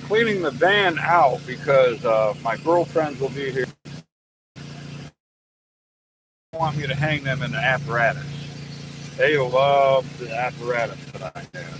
Cleaning the van out because my girlfriends will be here. They want me to hang them in the apparatus. They love the apparatus that I have.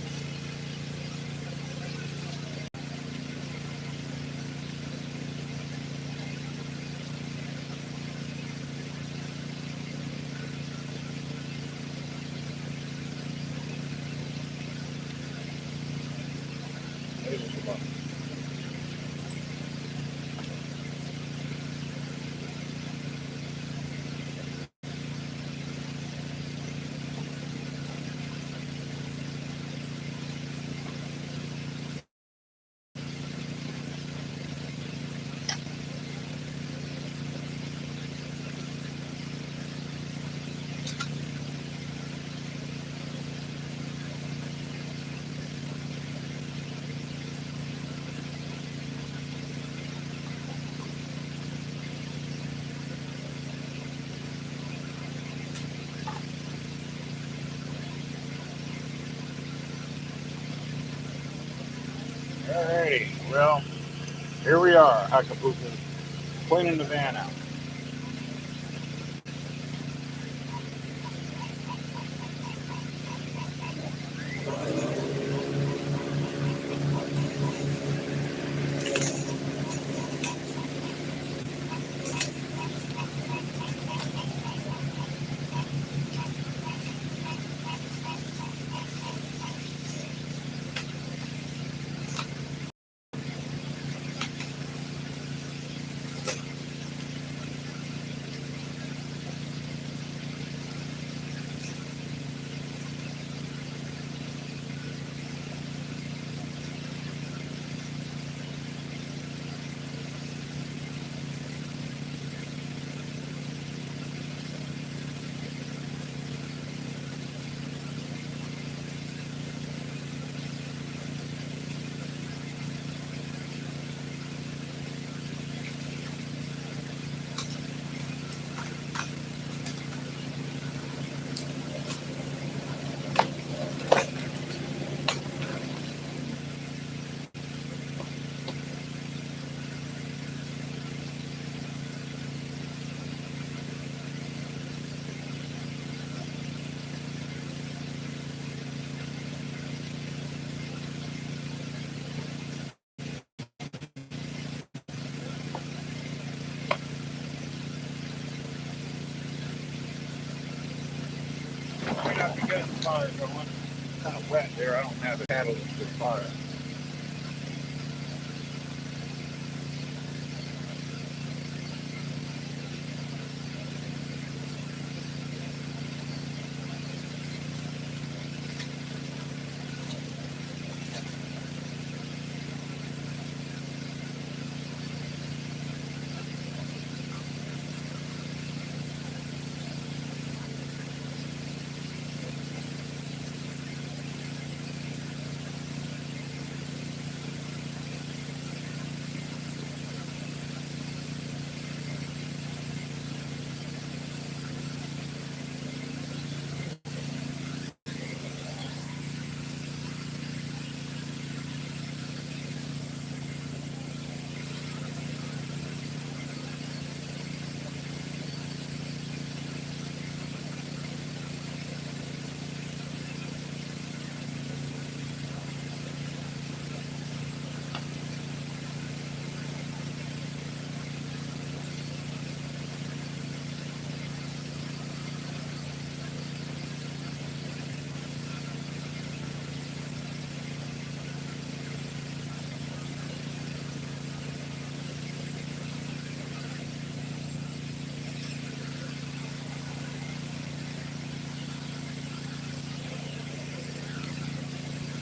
Alrighty, well, here we are, Acapulco, cleaning the van out. I might not be getting fire, but it's kind of wet there. I don't have a catalyst for fire.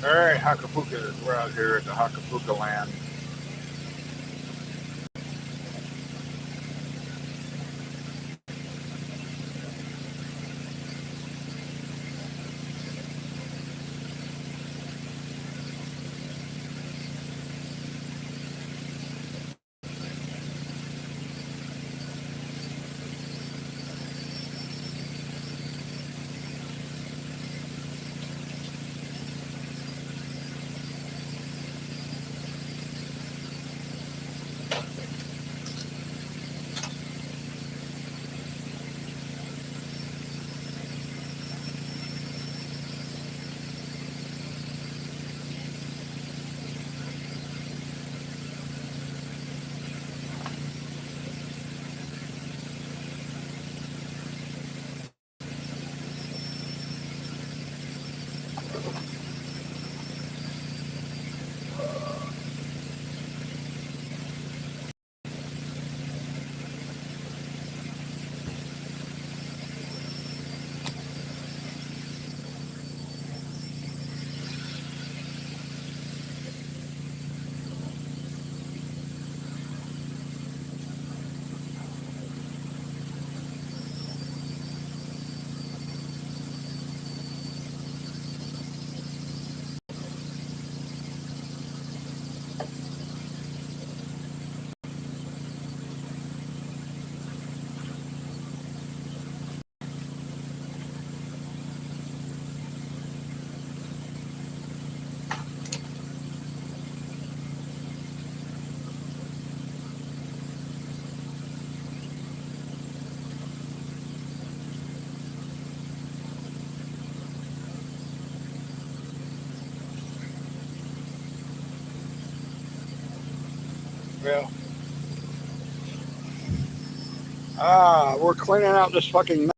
All right, Acapulco. We're out here at the Acapulco land. Well, we're cleaning out this fucking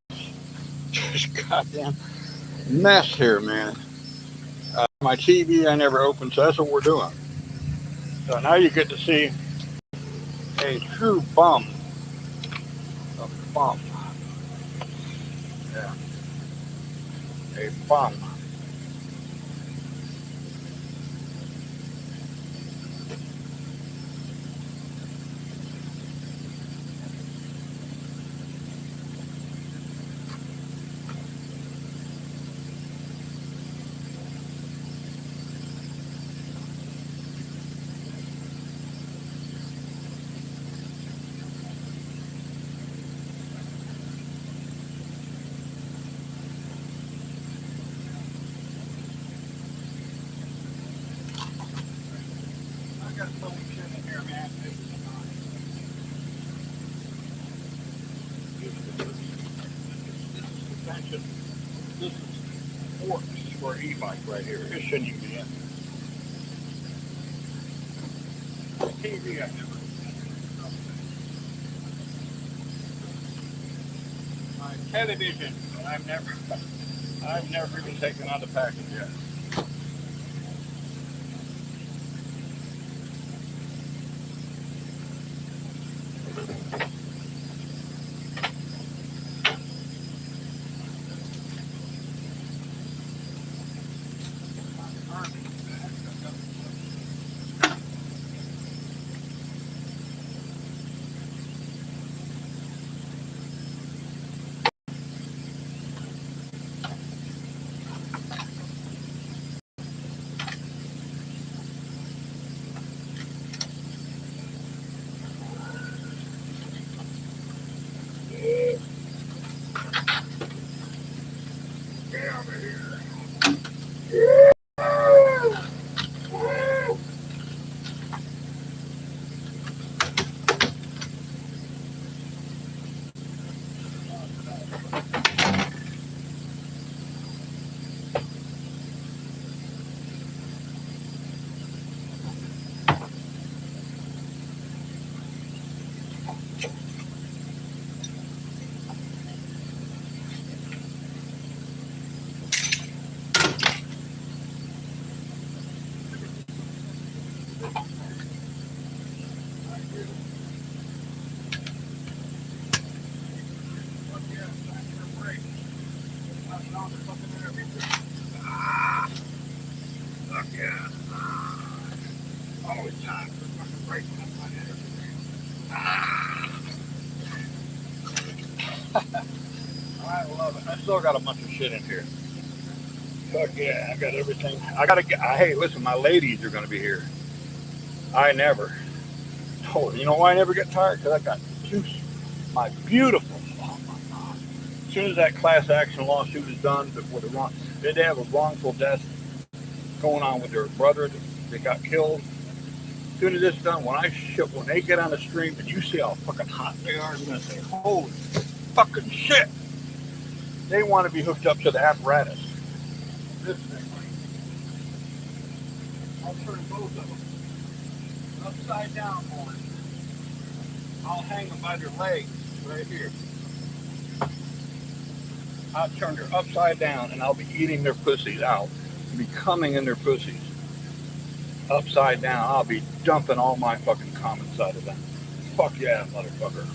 this goddamn mess here, man. My TV I never opened, so that's what we're doing. So now you get to see a true bum. A bum. Yeah, a bum. I got so much shit in here, man. This is suspension. This is forks for an e-bike right here. It shouldn't even be in. TV I never. My television. I've never even taken out the package yet. Get over here. Fuck yeah. Always time for fucking break when I find everything. I love it. I still got a bunch of shit in here. Fuck yeah, I got everything. I gotta get. Hey, listen, my ladies are gonna be here. I never. Oh, you know why I never get tired? Because I got juice. My beautiful. Oh my God. As soon as that class action lawsuit is done, before the wrong, they have a wrongful death going on with their brother that got killed. As soon as it's done, when they get on the stream and you see how fucking hot they are, you're gonna say, "Holy fucking shit!" They want to be hooked up to the apparatus. This thing, I'll turn both of them upside down for it. I'll hang them by their legs right here. I'll turn her upside down and I'll be eating their pussies out. be coming in their pussies upside down. I'll be dumping all my fucking comments out of them. Fuck yeah, motherfucker.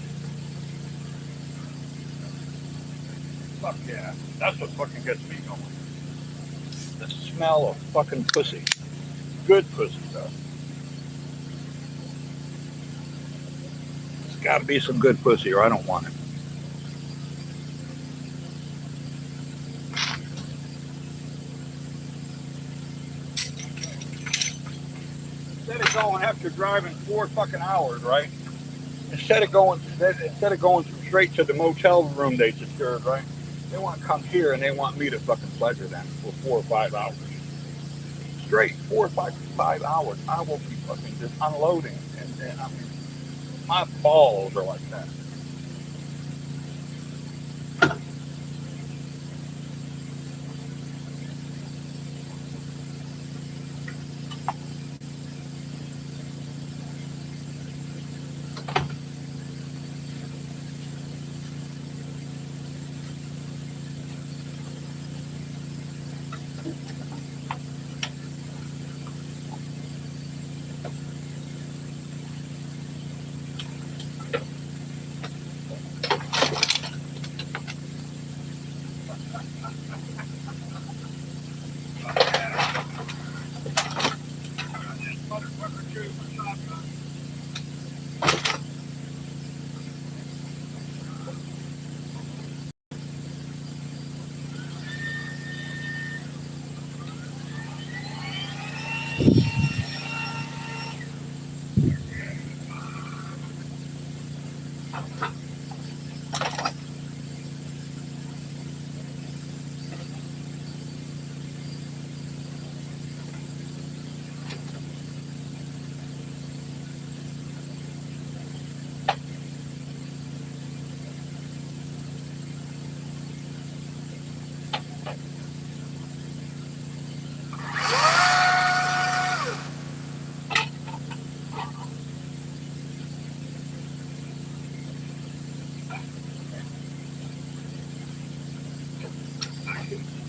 Fuck yeah. That's what fucking gets me going. The smell of fucking pussy. Good pussy, though. It's got to be some good pussy, or I don't want it. Instead of going after driving 4 fucking hours, right? Instead of going straight to the motel room they secured, right? They want to come here and they want me to fucking pleasure them for 4 or 5 hours. Straight 4 or 5 hours. I will be fucking just unloading, and I mean, my balls are like that.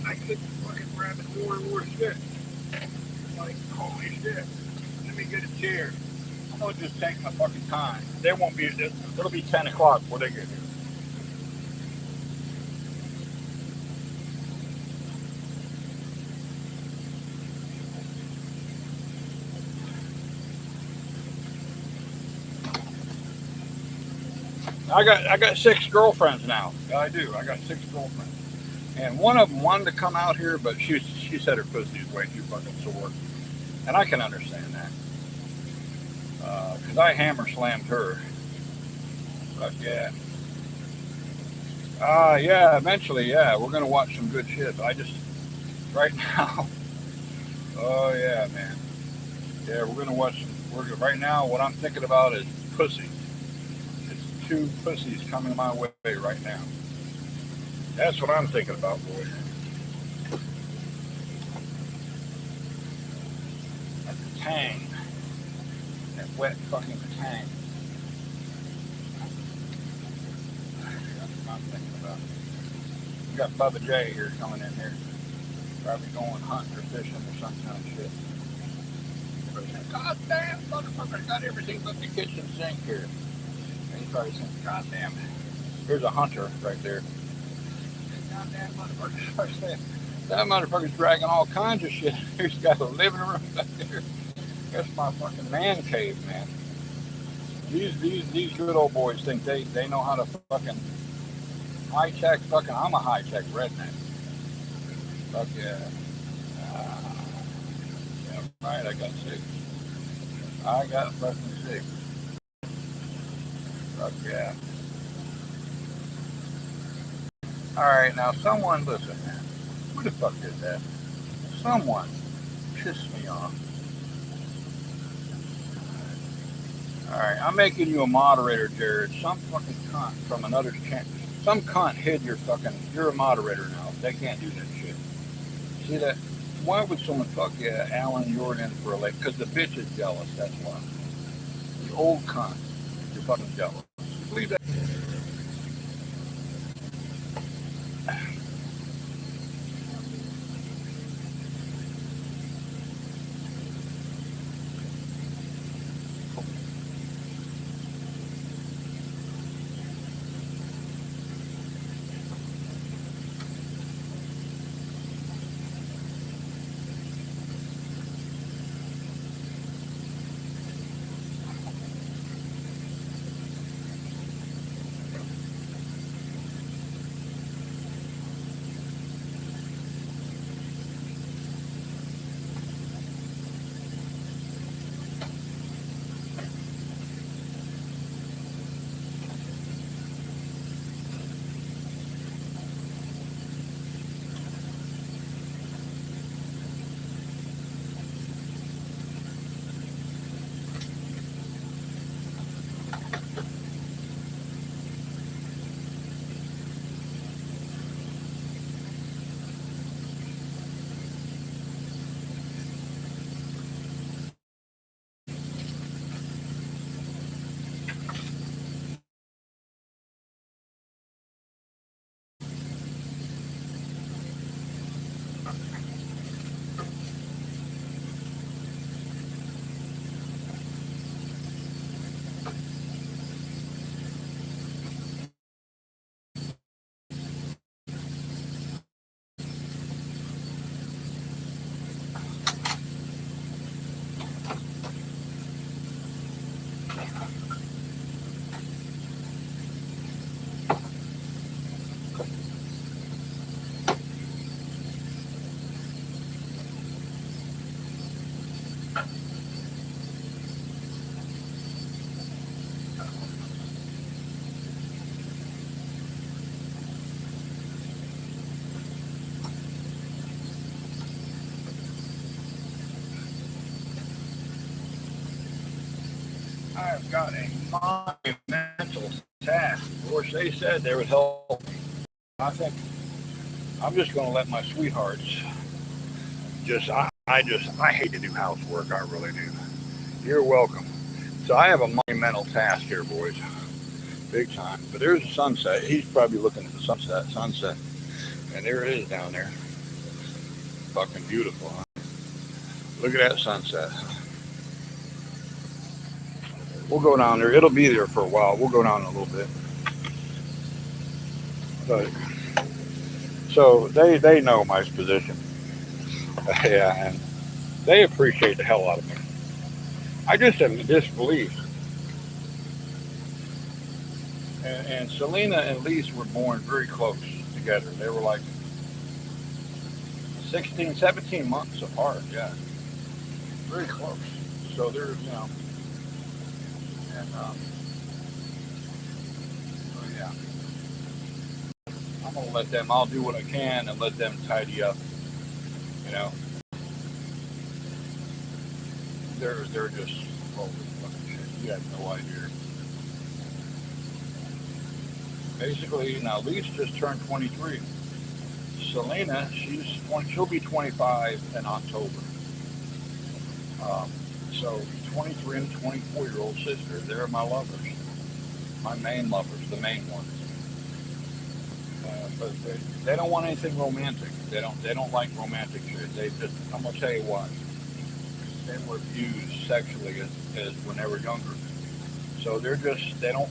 I keep fucking grabbing more and more shit. Like, holy shit. Let me get a chair. I'm gonna just take my fucking time. They won't be. It'll be 10 o'clock before they get here. I got 6 girlfriends now. Yeah, I do. I got 6 girlfriends, and one of them wanted to come out here, but she said her pussy is way too fucking sore, and I can understand that. Cause I hammer slammed her. But yeah. Yeah. Eventually, yeah, we're gonna watch some good shit. But I just right now. Oh yeah, man. Yeah, we're gonna watch. We're right now. What I'm thinking about is pussy. It's 2 pussies coming my way right now. That's what I'm thinking about, boy. That's the tang. That wet fucking tang. That's what I'm thinking about. We got Bubba J here coming in here. Probably going hunting or fishing or some kind of shit. God damn, motherfucker, I got everything but the kitchen sink here. And he's probably saying, God damn it. Here's a hunter right there. Goddamn motherfucker. That motherfucker's dragging all kinds of shit. He's got a living room back there. That's my fucking man cave, man. These good old boys think they know how to fucking high tech fucking. I'm a high tech redneck. Fuck yeah. Uh, yeah, right. I got 6. I got fucking 6. Fuck yeah. All right, now someone listen, man. Who the fuck did that? Someone pissed me off. All right, I'm making you a moderator, Jared. Some fucking cunt from another channel. Some cunt hid your fucking. You're a moderator now. They can't do that shit. See that? Why would someone fuck yeah, Alan Jordan for a late? Because the bitch is jealous. That's why. The old cunt. You're fucking jealous. Believe that. I've got a monumental task. Of course, they said they would help me. I think I'm just going to let my sweethearts I hate to do housework. I really do. You're welcome. So I have a monumental task here, boys. Big time. But there's a sunset. He's probably looking at the sunset. And there it is down there. Fucking beautiful, huh? Look at that sunset. We'll go down there. It'll be there for a while. We'll go down in a little bit. But so they know my position. Yeah, and they appreciate the hell out of me. I just am in disbelief. And Selena and Lise were born very close together. They were like 16, 17 months apart. Yeah, very close. So they're, and so yeah, I'm gonna let them. I'll do what I can and let them tidy up. You know, they're just holy fucking shit. You have no idea. Basically, now Lise just turned 23. Selena, she'll be 25 in October. Um, so 23 and 24-year-old sister, they're my lovers, my main lovers, the main ones. But they don't want anything romantic. They don't like romantic shit. I'm gonna tell you what. They were abused sexually as when they were younger. So they don't.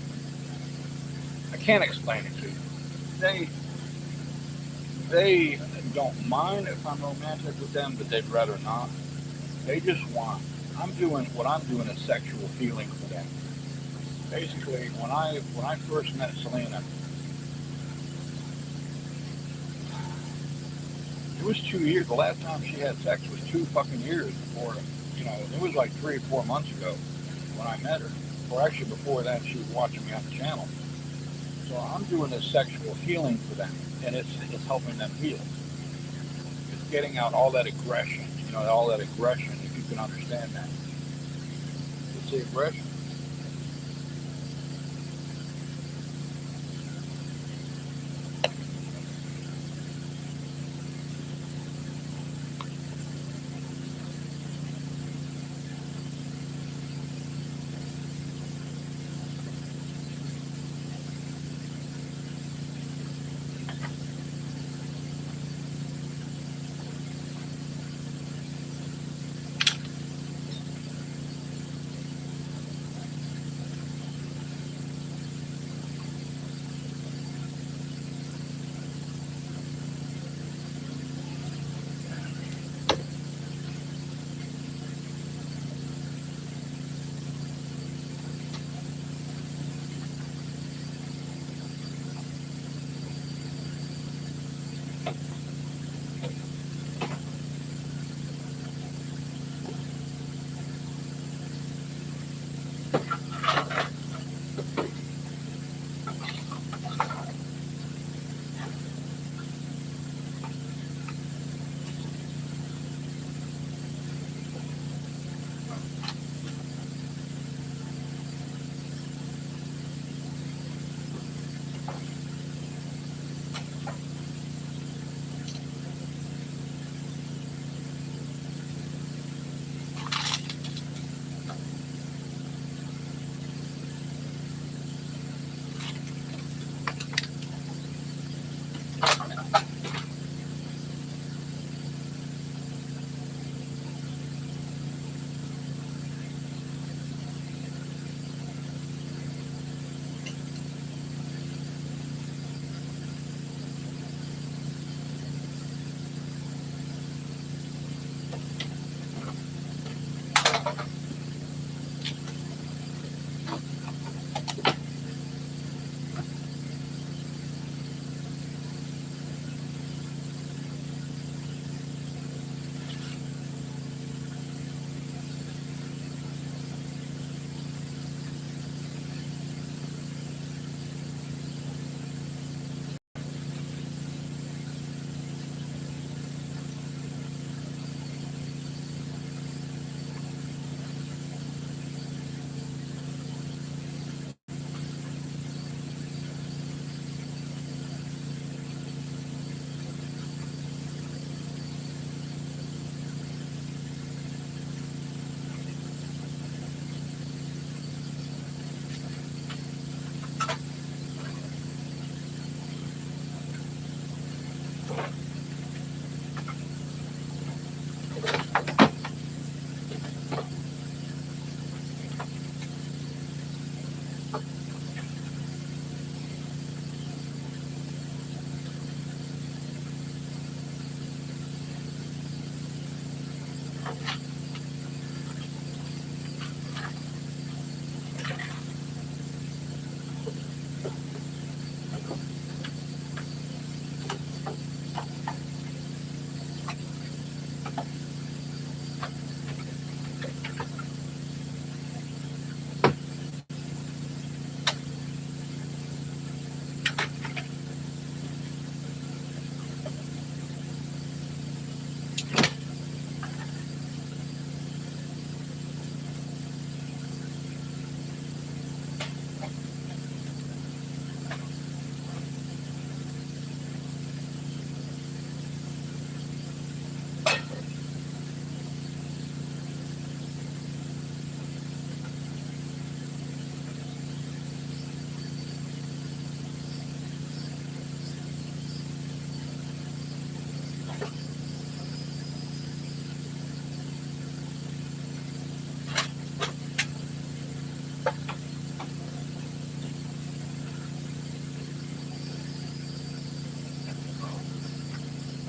I can't explain it to you. They they don't mind if I'm romantic with them, but they'd rather not. They just want. What I'm doing is sexual healing for them. Basically, when I first met Selena, it was 2 years. The last time she had sex was 2 fucking years before. It was like 3 or 4 months ago when I met her. Or actually, before that, she was watching me on the channel. So I'm doing this sexual healing for them, and it's helping them heal. It's getting out all that aggression. All that aggression. If you can understand that, it's the aggression.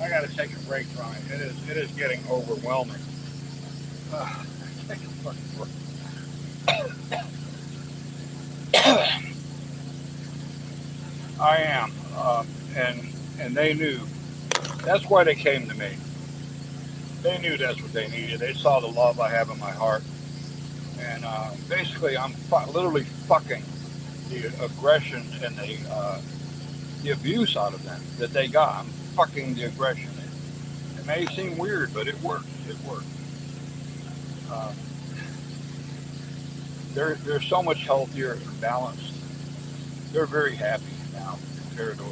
I got to take a break from it. It is getting overwhelming. Take a fucking break. I am, and they knew. That's why they came to me. They knew that's what they needed. They saw the love I have in my heart, and basically, I'm literally fucking the aggression and the abuse out of them that they got. I'm fucking the aggression. It may seem weird, but it works. It works. Uh, they're so much healthier and balanced. They're very happy now compared to.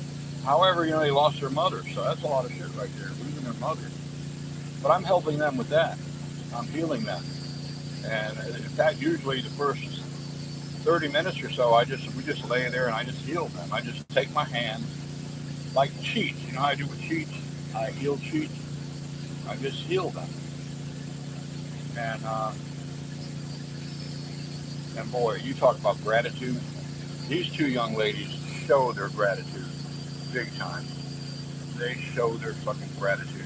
However, they lost their mother, so that's a lot of shit right there, losing their mother. But I'm helping them with that. I'm healing them, and in fact, usually the first 30 minutes or so, we just lay there and I just heal them. I just take my hand like cheats. You know how I do with cheats? I heal cheats. I just heal them, and and boy, you talk about gratitude. These two young ladies show their gratitude big time. They show their fucking gratitude.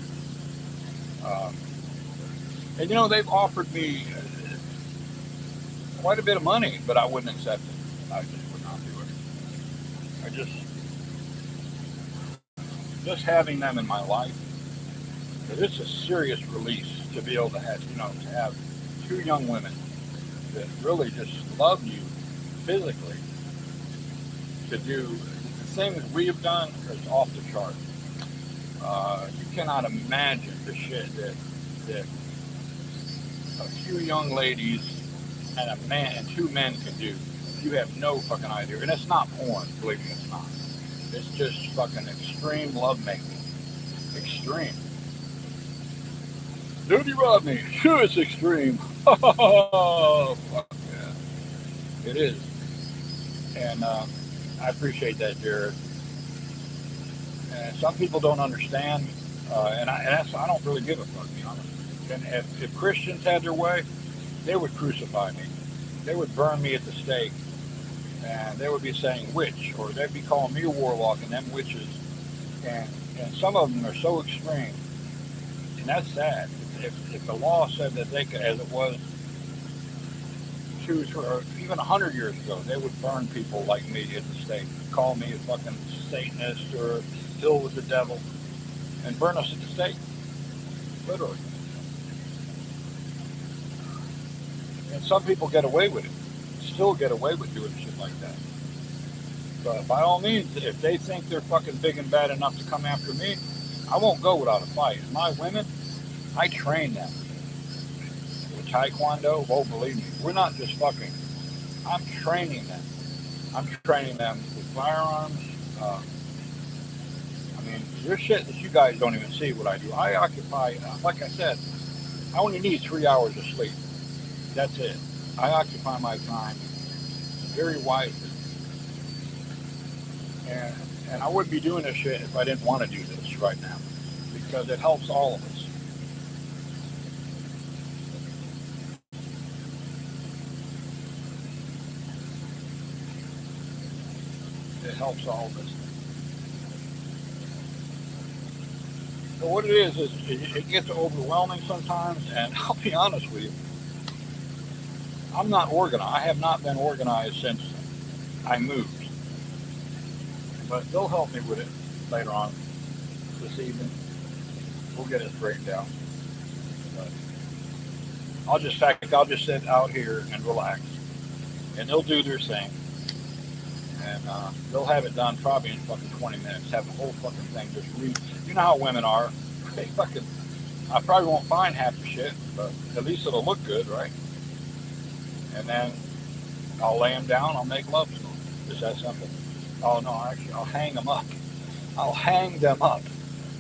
Um, and they've offered me quite a bit of money, but I wouldn't accept it. I just would not do it. I just having them in my life. It's a serious release to be able to have two young women that really just love you physically to do the things we have done is off the chart. You cannot imagine the shit that a few young ladies and a man and two men can do. You have no fucking idea. And it's not porn, believe me, it's not. It's just fucking extreme lovemaking. Extreme. Duty Rodney, sure it's extreme. Oh, fuck yeah. It is. And I appreciate that, Jared. And some people don't understand, I don't really give a fuck, to be honest. And if Christians had their way, they would crucify me. They would burn me at the stake, and they would be saying witch, or they'd be calling me a warlock and them witches. And and some of them are so extreme, and that's sad. If the law said that they could, as it was or even 100 years ago, they would burn people like me at the stake, call me a fucking Satanist or filled with the devil, and burn us at the stake, literally. And some people get away with it, still get away with doing shit like that. But by all means, if they think they're fucking big and bad enough to come after me, I won't go without a fight. And my women, I train them with Taekwondo. Oh, believe me, we're not just fucking. I'm training them. I'm training them with firearms. Uh, I mean, there's shit that you guys don't even see what I do. I occupy, like I said, I only need 3 hours of sleep. That's it. I occupy my time very wisely. And, and I wouldn't be doing this shit if I didn't want to do this right now, because it helps all of us. It helps all of us. So what it is it gets overwhelming sometimes, and I'll be honest with you, I'm not organized. I have not been organized since I moved, but they'll help me with it later on this evening. We'll get it straightened out. But I'll just sit out here and relax, and they'll do their thing, and they'll have it done probably in fucking 20 minutes. Have the whole fucking thing just read. You know how women are. They fucking. I probably won't find half the shit, but at least it'll look good, right? And then I'll lay them down. I'll make love to them. Is that simple? Oh no, actually, I'll hang them up. I'll hang them up.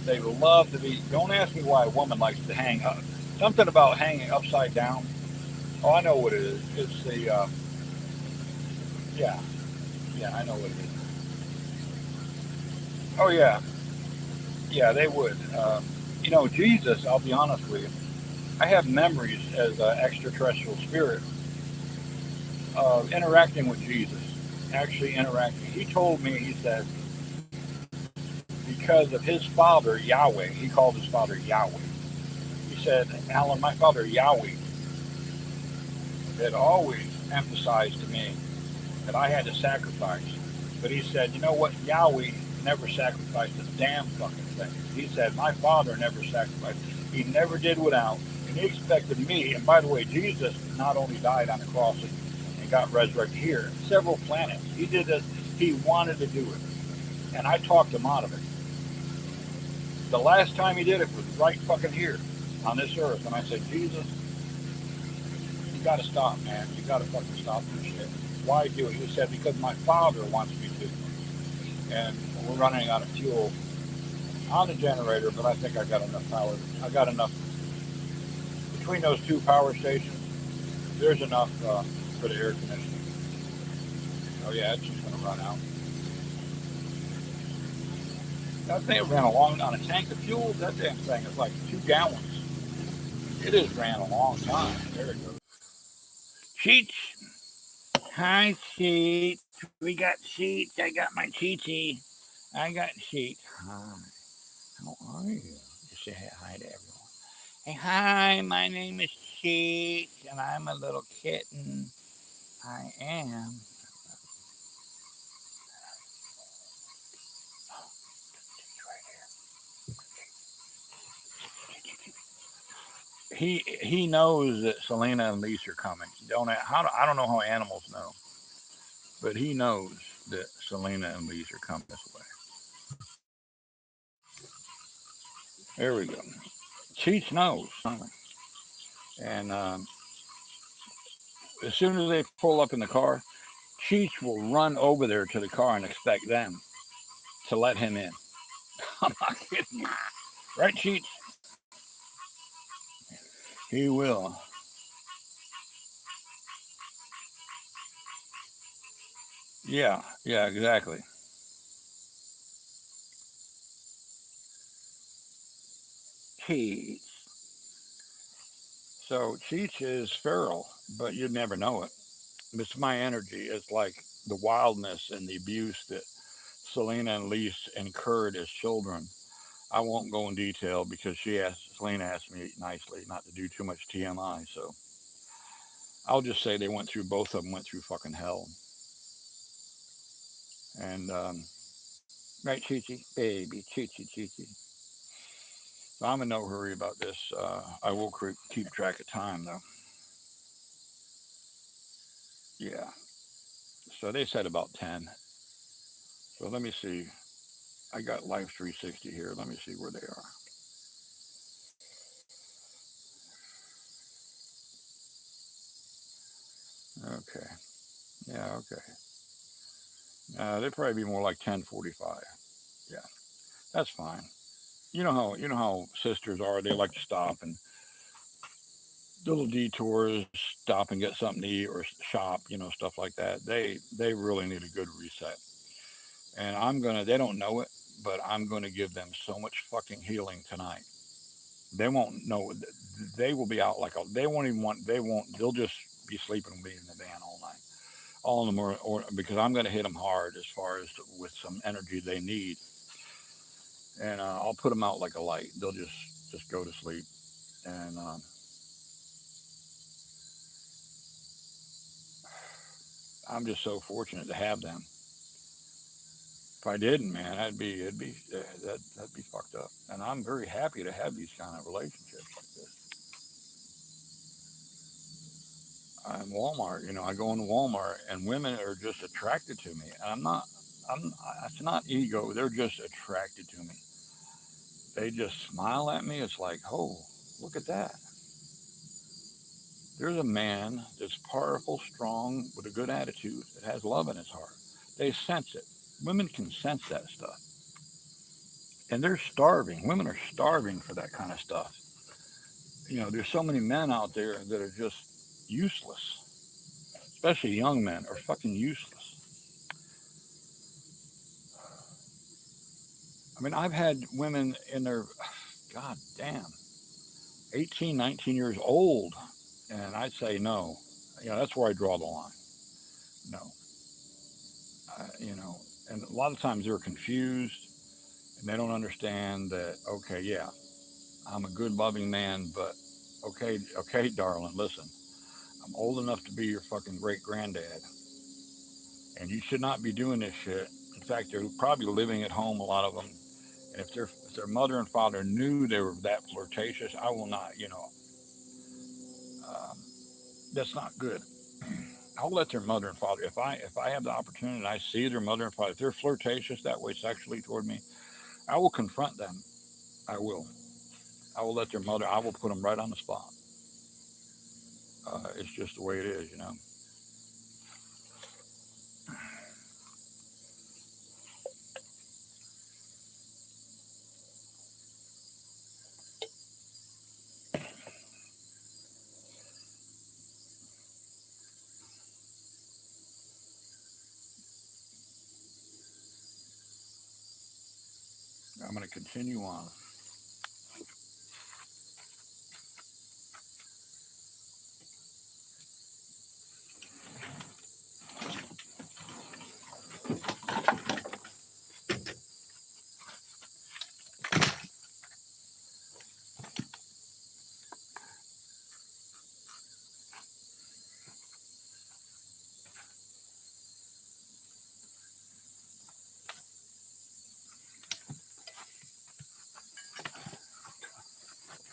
They love to be. Don't ask me why a woman likes to hang up. Something about hanging upside down. Oh, I know what it is. It's the yeah, yeah, I know what it is. Oh yeah, yeah, they would. Jesus. I'll be honest with you. I have memories as an extraterrestrial spirit of interacting with Jesus. Actually interacting. He told me. He said because of his father Yahweh. He called his father Yahweh. He said, Alan, my father Yahweh had always emphasized to me that I had to sacrifice. But he said, you know what? Yahweh never sacrificed a damn fucking thing. He said, my father never sacrificed. He never did without. And he expected me. And by the way, Jesus not only died on the cross and got resurrected here, several planets. He did this. He wanted to do it. And I talked him out of it. The last time he did it was right fucking here on this earth. And I said, Jesus, you got to stop, man. You got to fucking stop this shit. Why do it? He said, because my father wants me to. And we're running out of fuel on the generator, but I think I got enough power. I got enough between those two power stations. There's enough for the air conditioning. Oh yeah, it's just gonna run out. That thing ran along on a tank of fuel. That damn thing is like 2 gallons. It has ran a long time. There it goes. Sheets. Hi, Sheet. We got sheets. I got my cheaty. I got sheet. Hi. How are you? Just say hi to everyone. Hey, hi. My name is Sheet, and I'm a little kitten. I am. Oh, she's right here. He knows that Selena and Lisa are coming. I don't know how animals know, but he knows that Selena and Lisa are coming this way. There we go. Cheech knows something, and as soon as they pull up in the car, Cheech will run over there to the car and expect them to let him in. I'm not kidding you. Right, Cheech? He will. Yeah, yeah, exactly. Cheech. So Cheech is feral, but you'd never know it. It's my energy. It's like the wildness and the abuse that Selena and Lise incurred as children. I won't go in detail because Selena asked me nicely not to do too much TMI. So I'll just say they went through both of them went through fucking hell. And right, Chichi, baby, Chichi, Chichi. So I'm in no hurry about this. I will keep track of time though. Yeah. So they said about 10. So let me see. I got Life 360 here. Let me see where they are. Okay. Yeah. Okay. They'd probably be more like 10:45. Yeah. That's fine. You know how sisters are. They like to stop and little detours, stop and get something to eat or shop. Stuff like that. They really need a good reset. And I'm gonna. They don't know it, but I'm gonna give them so much fucking healing tonight. They won't know. They will be out like they won't even want. They won't. They'll just be sleeping and be in the van all night. All of them or because I'm gonna hit them hard as far as with some energy they need. and I'll put them out like a light. They'll just go to sleep, and I'm just so fortunate to have them. If I didn't, man, that'd be fucked up. And I'm very happy to have these kind of relationships like this. I'm Walmart, I go into Walmart and women are just attracted to me. And I'm, it's not ego. They're just attracted to me. They just smile at me. It's like, oh, look at that. There's a man that's powerful, strong, with a good attitude, that has love in his heart. They sense it. Women can sense that stuff. And they're starving. Women are starving for that kind of stuff. There's so many men out there that are just useless, especially young men are fucking useless. I mean, I've had women in their, god damn, 18, 19 years old, and I'd say no. That's where I draw the line. No. You know, and a lot of times they're confused and they don't understand that, okay, yeah, I'm a good, loving man, but okay, darling, listen, I'm old enough to be your fucking great granddad, and you should not be doing this shit. In fact, they're probably living at home, a lot of them. And if their mother and father knew they were that flirtatious, I will not, um, that's not good. I'll let their mother and father, if I have the opportunity and I see their mother and father, if they're flirtatious that way sexually toward me, I will confront them. I will. I will let their mother. I will put them right on the spot. It's just the way it is. I'm going to continue on.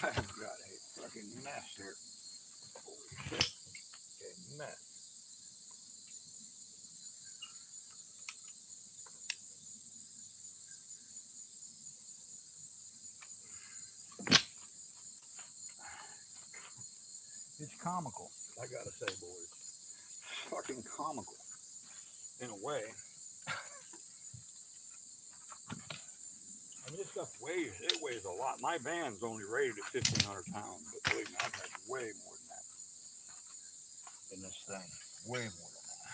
I've got a fucking mess here. Holy shit, a mess. It's comical. I gotta say, boys, it's fucking comical in a way. I mean, this stuff weighs a lot. My van's only rated at 1,500 pounds, but believe me, I've had way more than that in this thing. Way more than that.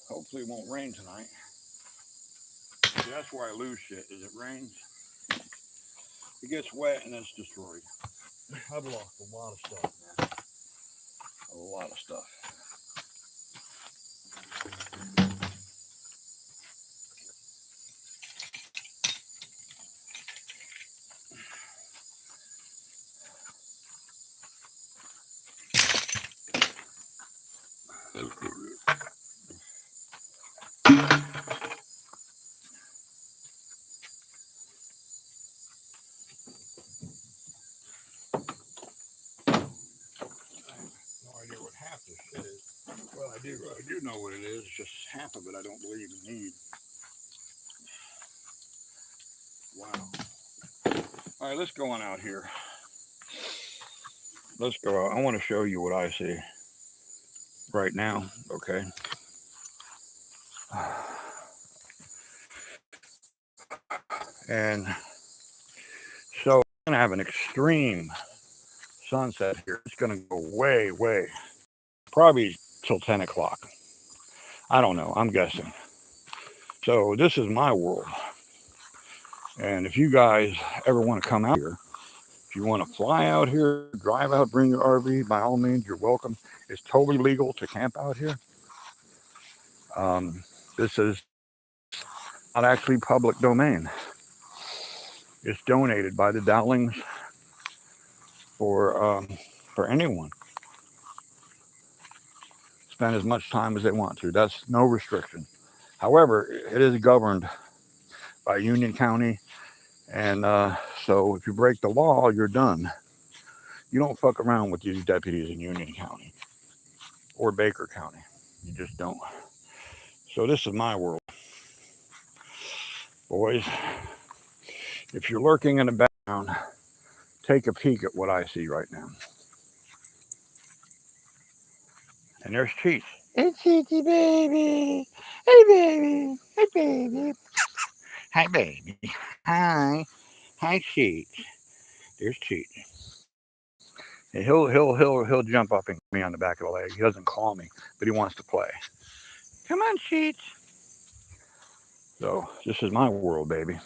Hopefully, it won't rain tonight. See, that's where I lose shit. Is it rains, it gets wet, and it's destroyed. I've lost a lot of stuff, man. A lot of stuff. No idea what half this shit is. Well, I do know what it is. Just half of it I don't believe in need. Wow. All right, let's go on out here. Let's go out. I want to show you what I see right now. Okay. And so we're gonna have an extreme sunset here. It's gonna go way, way, probably till 10 o'clock. I don't know. I'm guessing. So this is my world. And if you guys ever want to come out here, if you want to fly out here, drive out, bring your RV, by all means, you're welcome. It's totally legal to camp out here. This is not actually public domain. It's donated by the Dowlings for for anyone. Spend as much time as they want to. That's no restriction. However, it is governed by Union County, and so if you break the law, you're done. You don't fuck around with these deputies in Union County or Baker County. You just don't. So this is my world, boys. If you're lurking in the background, take a peek at what I see right now. And there's Cheech. Hey, Cheechy baby. Hey, baby. Hey, baby. Hi, baby. Hi. Hi, Cheech. There's Cheech. And he'll jump up and me on the back of the leg. He doesn't call me, but he wants to play. Come on, Cheech. So this is my world, baby.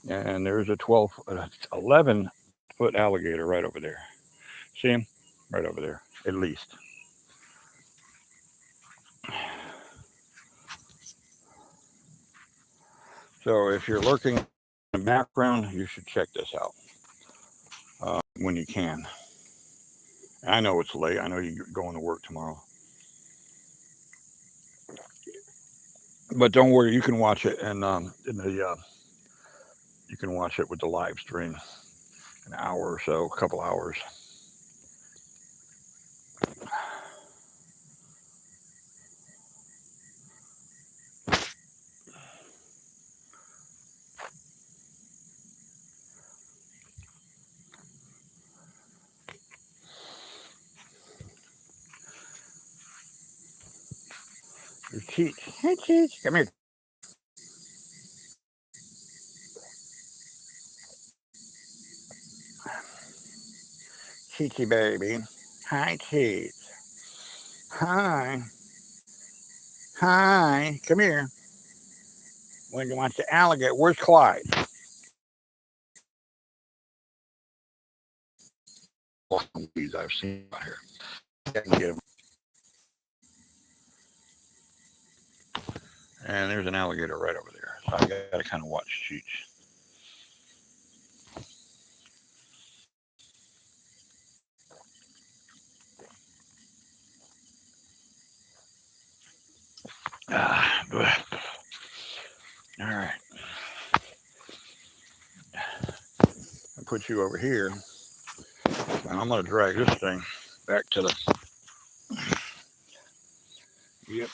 And there's a 11-foot alligator right over there. See him? Right over there, at least. So if you're lurking in the background, you should check this out when you can. I know it's late. I know you're going to work tomorrow. But don't worry, you can watch it in the you can watch it with the live stream, an hour or so, a couple hours. There's Cheech. Hey, Cheech, come here. Cheechy baby. Hi, Cheech. Hi. Hi. Come here. When you want the alligator, where's Clyde? These I've seen out here. I can get him. And there's an alligator right over there. So I got to kind of watch Cheech. All right. I'll put you over here. And I'm going to drag this thing back to the. Yep.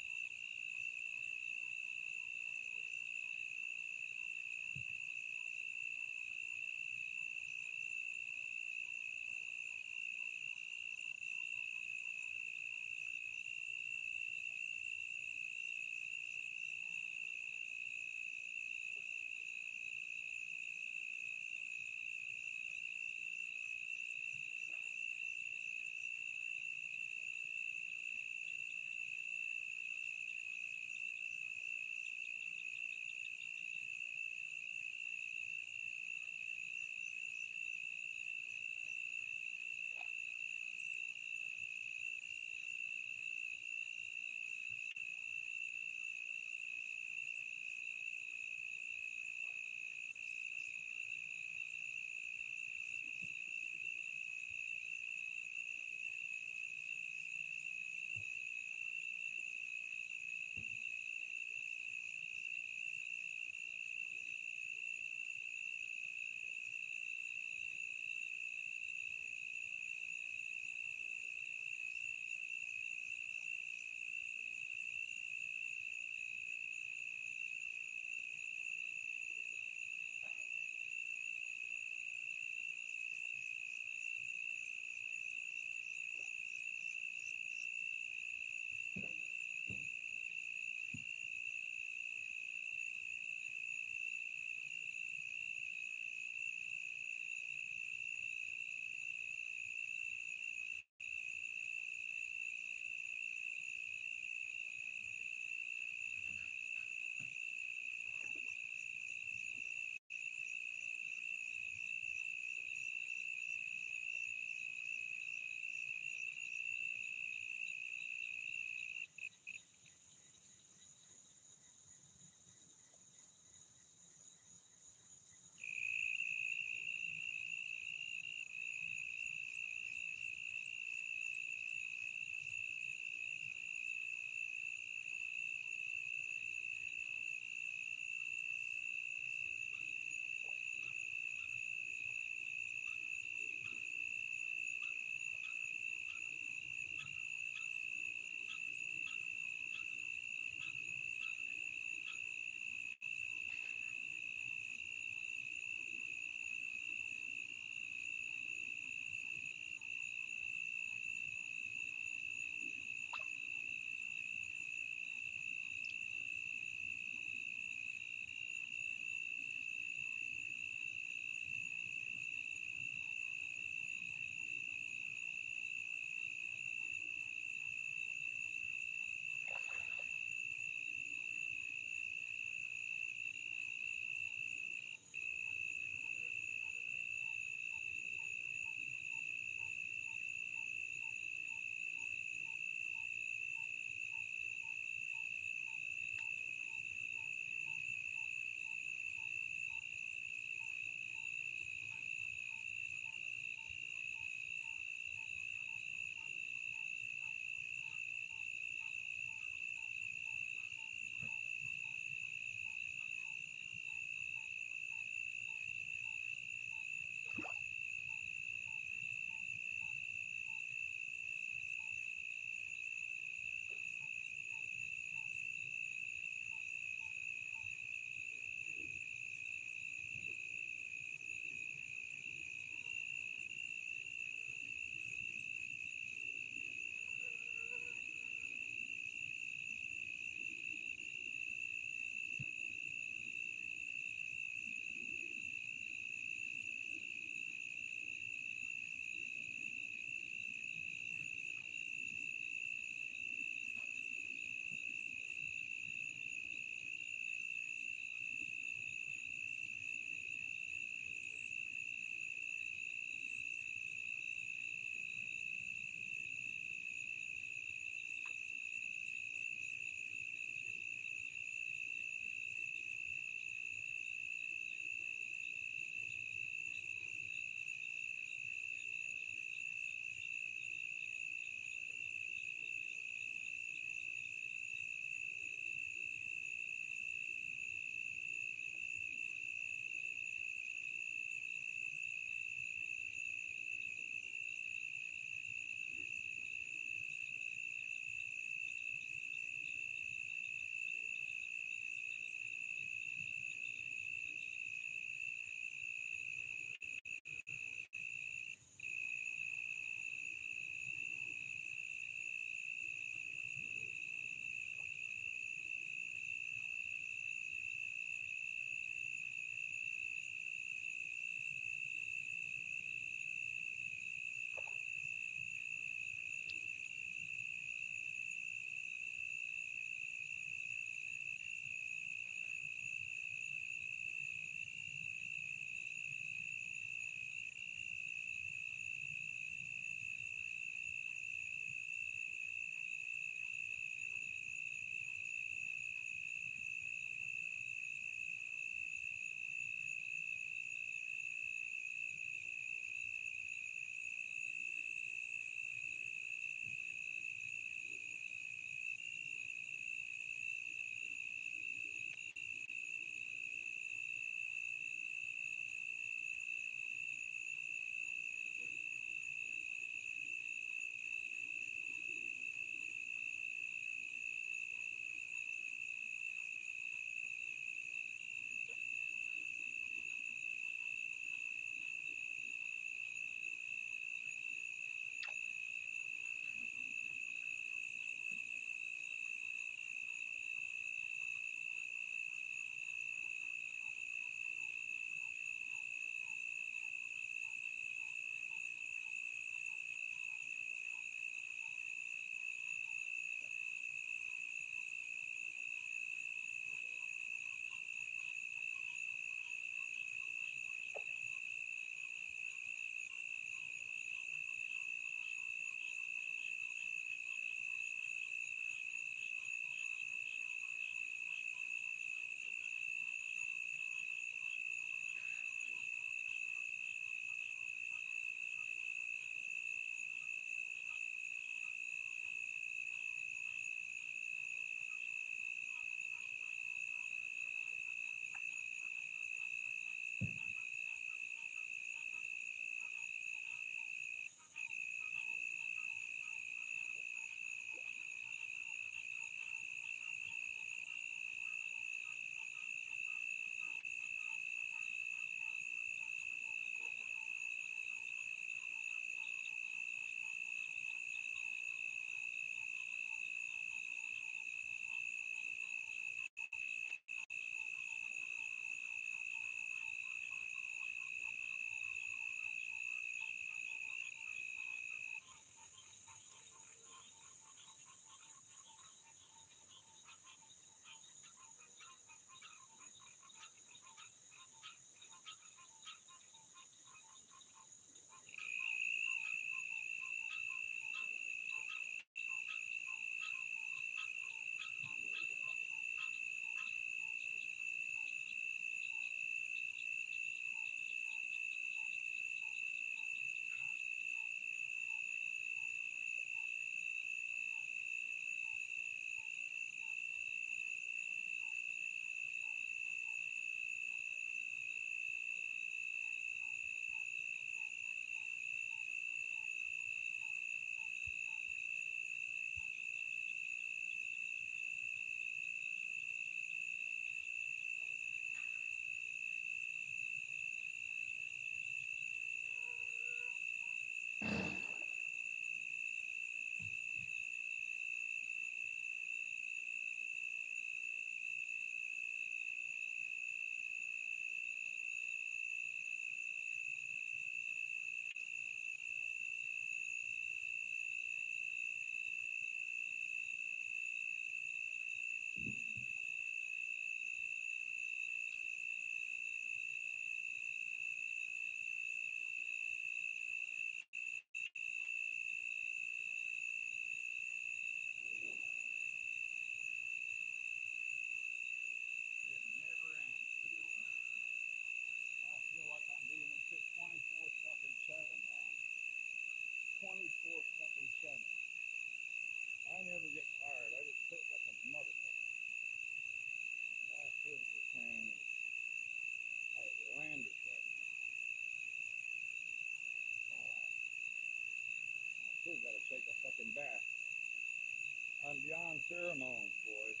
I'm beyond ceremonies, boys.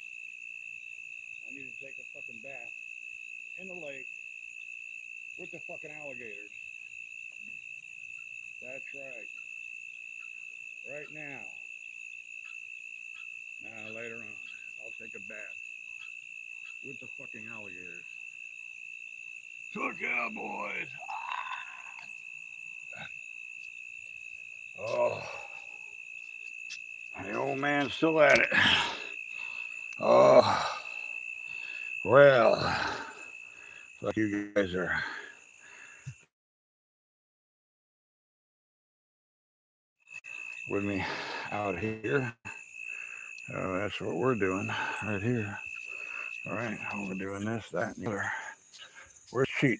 I need to take a fucking bath in the lake with the fucking alligators. That's right. Right now. Later on, I'll take a bath with the fucking alligators. Fuck yeah, boys. Oh, the old man's still at it. Oh, well, fuck you guys are with me out here. That's what we're doing right here. All right, we're doing this, that, and the other. Where's Cheech?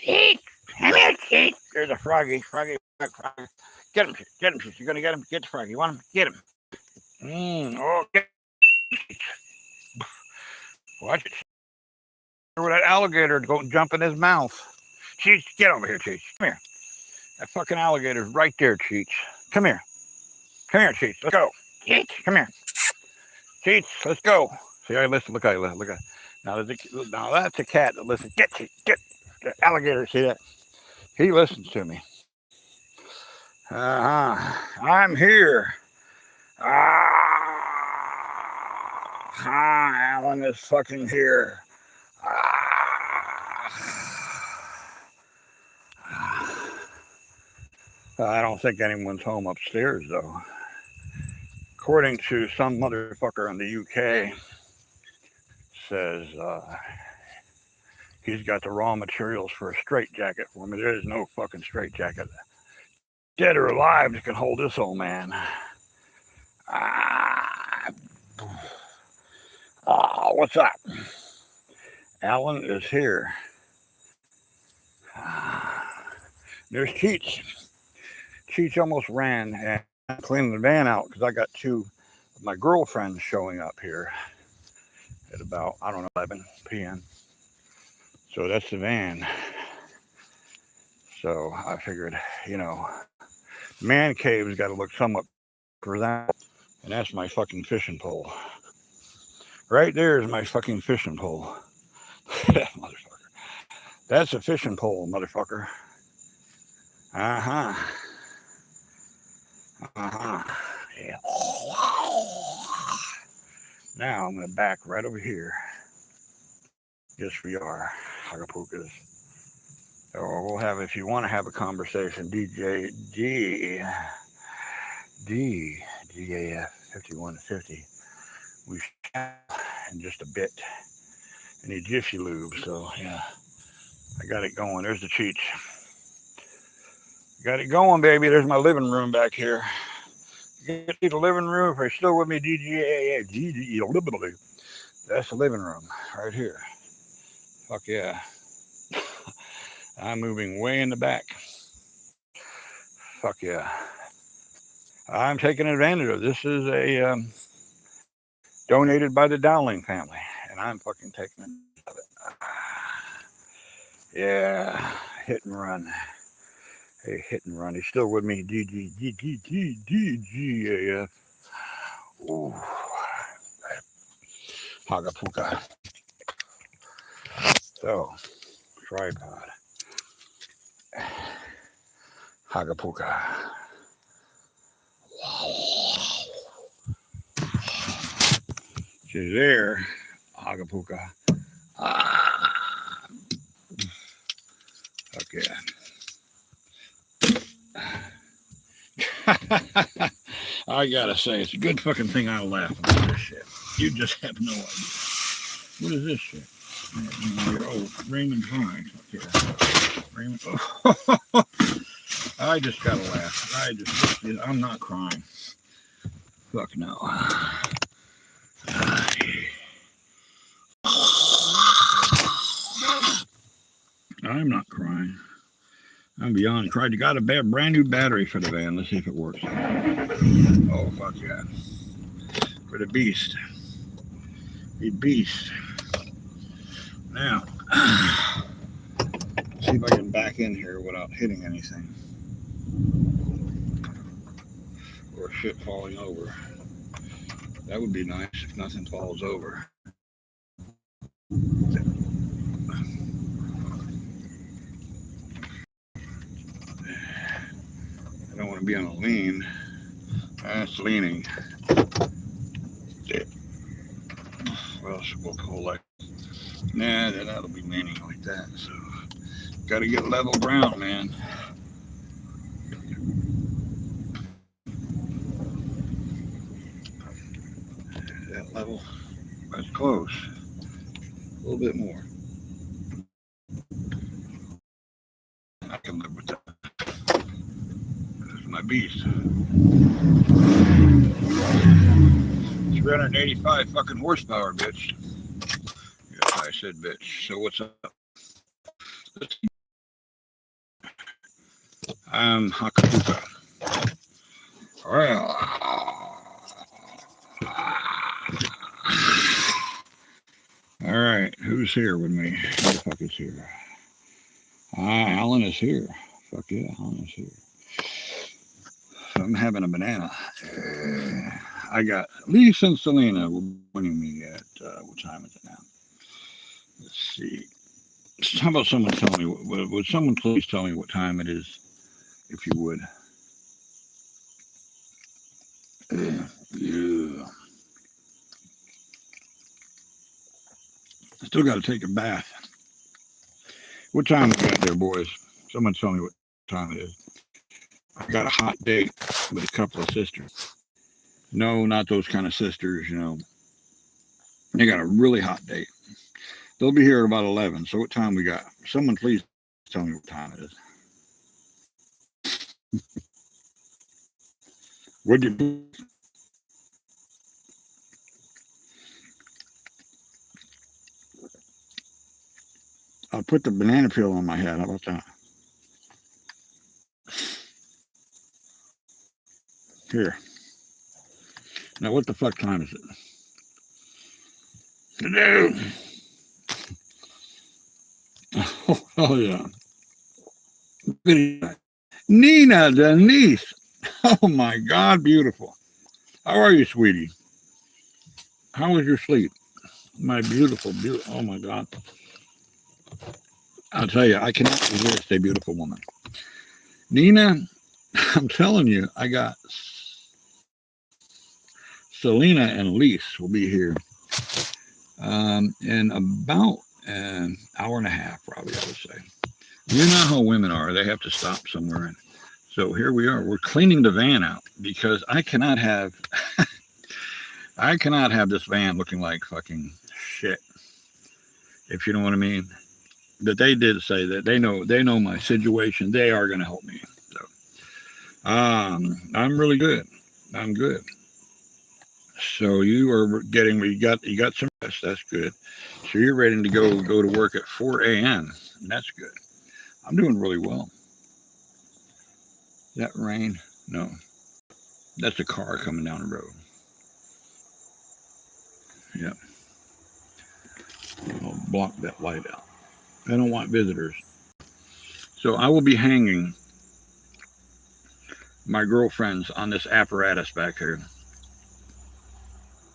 Cheech! Come here, Cheech! There's a froggy. Froggy. Get him, Cheech. Get him, Cheech. You're gonna get him? Get the froggy. You want him? Get him. Oh, get him. Watch it. Where that alligator go and jump in his mouth. Cheech, get over here, Cheech. Come here. That fucking alligator's right there, Cheech. Come here. Come here, Cheech. Let's go. Cheech, come here. Cheech, let's go. See, I listen. Look at it. Look at it. Now that's a cat that listens. Get the alligator. See that? He listens to me. I'm here. Alan is fucking here. I don't think anyone's home upstairs, though. According to some motherfucker in the UK, says he's got the raw materials for a straitjacket for me. There is no fucking straitjacket, dead or alive, that can hold this old man. What's up? Alan is here. There's Cheech. Cheech almost ran and cleaned the van out because I got two of my girlfriends showing up here at about, 11 p.m. So that's the van. So I figured, man cave's got to look somewhat presentable. And that's my fucking fishing pole. Right there is my fucking fishing pole. That motherfucker. That's a fishing pole, motherfucker. Uh-huh. Yeah. Now I'm going to back right over here. Yes, we are. Hagapukas. Or we'll have, if you want to have a conversation, DJ GAF 5150. We shall in just a bit. I need Jiffy Lube, so yeah. I got it going. There's the Cheech. Got it going, baby. There's my living room back here. You can see the living room. If you're still with me, that's the living room right here. Fuck yeah. I'm moving way in the back. Fuck yeah. I'm taking advantage of it. This is a donated by the Dowling family, and I'm fucking taking advantage of it. Yeah, hit and run. Hey, hit and run. He's still with me. DGAF. Ooh. Hagapuka. So, tripod. Hagapuka. She's there. Hagapuka. Okay. I gotta say, it's a good fucking thing I laugh about this shit. You just have no idea. What is this shit? Oh, Raymond Hines. Okay. Raymond. Oh. I just gotta laugh. I'm not crying. Fuck no. I'm not crying. I'm beyond cried. You got a brand new battery for the van. Let's see if it works. Oh, fuck yeah. For the beast. The beast. Now, see if I can back in here without hitting anything. Or shit falling over. That would be nice if nothing falls over. I don't want to be on a lean. That's leaning. Well, we'll pull like, nah, that'll be leaning like that. So, got to get level ground, man. That level, that's close. A little bit more. I can live with that. This is my beast. 385 fucking horsepower, bitch. Yes, I said bitch. So what's up? I'm Hakapuka. Well, all right. Who's here with me? Who the fuck is here? Alan is here. Fuck yeah, Alan is here. So I'm having a banana. I got Lisa and Selena winning me at what time is it now? Let's see. How about someone tell me? Would someone please tell me what time it is, if you would? Yeah. I still got to take a bath. What time we got there, boys? Someone tell me what time it is. I got a hot date with a couple of sisters. No, not those kind of sisters, you know. They got a really hot date. They'll be here at about 11. So what time we got? Someone please tell me what time it is. Would you? I'll put the banana peel on my head. How about that? Here. Now, what the fuck time is it? Today. Oh yeah. Nina Denise. Oh my God, beautiful. How are you, sweetie? How was your sleep? My beautiful, beautiful. Oh my God. I'll tell you, I cannot resist a beautiful woman. Nina, I'm telling you, I got Selena and Lise will be here in about an hour and a half, probably, I would say. You know how women are. They have to stop somewhere. And so here we are. We're cleaning the van out because I cannot have this van looking like fucking shit. If you know what I mean. But they did say that they know my situation. They are going to help me. So I'm really good. I'm good. So you are getting you got some rest. That's good. So you're ready to go to work at 4 a.m. And that's good. I'm doing really well. That rain? No. That's a car coming down the road. Yeah. I'll block that light out. I don't want visitors. So I will be hanging my girlfriends on this apparatus back here.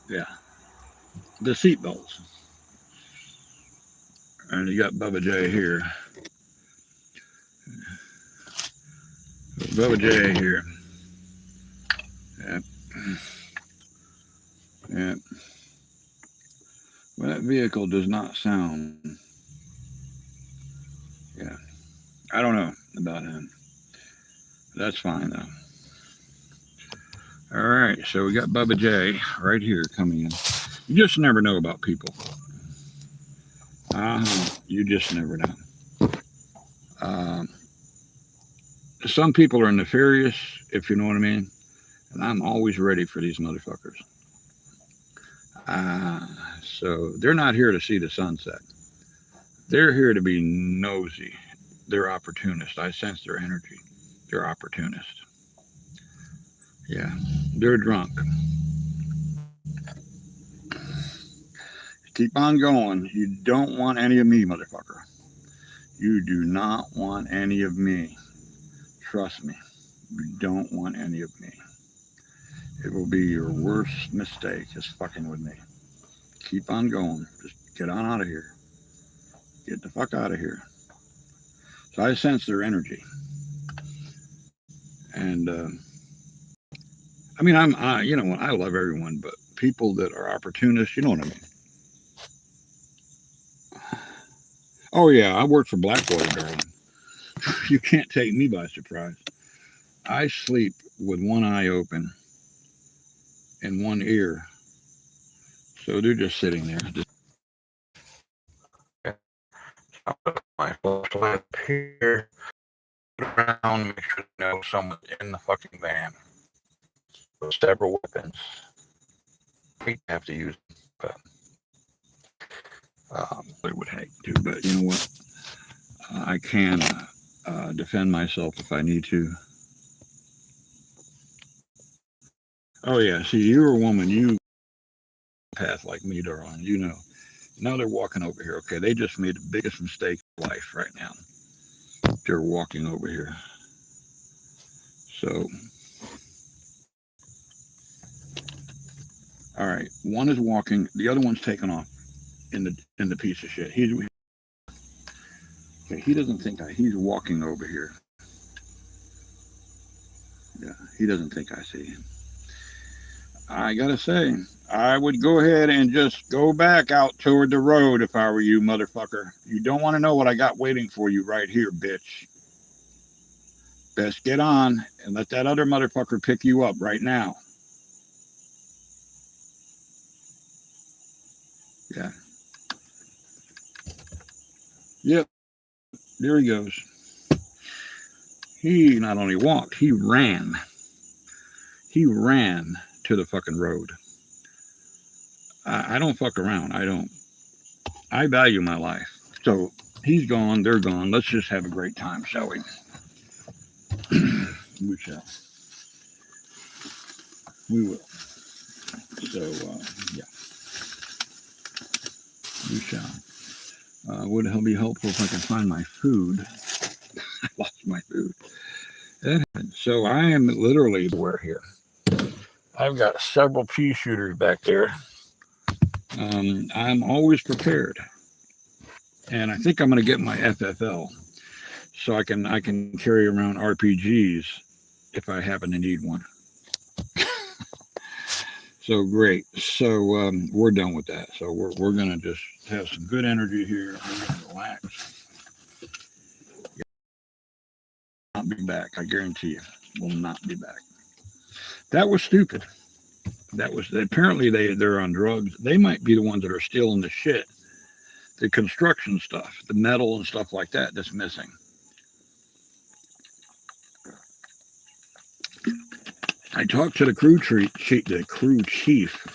Yeah. The seat belts. And you got Bubba J here. Bubba J here. Yep. Yep. Well, that vehicle does not sound. Yeah. I don't know about him. That's fine though. All right. So we got Bubba J right here coming in. You just never know about people. You just never know. Some people are nefarious, if you know what I mean. And I'm always ready for these motherfuckers. So they're not here to see the sunset. They're here to be nosy. They're opportunists. I sense their energy. They're opportunists. Yeah. They're drunk. Keep on going. You don't want any of me, motherfucker. You do not want any of me. Trust me. You don't want any of me. It will be your worst mistake is fucking with me. Keep on going. Just get on out of here. Get the fuck out of here. So I sense their energy, and I mean, you know, I love everyone, but people that are opportunists, you know what I mean. Oh yeah, I work for Blackwater, darling. You can't take me by surprise. I sleep with one eye open and one ear, so they're just sitting there. I'll put my flashlight up here, around, make sure they know someone's in the fucking van. With several weapons. We have to use them, but I would hate to. But you know what? I can defend myself if I need to. Oh yeah, see, you're a woman. You path like me, darling. You know. Now they're walking over here. Okay, they just made the biggest mistake of life right now. They're walking over here. So, all right, one is walking. The other one's taking off in the piece of shit. He doesn't think he's walking over here. Yeah, he doesn't think I see him. I gotta say, I would go ahead and just go back out toward the road if I were you, motherfucker. You don't want to know what I got waiting for you right here, bitch. Best get on and let that other motherfucker pick you up right now. Yeah. Yep. There he goes. He not only walked, he ran. He ran to the fucking road. I don't fuck around. I don't. I value my life. So he's gone. They're gone. Let's just have a great time, shall we? We shall. We will. So, yeah. We shall. Would it be helpful if I can find my food? I lost my food. So I am literally everywhere here. I've got several pea shooters back there. I'm always prepared. And I think I'm going to get my FFL so I can carry around RPGs if I happen to need one. So great. So we're done with that. So we're going to just have some good energy here. We're going to relax. Not be back. I guarantee you, will not be back. That was stupid. That was apparently they're on drugs. They might be the ones that are stealing the shit, the construction stuff, the metal and stuff like that that's missing. I talked to the crew chief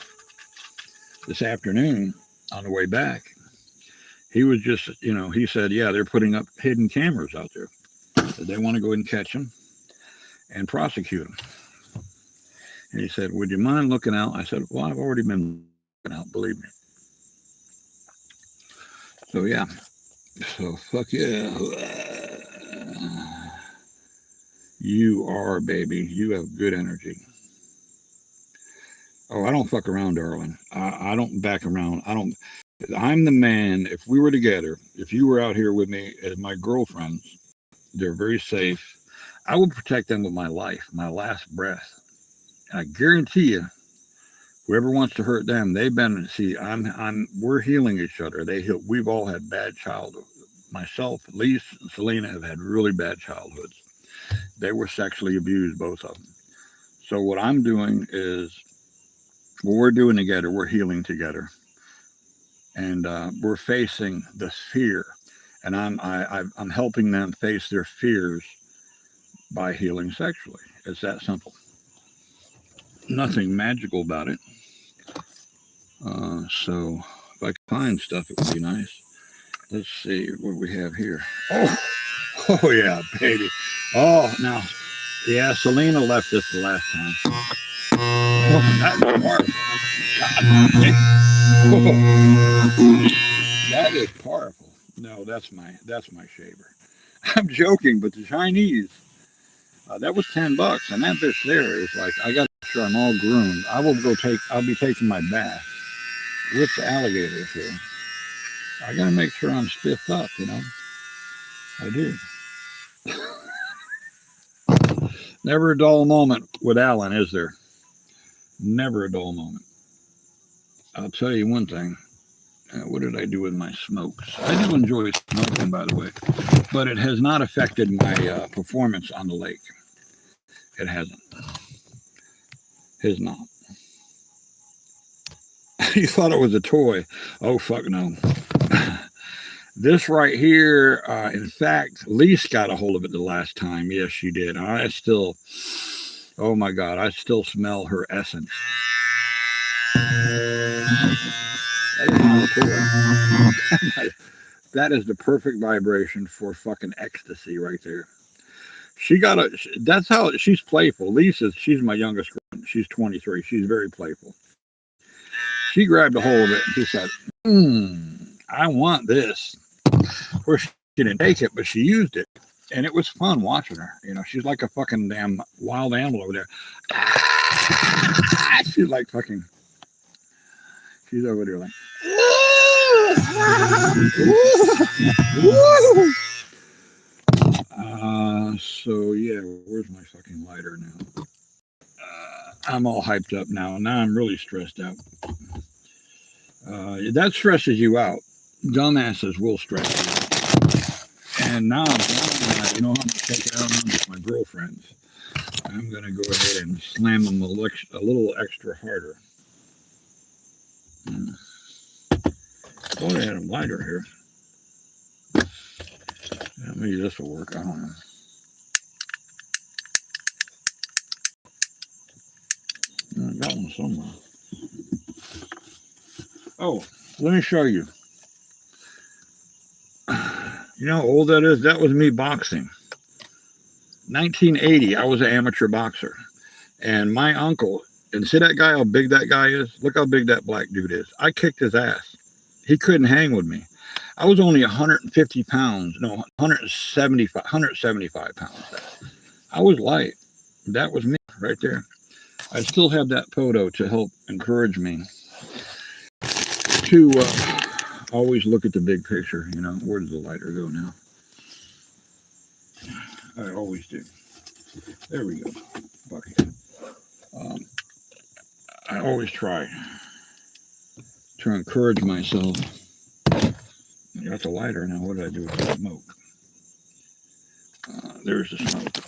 this afternoon on the way back. He was just, he said, yeah, they're putting up hidden cameras out there. So they want to go ahead and catch them and prosecute them. And he said, would you mind looking out? I said, well, I've already been looking out, believe me. So, yeah. So, fuck yeah. You are, baby. You have good energy. Oh, I don't fuck around, darling. I don't back around. I'm the man. If we were together, if you were out here with me as my girlfriends, they're very safe. I would protect them with my life, my last breath. And I guarantee you, whoever wants to hurt them, we're healing each other. We've all had bad childhood. Myself, Lise, and Selena have had really bad childhoods. They were sexually abused, both of them. So what I'm doing is, what we're doing together, we're healing together. And we're facing the fear. And I'm helping them face their fears by healing sexually. It's that simple. Nothing magical about it. So if I could find stuff, it would be nice. Let's see what we have here. Oh yeah, baby. Oh, now, yeah, Selena left this the last time. Oh, that is powerful. That is powerful. No, that's my shaver. I'm joking, but the Chinese, that was $10, and that bitch there is like, I got sure I'm all groomed. I'll be taking my bath with the alligators here. I gotta make sure I'm stiffed up, you know. I do. Never a dull moment with Alan, is there? Never a dull moment. I'll tell you one thing. What did I do with my smokes? I do enjoy smoking, by the way, but it has not affected my performance on the lake. It hasn't. Has not. You thought it was a toy. Oh, fuck no. This right here, in fact, Lise got a hold of it the last time. Yes, she did. I still, oh my God, I still smell her essence. That is not a toy. That is the perfect vibration for fucking ecstasy right there. She got a, that's how, she's playful. Lisa, she's my youngest girl. She's 23. She's very playful. She grabbed a hold of it and she said, I want this. Of course, she didn't take it, but she used it. And it was fun watching her. You know, she's like a fucking damn wild animal over there. She's like fucking, she's over there like, so yeah, where's my fucking lighter now? I'm all hyped up now. Now I'm really stressed out. That stresses you out. Dumbasses will stress you out. And now you know, I'm going to take it out on with my girlfriends. I'm going to go ahead and slam them a little extra harder. Boy, I had a lighter here. Yeah, maybe this will work. I don't know. I got one somewhere. Oh, let me show you. You know how old that is? That was me boxing. 1980, I was an amateur boxer. And my uncle, and see that guy, how big that guy is? Look how big that black dude is. I kicked his ass. He couldn't hang with me. I was only 150 pounds. No, 175 pounds. I was light. That was me right there. I still have that photo to help encourage me to always look at the big picture. You know, where does the lighter go now? I always do. There we go. Bucket. I always try to encourage myself. That's a lighter now. What did I do with the smoke? There's the smoke.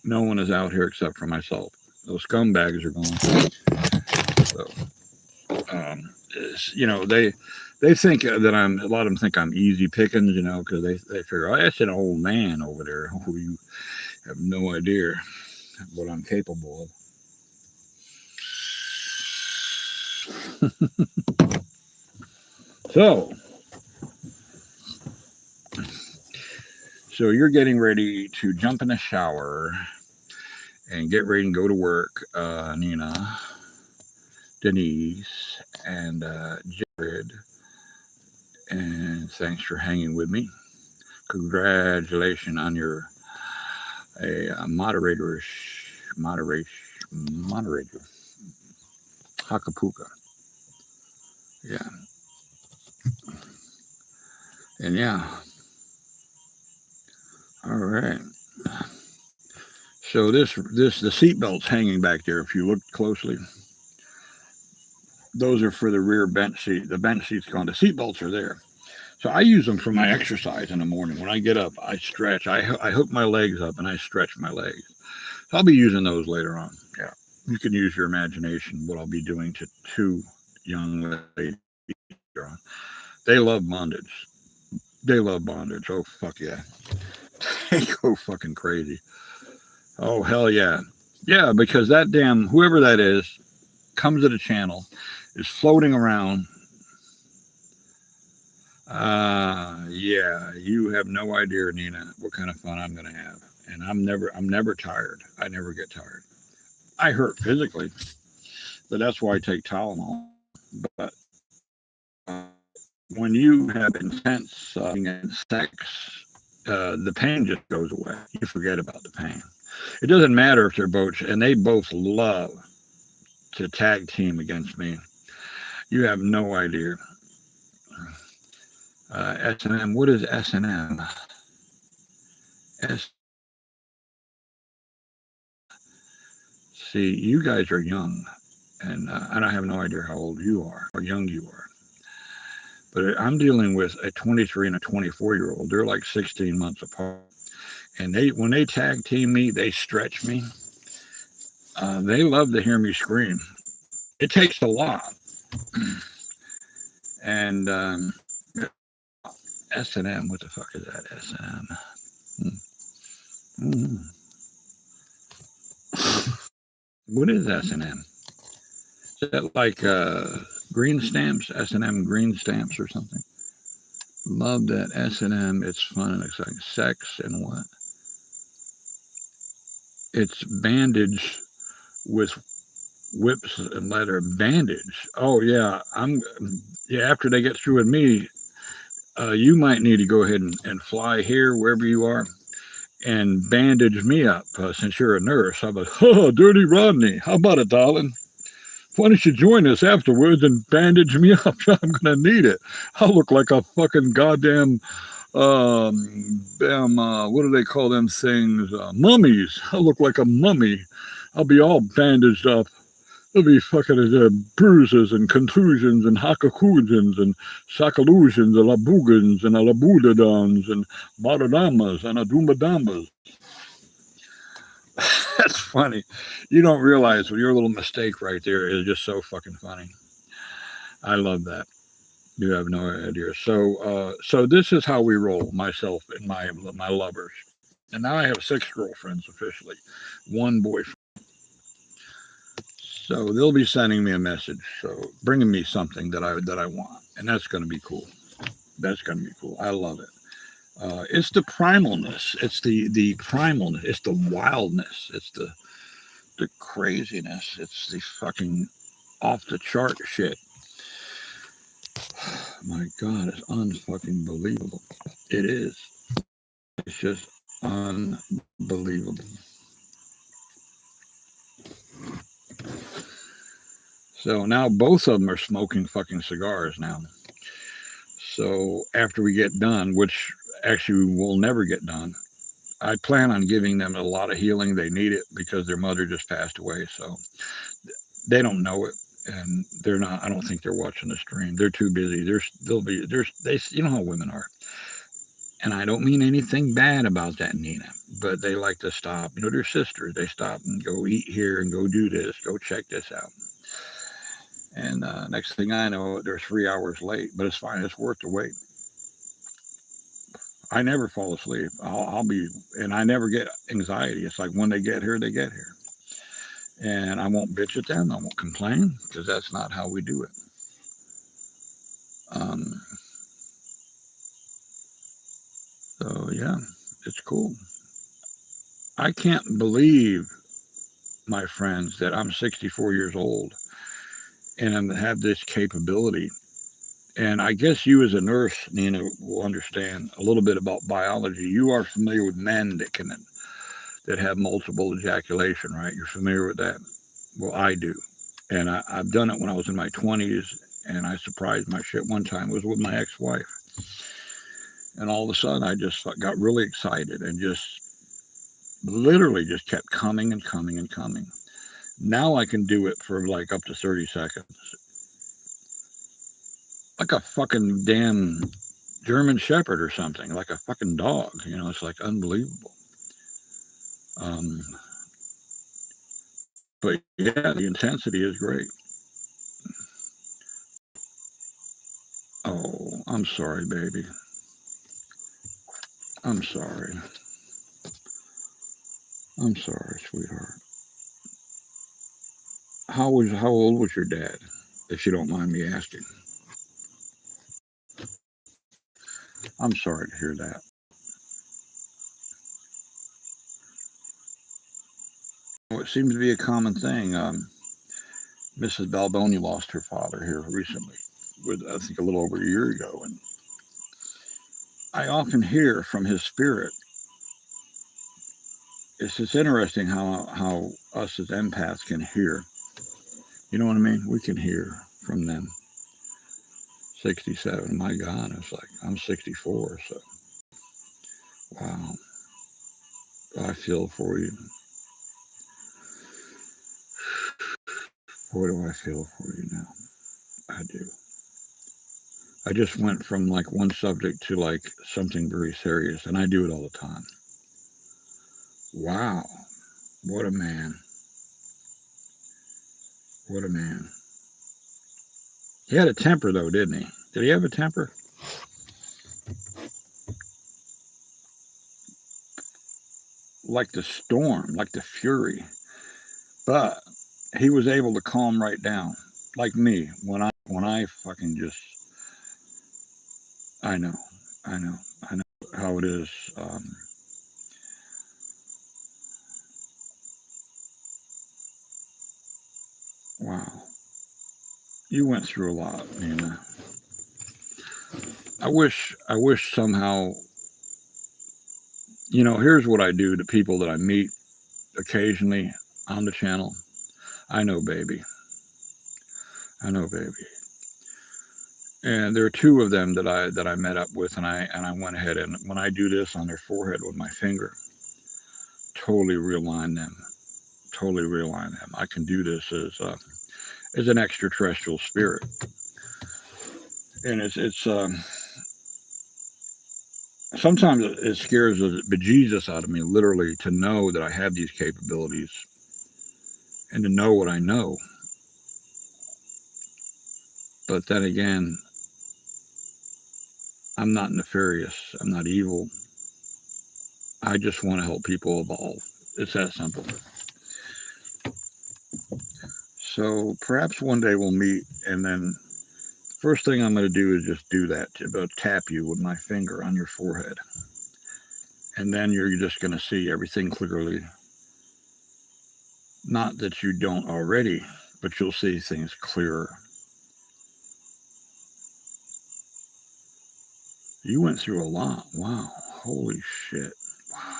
No one is out here except for myself. Those scumbags are gone. So, you know, they think that a lot of them think I'm easy pickings, you know, because they figure, oh, that's an old man over there who you have no idea what I'm capable of. So you're getting ready to jump in the shower and get ready and go to work, Nina, Denise, and Jared. And thanks for hanging with me. Congratulations on your moderator, Hakapuka. Yeah. And yeah. All right. So the seatbelt's hanging back there. If you look closely, those are for the rear bench seat. The bench seat's gone. The seatbelts are there. So I use them for my exercise in the morning. When I get up, I stretch. I hook my legs up and I stretch my legs. So I'll be using those later on. Yeah. You can use your imagination what I'll be doing to two young ladies. They love bondage. They love bondage. Oh, fuck yeah. They go fucking crazy. Oh, hell yeah. Yeah, because that damn, whoever that is, comes to the channel, is floating around. Yeah, you have no idea, Nina, what kind of fun I'm going to have. And I'm never tired. I never get tired. I hurt physically, but that's why I take Tylenol. But when you have intense and sex, the pain just goes away. You forget about the pain. It doesn't matter if they're both, and they both love to tag team against me. You have no idea. S&M, what is S&M? S. See, you guys are young, and I have no idea how old you are, how young you are. But I'm dealing with a 23 and a 24-year-old. They're like 16 months apart. And when they tag team me, they stretch me. They love to hear me scream. It takes a lot. And S&M, what the fuck is that? S&M. Mm-hmm. What is S&M? Is that like green stamps? S&M green stamps or something? Love that S&M. It's fun and exciting. Sex and what? It's bandage with whips and leather. Bandage. Oh yeah, yeah. After they get through with me, you might need to go ahead and fly here wherever you are and bandage me up since you're a nurse. I'm like, oh, Dirty Rodney. How about it, darling? Why don't you join us afterwards and bandage me up? I'm gonna need it. I'll look like a fucking goddamn what do they call them things? Mummies. I look like a mummy. I'll be all bandaged up. There'll be fucking bruises and contusions and hakakujins and sakalusions and labugans and alabudadons and badadamas and adumbadamas. That's funny. You don't realize your little mistake right there is just so fucking funny. I love that. You have no idea. So this is how we roll, myself and my lovers. And now I have 6 girlfriends officially, 1 boyfriend. So they'll be sending me a message, so bringing me something that I want, and that's going to be cool. That's going to be cool. I love it. It's the primalness. It's the primalness. It's the wildness. It's the craziness. It's the fucking off the chart shit. My God, it's unfucking believable. It is. It's just unbelievable. So now both of them are smoking fucking cigars now. So after we get done, which actually will never get done, I plan on giving them a lot of healing. They need it because their mother just passed away. So they don't know it. And they're not, I don't think they're watching the stream. They're too busy. You know how women are. And I don't mean anything bad about that, Nina, but they like to stop. You know, they're sisters. They stop and go eat here and go do this, go check this out. And next thing I know, they're 3 hours late, but it's fine. It's worth the wait. I never fall asleep. I'll be, and I never get anxiety. It's like when they get here, they get here. And I won't bitch at them. I won't complain because that's not how we do it. So yeah, it's cool. I can't believe, my friends, that I'm 64 years old and have this capability. And I guess you as a nurse, Nina, will understand a little bit about biology. You are familiar with men that have multiple ejaculation, right? You're familiar with that? Well, I do. And I've done it when I was in my 20s, and I surprised my shit one time. It was with my ex-wife. And all of a sudden, I just got really excited and just literally just kept coming and coming and coming. Now I can do it for like up to 30 seconds. Like a fucking damn German Shepherd or something, like a fucking dog. You know, it's like unbelievable. But yeah, the intensity is great. Oh, I'm sorry, baby. I'm sorry. I'm sorry, sweetheart. How old was your dad, if you don't mind me asking? I'm sorry to hear that. Well, it seems to be a common thing. Mrs. Balboni lost her father here recently. with I think a little over a year ago, and I often hear from his spirit. It's just interesting how us as empaths can hear. You know what I mean? We can hear from them. 67. My God, it's like I'm 64. So wow, I feel for you. What do I feel for you now? I do. I just went from like one subject to like something very serious, and I do it all the time. Wow, what a man. What a man. He had a temper though, didn't he? Did he have a temper? Like the storm, like the fury. But he was able to calm right down. Like me, when I fucking just I know, I know how it is. Wow, you went through a lot, Nina. I wish somehow, here's what I do to people that I meet occasionally on the channel. I know, baby. I know, baby. And there are two of them that I met up with, and I went ahead and when I do this on their forehead with my finger, totally realign them. Totally realign them. I can do this as an extraterrestrial spirit, and it's sometimes it scares the bejesus out of me, literally, to know that I have these capabilities and to know what I know. But then again, I'm not nefarious. I'm not evil. I just want to help people evolve. It's that simple. So perhaps one day we'll meet, and then first thing I'm going to do is just do that, about tap you with my finger on your forehead. And then you're just going to see everything clearly. Not that you don't already, but you'll see things clearer. You went through a lot. Wow. Holy shit. Wow.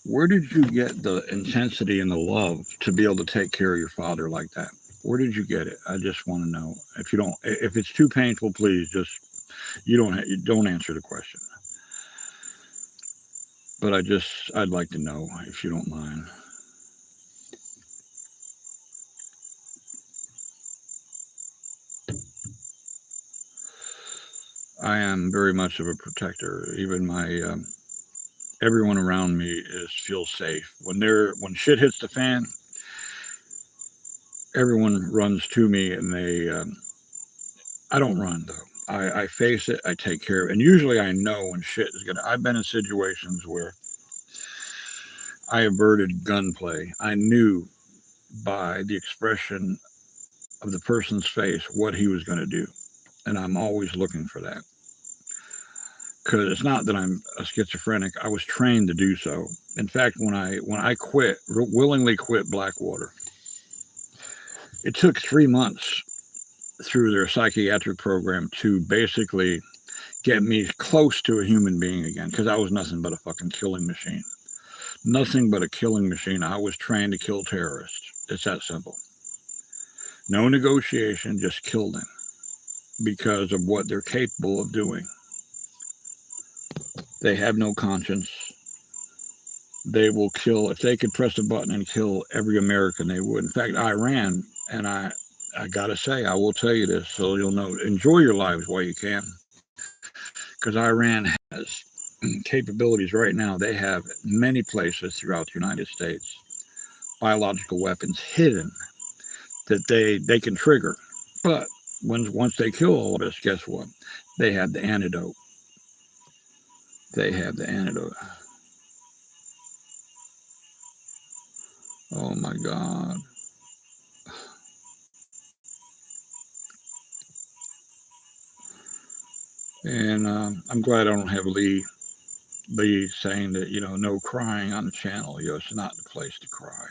Where did you get the intensity and the love to be able to take care of your father like that? Where did you get it? I just want to know. If it's too painful, please you don't answer the question. But I'd like to know if you don't mind. I am very much of a protector. Even my everyone around me feels safe. When shit hits the fan, everyone runs to me, and I don't run though. I face it. I take care of it, and usually I know when shit is gonna. I've been in situations where I averted gunplay. I knew by the expression of the person's face what he was going to do, and I'm always looking for that. Because it's not that I'm a schizophrenic. I was trained to do so. In fact, when I willingly quit Blackwater, it took 3 months through their psychiatric program to basically get me close to a human being again, because I was nothing but a fucking killing machine. Nothing but a killing machine. I was trained to kill terrorists. It's that simple. No negotiation, just kill them because of what they're capable of doing. They have no conscience. They will kill. If they could press a button and kill every American, they would. In fact, Iran, and I gotta say, I will tell you this so you'll know, enjoy your lives while you can. Because Iran has capabilities right now. They have many places throughout the United States, biological weapons hidden that they can trigger. But once they kill all of us, guess what? They have the antidote. They have the antidote. Oh my God. And I'm glad I don't have Lee saying that, no crying on the channel. It's not the place to cry.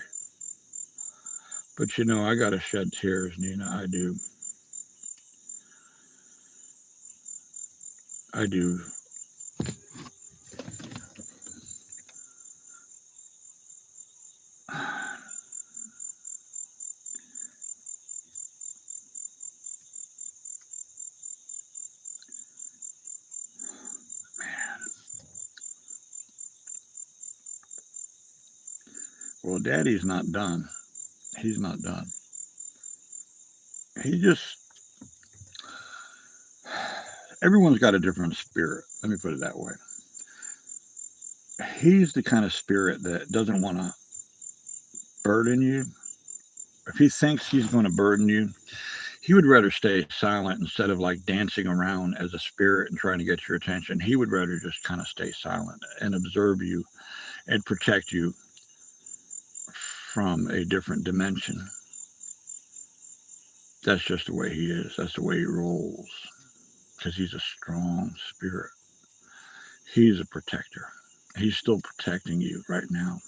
But I got to shed tears, Nina. I do. I do. Well, Daddy's not done. He's not done. He just, everyone's got a different spirit. Let me put it that way. He's the kind of spirit that doesn't want to burden you. If he thinks he's going to burden you, he would rather stay silent instead of like dancing around as a spirit and trying to get your attention. He would rather just kind of stay silent and observe you and protect you from a different dimension. That's just the way he is. That's the way he rolls. Because he's a strong spirit. He's a protector. He's still protecting you right now.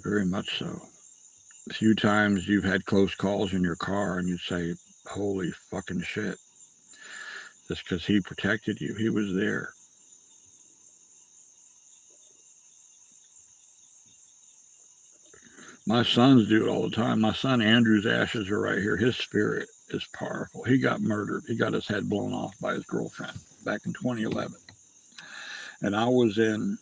Very much so. A few times you've had close calls in your car and you'd say, holy fucking shit. Just because he protected you. He was there. My sons do it all the time. My son Andrew's ashes are right here. His spirit is powerful. He got murdered. He got his head blown off by his girlfriend back in 2011. And I was in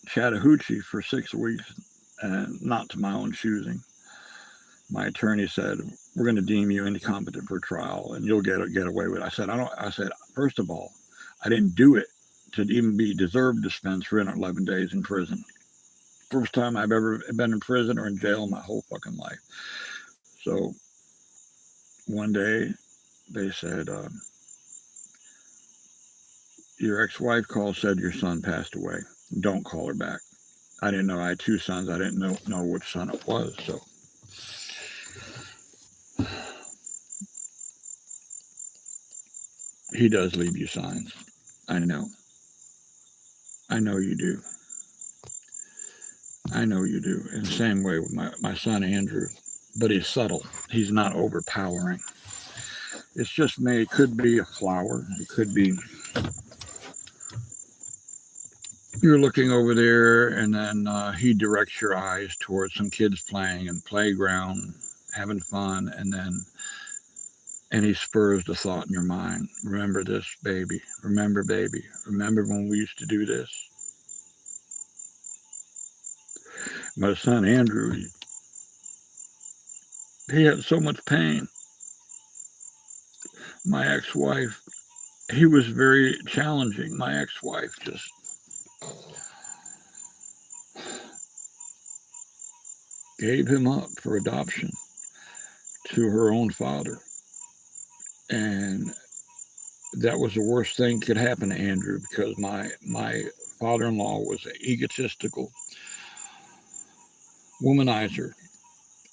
Chattahoochee for 6 weeks, and not to my own choosing. My attorney said, we're going to deem you incompetent for trial and you'll get away with it. I said, first of all, I didn't do it to even be deserved to spend 311 days in prison. First time I've ever been in prison or in jail in my whole fucking life. So one day they said, your ex-wife called, said your son passed away. Don't call her back. I didn't know. I had 2 sons. I didn't know which son it was. So he does leave you signs. I know. I know you do. I know you do. In the same way with my son Andrew. But he's subtle. He's not overpowering. It's just it could be a flower. It could be you're looking over there and then he directs your eyes towards some kids playing in the playground, having fun, and he spurs the thought in your mind. Remember this, baby. Remember, baby. Remember when we used to do this? My son Andrew, he had so much pain. My ex-wife, he was very challenging. My ex-wife just gave him up for adoption to her own father. And that was the worst thing that could happen to Andrew because my father-in-law was an egotistical womanizer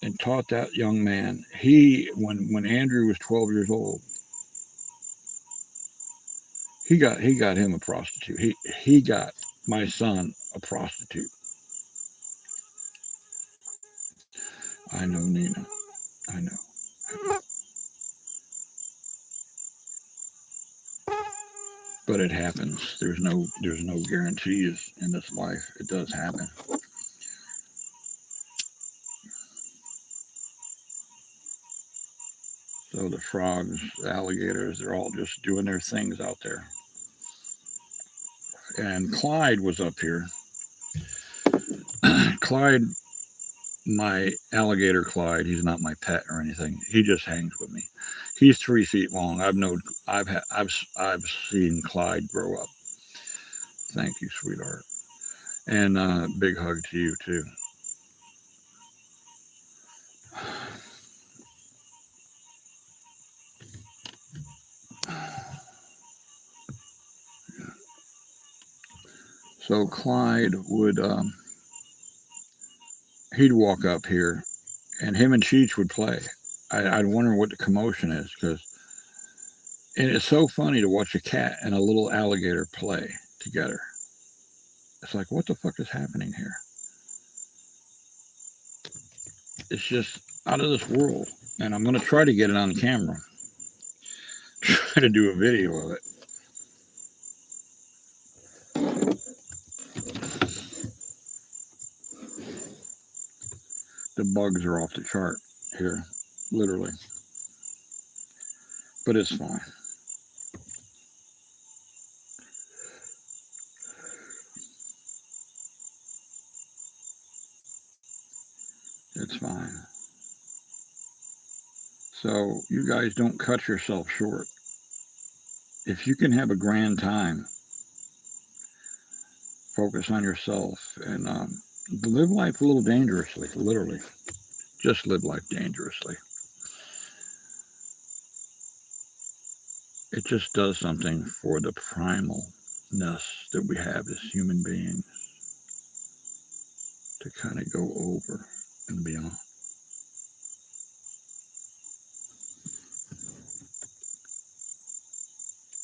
and taught that young man. When Andrew was 12 years old, he got him a prostitute. He got my son a prostitute. I know, Nina. I know. But it happens. There's no guarantees in this life. It does happen. So the frogs, the alligators, they're all just doing their things out there. And Clyde was up here. Clyde, my alligator Clyde, he's not my pet or anything. He just hangs with me. He's 3 feet long. I've seen Clyde grow up. Thank you, sweetheart. And big hug to you too. So Clyde would he'd walk up here, and him and Cheech would play. I'd wonder what the commotion is and it's so funny to watch a cat and a little alligator play together. It's like, what the fuck is happening here? It's just out of this world. And I'm going to try to get it on camera. try to do a video of it. The bugs are off the chart here, literally. But it's fine. It's fine. So you guys don't cut yourself short. If you can have a grand time, focus on yourself and live life a little dangerously, literally. Just live life dangerously. It just does something for the primalness that we have as human beings to kind of go over and beyond.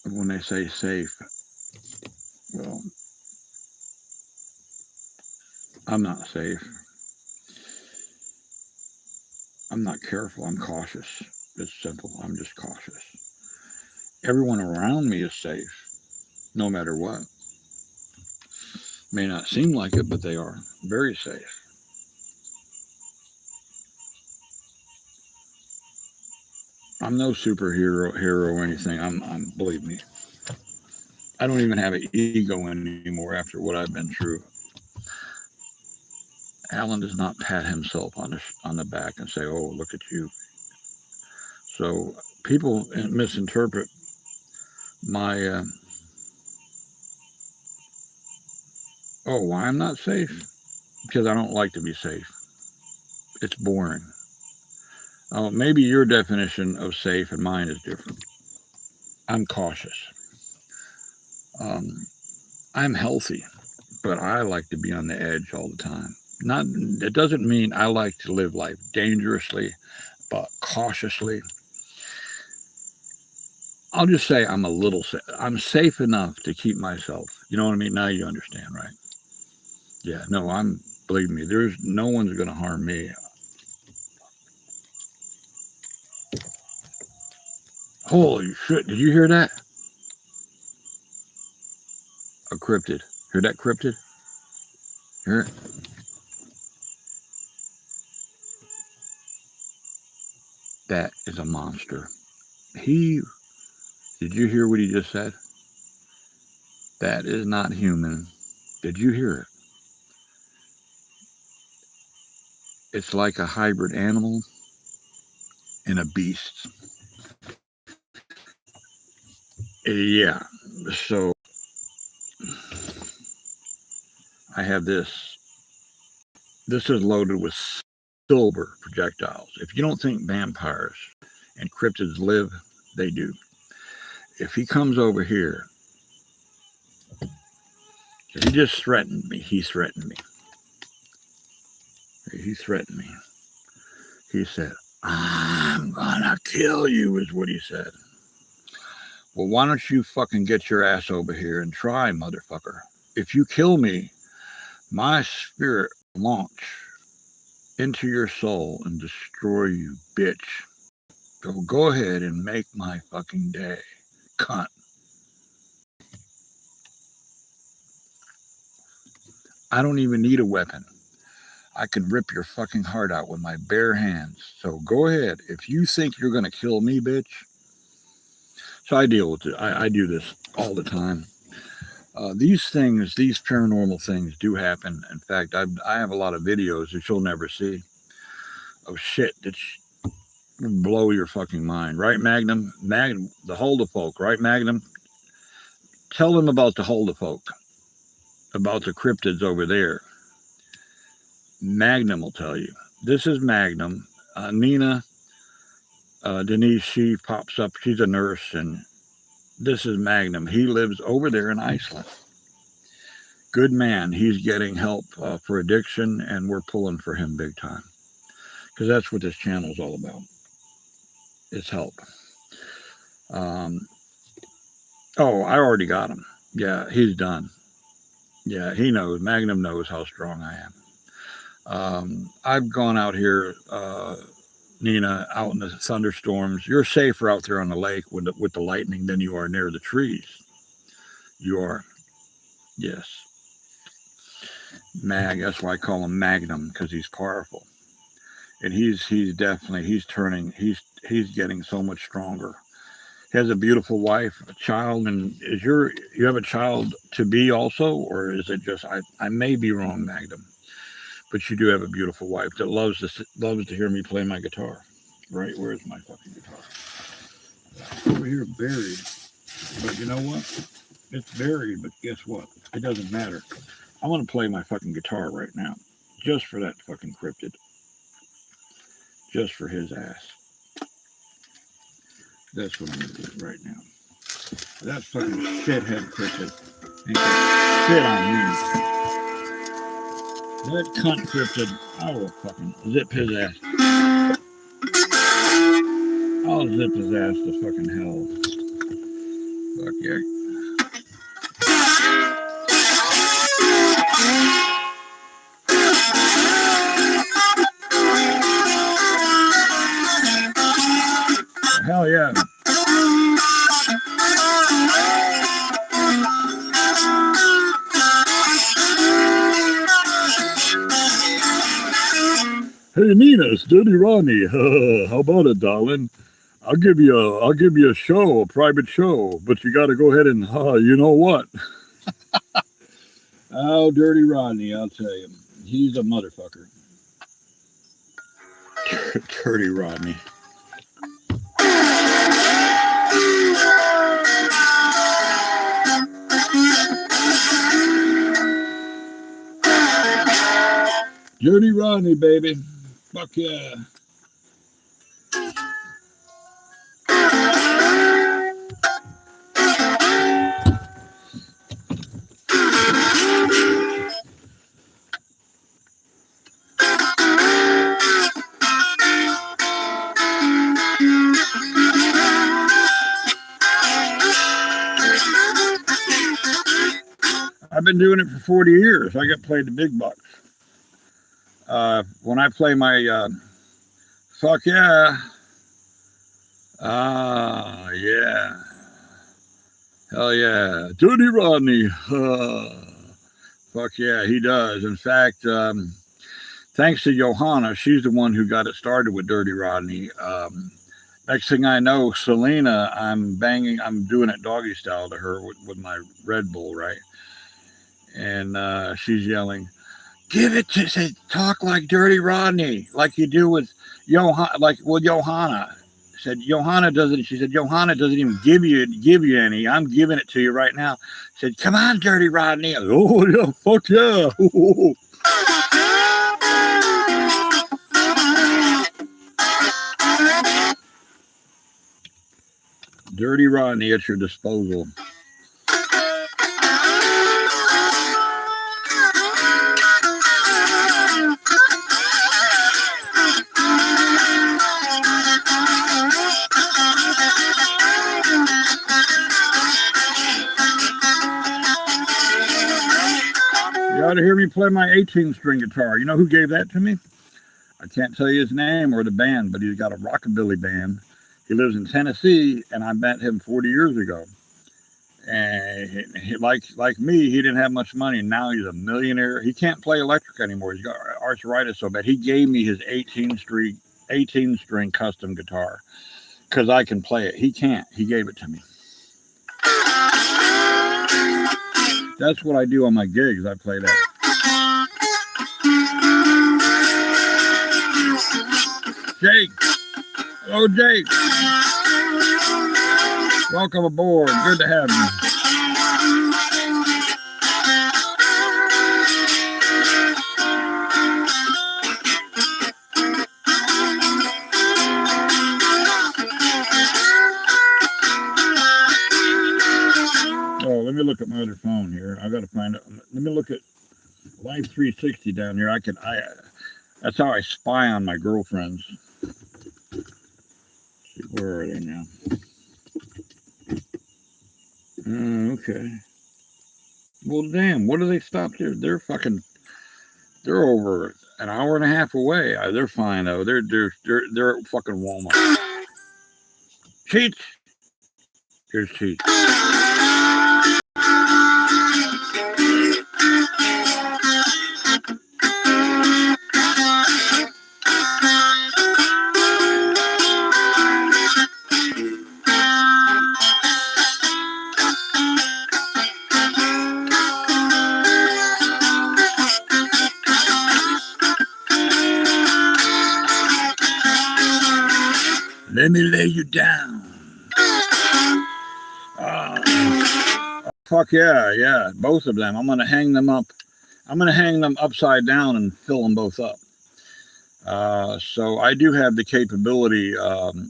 When they say safe, well, I'm not safe. I'm not careful. I'm cautious. It's simple. I'm just cautious. Everyone around me is safe, no matter what. May not seem like it, but they are very safe. I'm no superhero or anything. I'm believe me. I don't even have an ego anymore after what I've been through. Alan does not pat himself on the back and say, "Oh, look at you." So people misinterpret my why I'm not safe? Because I don't like to be safe. It's boring. Maybe your definition of safe and mine is different. I'm cautious. I'm healthy, but I like to be on the edge all the time. It doesn't mean I like to live life dangerously, but cautiously. I'll just say I'm a little safe. I'm safe enough to keep myself. You know what I mean? Now you understand, right? Yeah, no, believe me, there's no one's going to harm me. Holy shit, did you hear that? A cryptid. Hear that cryptid? Hear it? That is a monster. Did you hear what he just said? That is not human. Did you hear it? It's like a hybrid animal and a beast. Yeah. So I have this. This is loaded with silver projectiles. If you don't think vampires and cryptids live, they do. If he comes over here, he just threatened me. He threatened me. He threatened me. He said, "I'm gonna kill you," is what he said. Well, why don't you fucking get your ass over here and try, motherfucker? If you kill me, my spirit will launch into your soul and destroy you, bitch. So go ahead and make my fucking day, cunt. I don't even need a weapon. I can rip your fucking heart out with my bare hands. So go ahead. If you think you're going to kill me, bitch. So I deal with it. I do this all the time. These things, these paranormal things do happen. In fact, I have a lot of videos that you'll never see of shit that blow your fucking mind. Right, Magnum? The Holder folk, right, Magnum? Tell them about the Holder folk, about the cryptids over there. Magnum will tell you. This is Magnum. Nina, Denise, she pops up. She's a nurse, and this is Magnum. He lives over there in Iceland. Good man. He's getting help for addiction, and we're pulling for him big time. Because that's what this channel is all about. It's help. I already got him. Yeah, he's done. Yeah, he knows. Magnum knows how strong I am. I've gone out here Nina, out in the thunderstorms. You're safer out there on the lake with the lightning than you are near the trees. You are, yes. That's why I call him Magnum because he's powerful, and he's definitely he's getting so much stronger. He has a beautiful wife, a child, and you have a child to be also, or is it just I may be wrong, Magnum, but you do have a beautiful wife that loves to hear me play my guitar. Right, where's my fucking guitar? Over here, buried. But you know what? It's buried, but guess what? It doesn't matter. I want to play my fucking guitar right now, just for that fucking cryptid, just for his ass. That's what I'm gonna do right now. That fucking shithead cryptid ain't got shit on me. That cunt cryptid, I will fucking zip his ass. I'll zip his ass to fucking hell. Fuck yeah. Hell yeah. Hey Nina, it's Dirty Ronnie. How about it, darling? I'll give you a show, a private show, but you got to go ahead and you know what? Oh, Dirty Rodney, I'll tell you, he's a motherfucker. Dirty Rodney. Dirty Rodney, baby. Fuck yeah. I've been doing it for 40 years. I got played the big bucks. When I play my fuck yeah. Yeah. Hell yeah. Dirty Rodney. Fuck yeah, he does. In fact, thanks to Johanna, she's the one who got it started with Dirty Rodney. Next thing I know, Selena, I'm doing it doggy style to her with my Red Bull, right? And she's yelling, "Give it to say, talk like Dirty Rodney, like you do with Johanna." Said Johanna doesn't. She said Johanna doesn't even give you any. I'm giving it to you right now. Said, "Come on, Dirty Rodney." Oh yeah, fuck yeah. Dirty Rodney at your disposal. You ought to hear me play my 18-string guitar. You know who gave that to me? I can't tell you his name or the band, but he's got a rockabilly band. He lives in Tennessee, and I met him 40 years ago. And like me, he didn't have much money. And now he's a millionaire. He can't play electric anymore. He's got arthritis so bad. He gave me his 18-string custom guitar because I can play it. He can't. He gave it to me. That's what I do on my gigs. I play that. Jake. Hello, Jake. Welcome aboard. Good to have you. Oh, let me look at my other phone here. I got to find out. Let me look at Life 360 down here. That's how I spy on my girlfriends. Let's see, where are they now? Okay. Well, damn. What do they stop there? They're over an hour and a half away. They're fine though. They're at fucking Walmart. Cheats. Here's Cheats. Let me lay you down. Fuck yeah, both of them. I'm gonna hang them up. I'm gonna hang them upside down and fill them both up. So I do have the capability.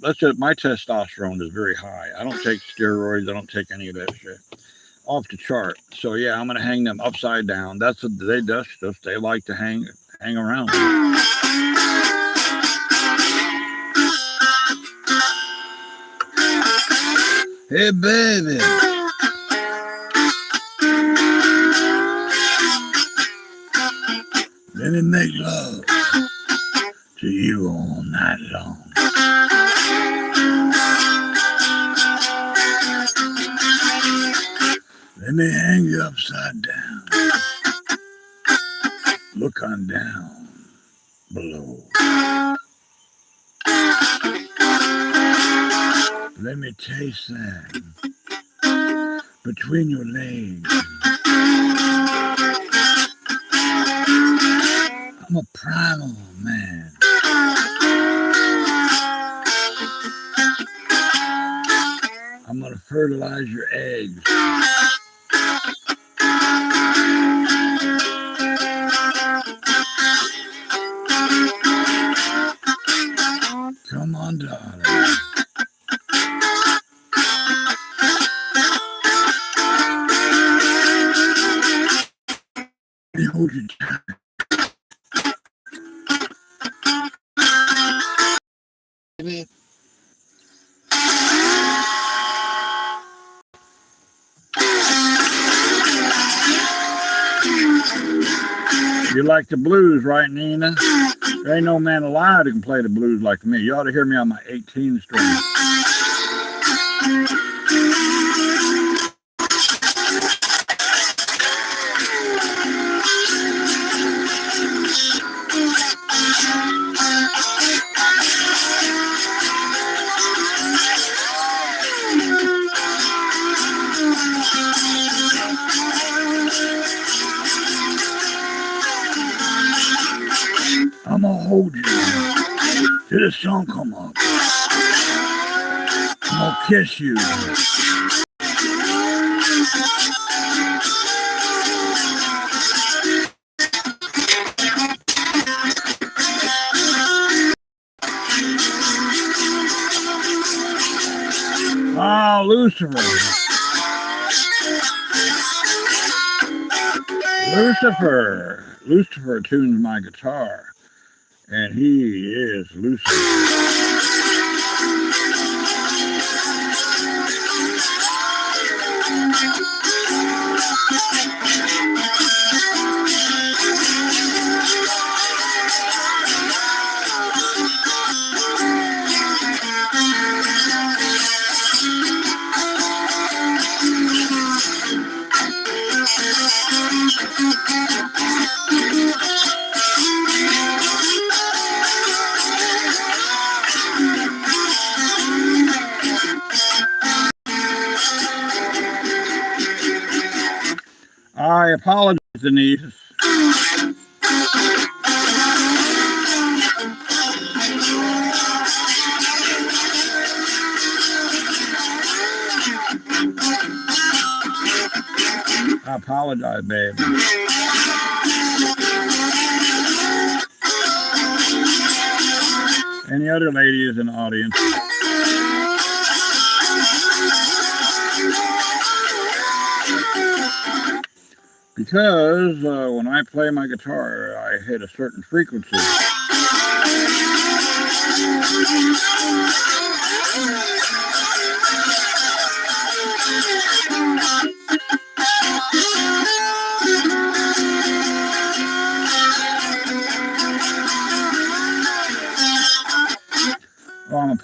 Let's say my testosterone is very high. I don't take steroids. I don't take any of that shit. Off the chart. So yeah, I'm gonna hang them upside down. That's what they just they like to hang around. Hey baby. Let me make love to you all night long. Let me hang you upside down. Look on down below. Let me taste that between your legs. I'm a primal man. I'm gonna fertilize your eggs. Come on, darling. Let me hold you tight. You like the blues, right, Nina? There ain't no man alive that can play the blues like me. You ought to hear me on my 18 string. I'm gonna hold you till the sun come up. I'm gonna kiss you. Ah, Lucifer. Lucifer tunes my guitar. And he is Lucifer. I apologize, Denise. I apologize, babe. Any other ladies in the audience? Because when I play my guitar, I hit a certain frequency.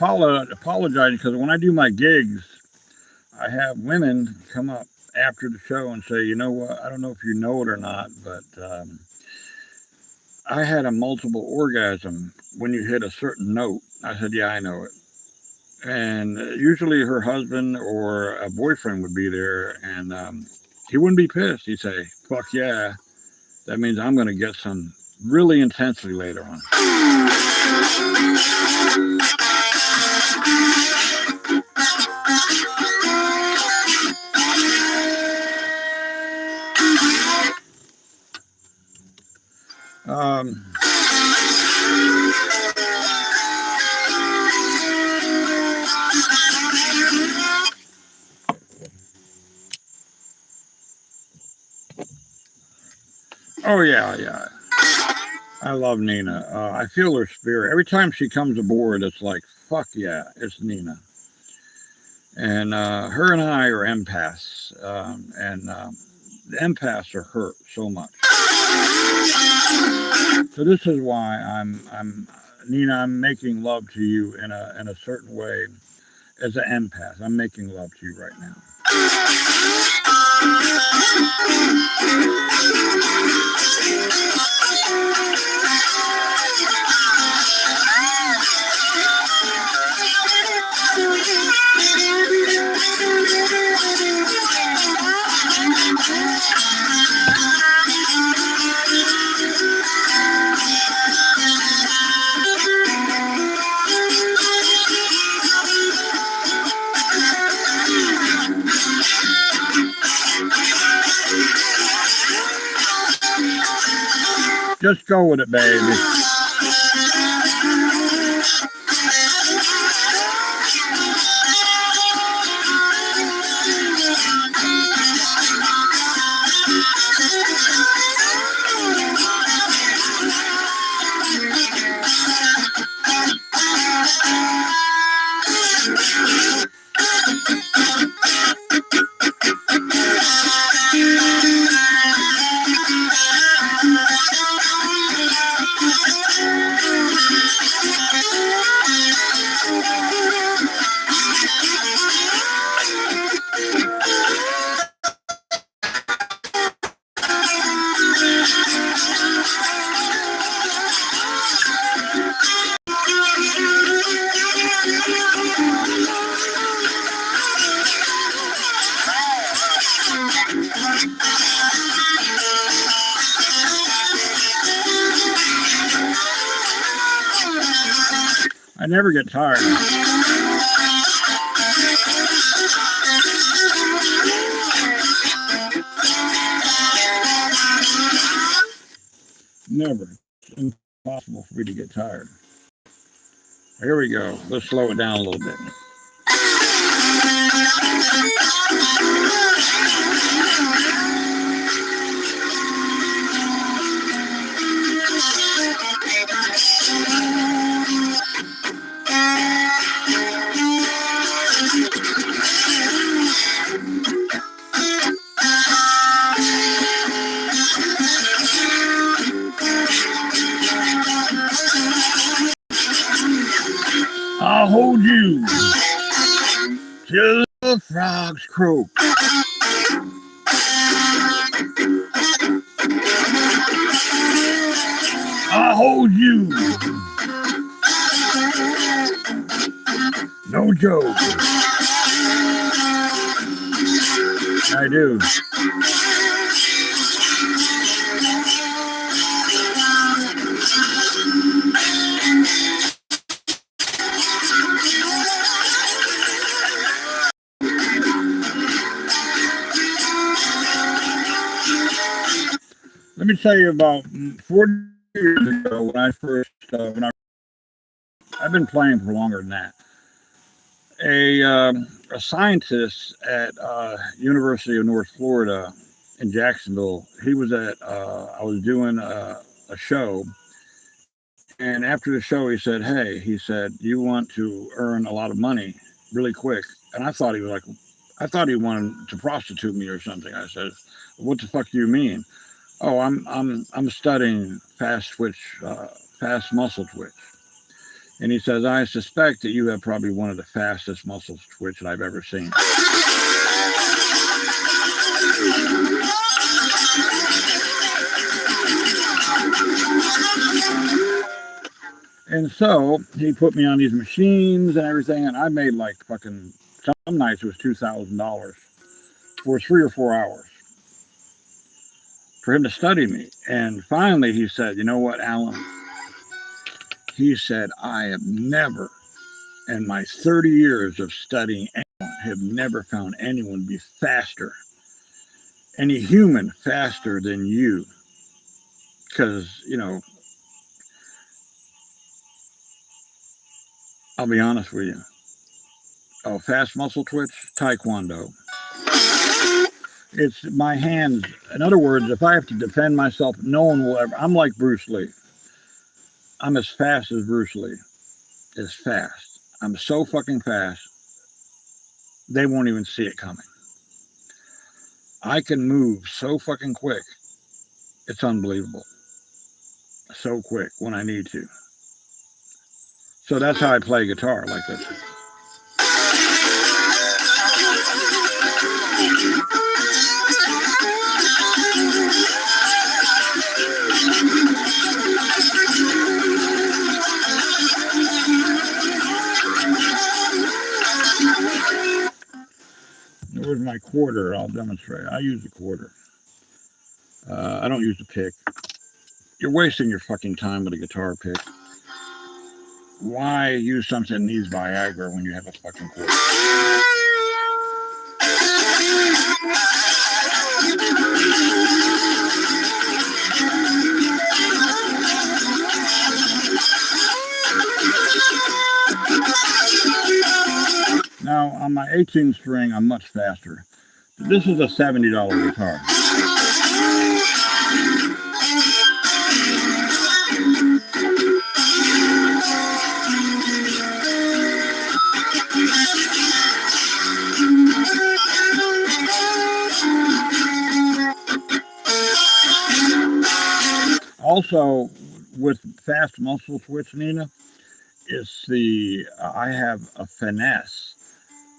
apologizing because when I do my gigs, I have women come up after the show and say, you know what, I don't know if you know it or not, but I had a multiple orgasm when you hit a certain note. I said, yeah, I know it. And usually her husband or a boyfriend would be there, and he wouldn't be pissed. He'd say, fuck yeah, that means I'm going to get some really intensely later on. Um, oh, yeah. I love Nina. I feel her spirit. Every time she comes aboard, it's like, fuck yeah, it's Nina. And her and I are empaths. And the empaths are hurt so much. So this is why I'm Nina, I'm making love to you in a certain way as an empath. I'm making love to you right now. Just go with it, baby. I never get tired. Never. It's impossible for me to get tired. Here we go. Let's slow it down a little bit. I'll hold you till the frogs croak. I'll hold you. No joke. I do. Let me tell you about 40 years ago when I first, I've been playing for longer than that. A scientist at University of North Florida in Jacksonville, he was at, I was doing a show, and after the show he said, hey, he said, you want to earn a lot of money really quick. And I thought he was like, I thought he wanted to prostitute me or something. I said, what the fuck do you mean? Oh, I'm studying fast muscle twitch. And he says, I suspect that you have probably one of the fastest muscle twitch that I've ever seen. And so he put me on these machines and everything, and I made like fucking, some nights it was $2,000 for 3 or 4 hours for him to study me. And finally he said, you know what, Alan? He said, I have never, in my 30 years of studying anyone, have never found anyone be faster, any human faster than you. Because, you know, I'll be honest with you. Oh, fast muscle twitch, Taekwondo. It's my hands. In other words, if I have to defend myself, no one will ever. I'm like Bruce Lee. I'm as fast as Bruce Lee. As fast. I'm so fucking fast, they won't even see it coming. I can move so fucking quick. It's unbelievable. So quick when I need to. So that's how I play guitar, like this. Where's my quarter? I'll demonstrate. I use the quarter. I don't use the pick. You're wasting your fucking time with a guitar pick. Why use something that needs Viagra when you have a fucking quarter? Now, on my 18 string, I'm much faster. This is a $70 guitar. Also, with fast muscle twitch, Nina, it's the I have a finesse.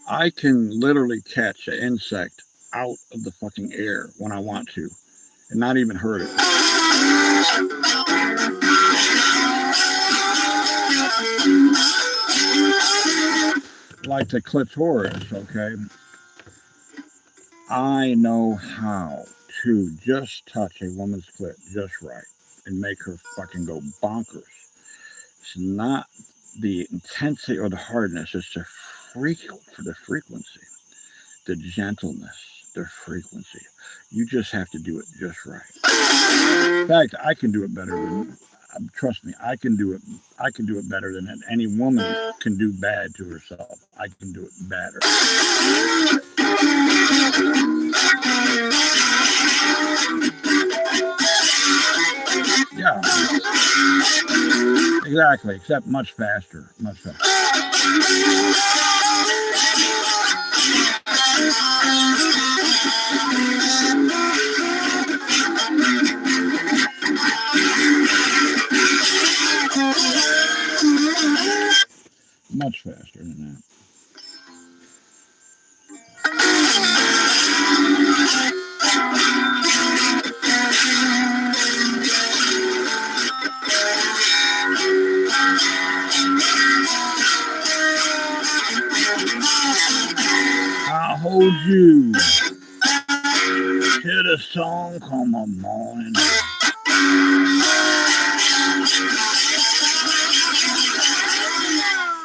I can literally catch an insect out of the fucking air when I want to, and not even hurt it. Like the clitoris, okay? I know how to just touch a woman's clit just right and make her fucking go bonkers. It's not the intensity or the hardness, it's the frequency, the gentleness, the frequency. You just have to do it just right. In fact, I can do it better than, trust me, I can do it better than any woman can do bad to herself. I can do it better. Yeah. Exactly, except much faster. Much faster. Much faster than that. I'll hold you till the sun come a morning.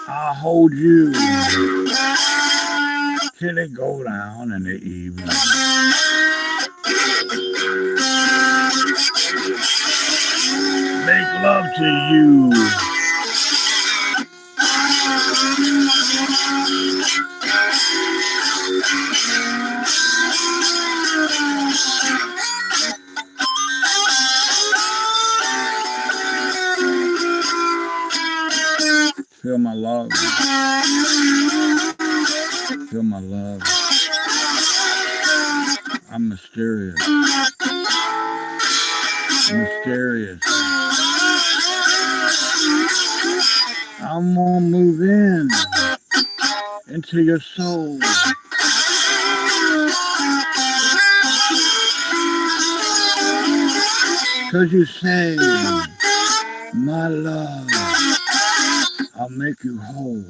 I'll hold you till it go down in the evening. Make love to you. Feel my love. Feel my love. I'm mysterious. Mysterious. I I'm gonna move in into your soul. Cause you say, my love, I'll make you whole.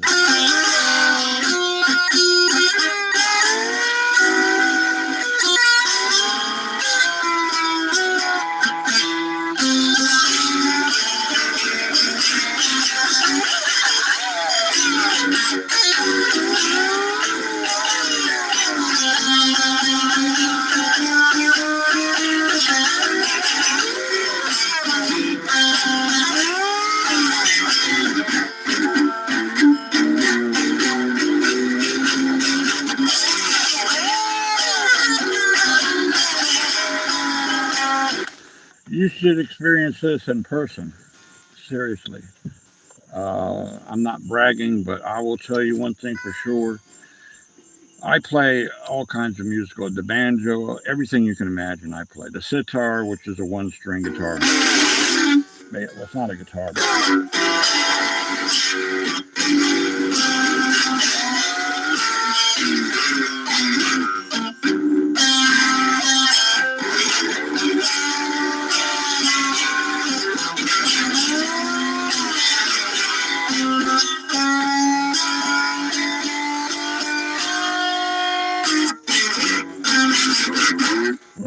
You should experience this in person. Seriously. I'm not bragging, but I will tell you one thing for sure. I play all kinds of musical, the banjo, everything you can imagine I play. The sitar, which is a one-string guitar. Well, it's not a guitar, but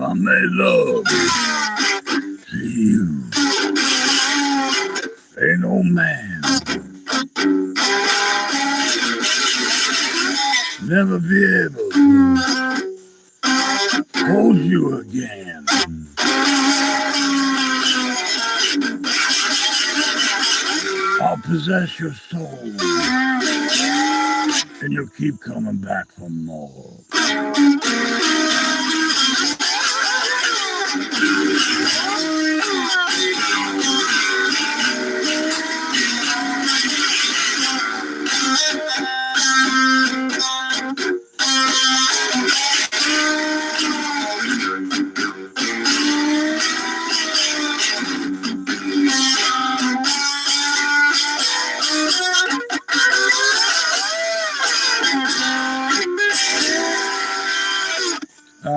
I made love to you. Ain't no man never be able to hold you again. I'll possess your soul, and you'll keep coming back for more.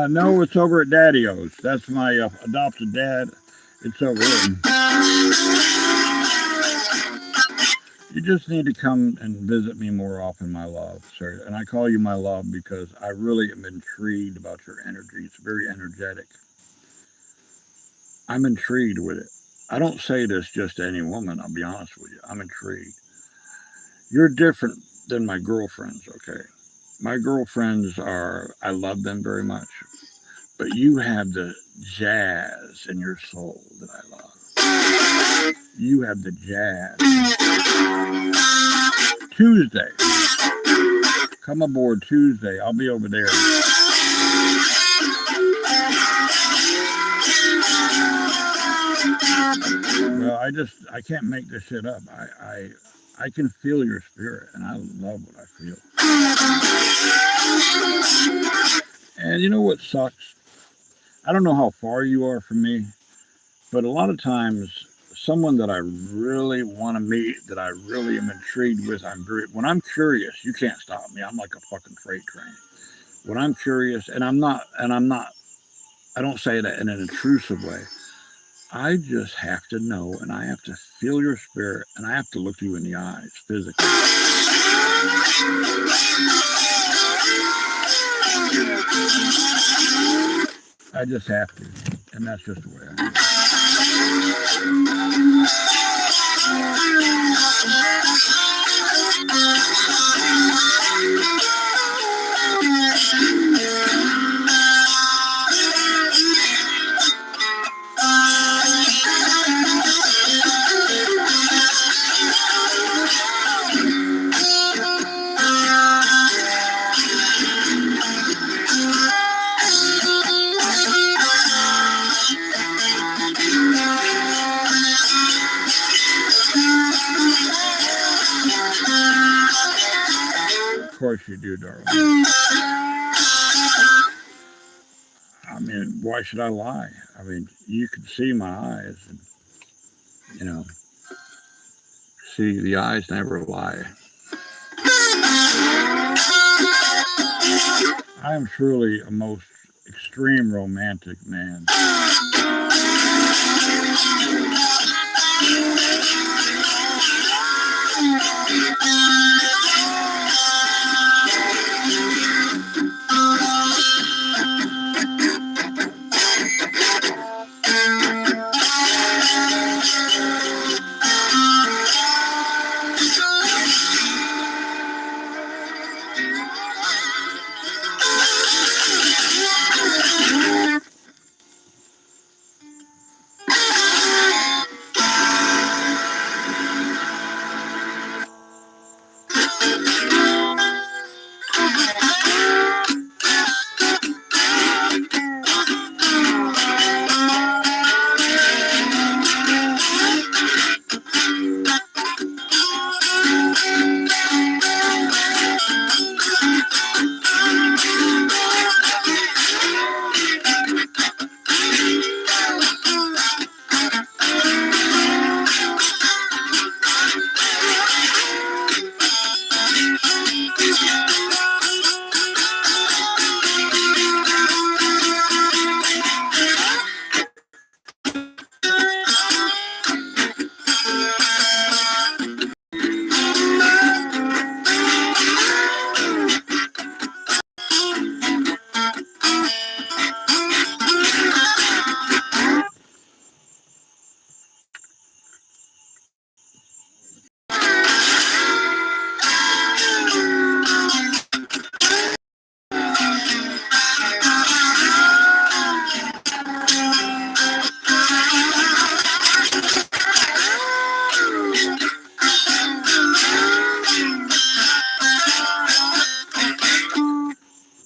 No, it's over at Daddy-O's. That's my adopted dad. It's over there. You just need to come and visit me more often, my love, sir. And I call you my love because I really am intrigued about your energy. It's very energetic. I'm intrigued with it. I don't say this just to any woman, I'll be honest with you. I'm intrigued. You're different than my girlfriends, okay? My girlfriends are, I love them very much, but you have the jazz in your soul that I love. You have the jazz. Tuesday. Come aboard Tuesday. I'll be over there. Well, I can't make this shit up. I can feel your spirit, and I love what I feel. And you know what sucks? I don't know how far you are from me, but a lot of times, someone that I really want to meet, that I really am intrigued with, when I'm curious, you can't stop me. I'm like a fucking freight train. When I'm curious, and I don't say that in an intrusive way. I just have to know, and I have to feel your spirit, and I have to look you in the eyes physically. I just have to, and that's just the way I Of course you do, darling. I mean, why should I lie? I mean, you can see my eyes, and See, the eyes never lie. I am truly a most extreme romantic man.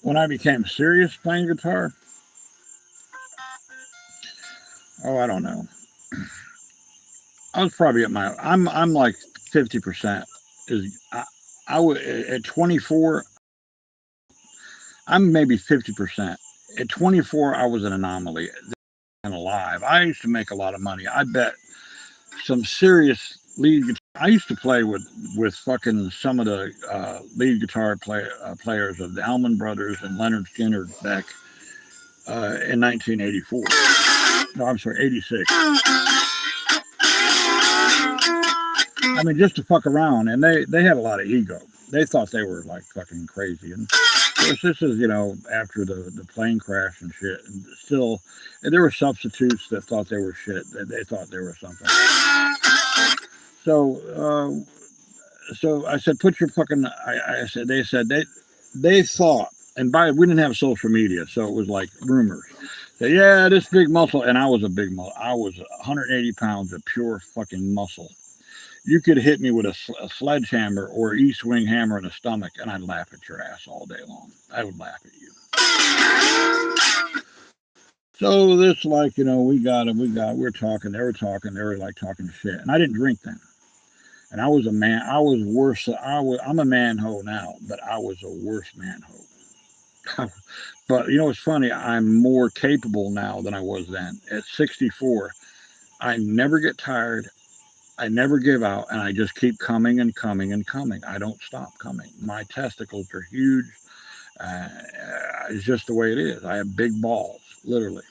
When I became serious playing guitar, oh, I don't know. I was probably at my. I'm like 50%. Is I was at 24. I'm maybe 50%. At 24, I was an anomaly and alive. I used to make a lot of money. I bet some serious lead guitar. I used to play with fucking some of the lead guitar players of the Allman Brothers and Leonard Skinner back in 1984. No, I'm sorry, 86. I mean, just to fuck around, and they had a lot of ego. They thought they were like fucking crazy, and of course, this is after the plane crash and shit, and still, and there were substitutes that thought they were shit. That they thought they were something. So I said, put your fucking. I said they thought, and we didn't have social media, so it was like rumors. That, yeah, this big muscle, and I was a big muscle. I was 180 pounds of pure fucking muscle. You could hit me with a sledgehammer or east wing hammer in the stomach, and I'd laugh at your ass all day long. I would laugh at you. So this, like, we're talking, they were like talking shit, and I didn't drink then. And I was a man. I was worse. I'm a man-ho now, but I was a worse man-ho. But it's funny. I'm more capable now than I was then. At 64, I never get tired. I never give out, and I just keep coming and coming and coming. I don't stop coming. My testicles are huge. It's just the way it is. I have big balls, literally.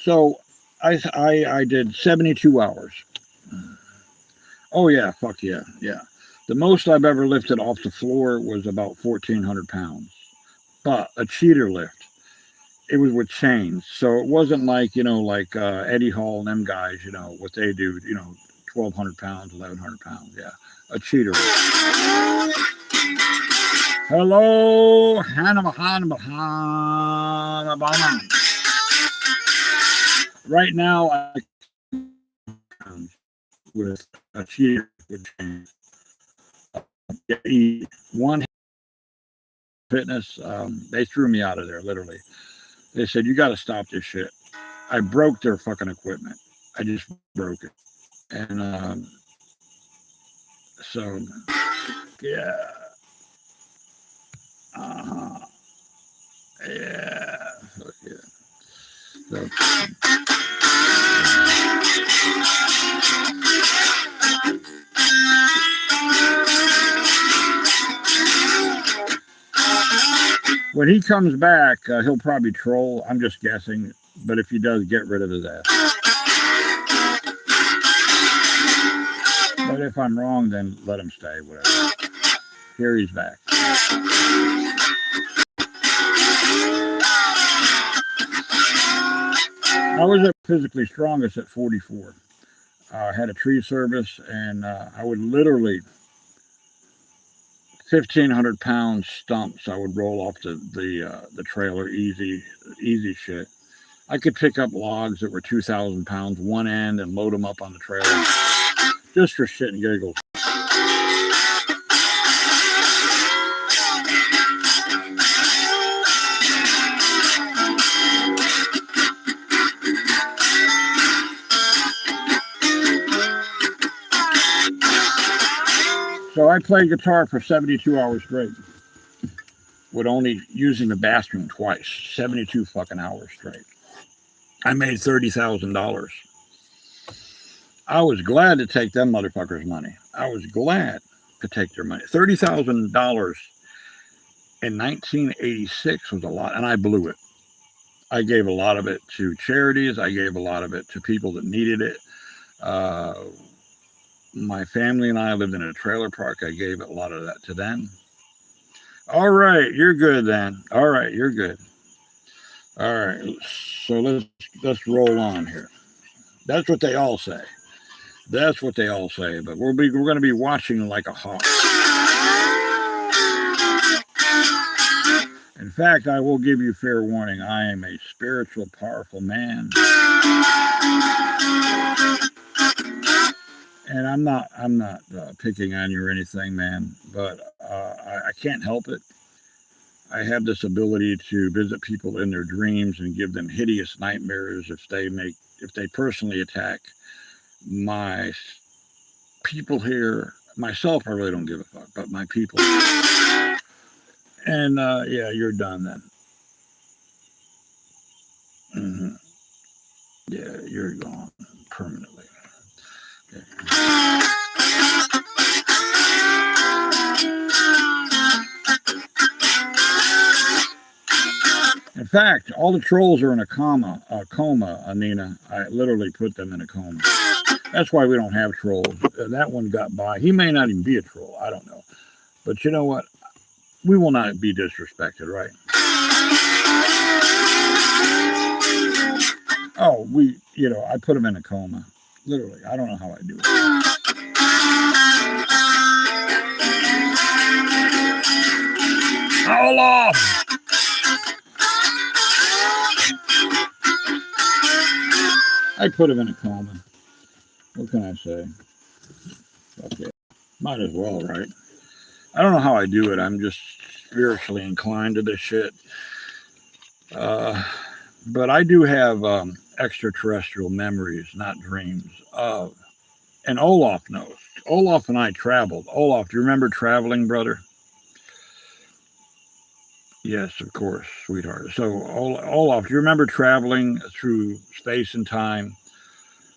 So I did 72 hours. Oh yeah, fuck yeah, yeah. The most I've ever lifted off the floor was about 1,400 pounds, but a cheater lift. It was with chains, so it wasn't like Eddie Hall and them guys. What they do. 1,200 pounds, 1,100 pounds. Yeah, a cheater. Hello, Hannah. Right now, I with a cheater with chains. One fitness, they threw me out of there. Literally, they said you got to stop this shit. I broke their fucking equipment. I just broke it. And so, yeah. Yeah. Fuck yeah. So, When he comes back, he'll probably troll. I'm just guessing. But if he does, get rid of his ass. But if I'm wrong, then let him stay, whatever. Here he's back. I was at physically strongest at 44. I had a tree service, and I would literally 1,500-pound stumps. I would roll off the trailer, easy shit. I could pick up logs that were 2,000 pounds one end and load them up on the trailer, just for shit and giggles. So I played guitar for 72 hours straight, with only using the bathroom twice. 72 fucking hours straight. I made $30,000. I was glad to take them motherfuckers' money. I was glad to take their money. $30,000 in 1986 was a lot, and I blew it. I gave a lot of it to charities. I gave a lot of it to people that needed it. My family and I lived in a trailer park. I gave a lot of that to them. All right, you're good then. All right, you're good. All right, so let's roll on here. That's what they all say. That's what they all say. But we're going to be watching like a hawk. In fact, I will give you fair warning. I am a spiritual, powerful man, and I'm not picking on you or anything, man. But I can't help it. I have this ability to visit people in their dreams and give them hideous nightmares if they personally attack my people here. Myself, I really don't give a fuck, but my people. And yeah, you're done then. Mm-hmm. Yeah, you're gone permanently. Okay. In fact, all the trolls are in a coma, Nina. I literally put them in a coma. That's why we don't have trolls. That one got by. He may not even be a troll. I don't know. But you know what? We will not be disrespected, right? Oh, I put him in a coma. Literally. I don't know how I do it. Olaf! I put him in a coma. What can I say? Okay. Might as well, right? I don't know how I do it. I'm just spiritually inclined to this shit. But I do have extraterrestrial memories, not dreams. And Olaf knows. Olaf and I traveled. Olaf, do you remember traveling, brother? Yes, of course, sweetheart. So, Olaf, do you remember traveling through space and time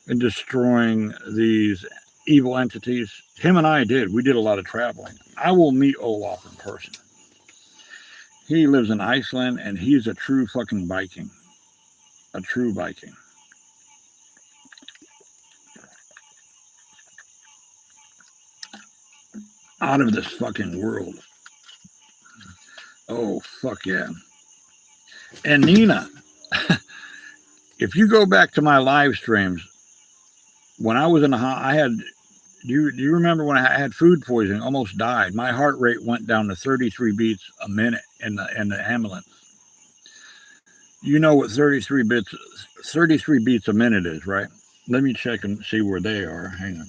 and destroying these evil entities? Him and I did. We did a lot of traveling. I will meet Olaf in person. He lives in Iceland, and he's a true fucking Viking. A true Viking. Out of this fucking world. Oh, fuck yeah. And Nina, if you go back to my live streams, when I was in the hospital, do you remember when I had food poisoning, almost died? My heart rate went down to 33 beats a minute in the ambulance. You know what 33 beats a minute is, right? Let me check and see where they are. Hang on.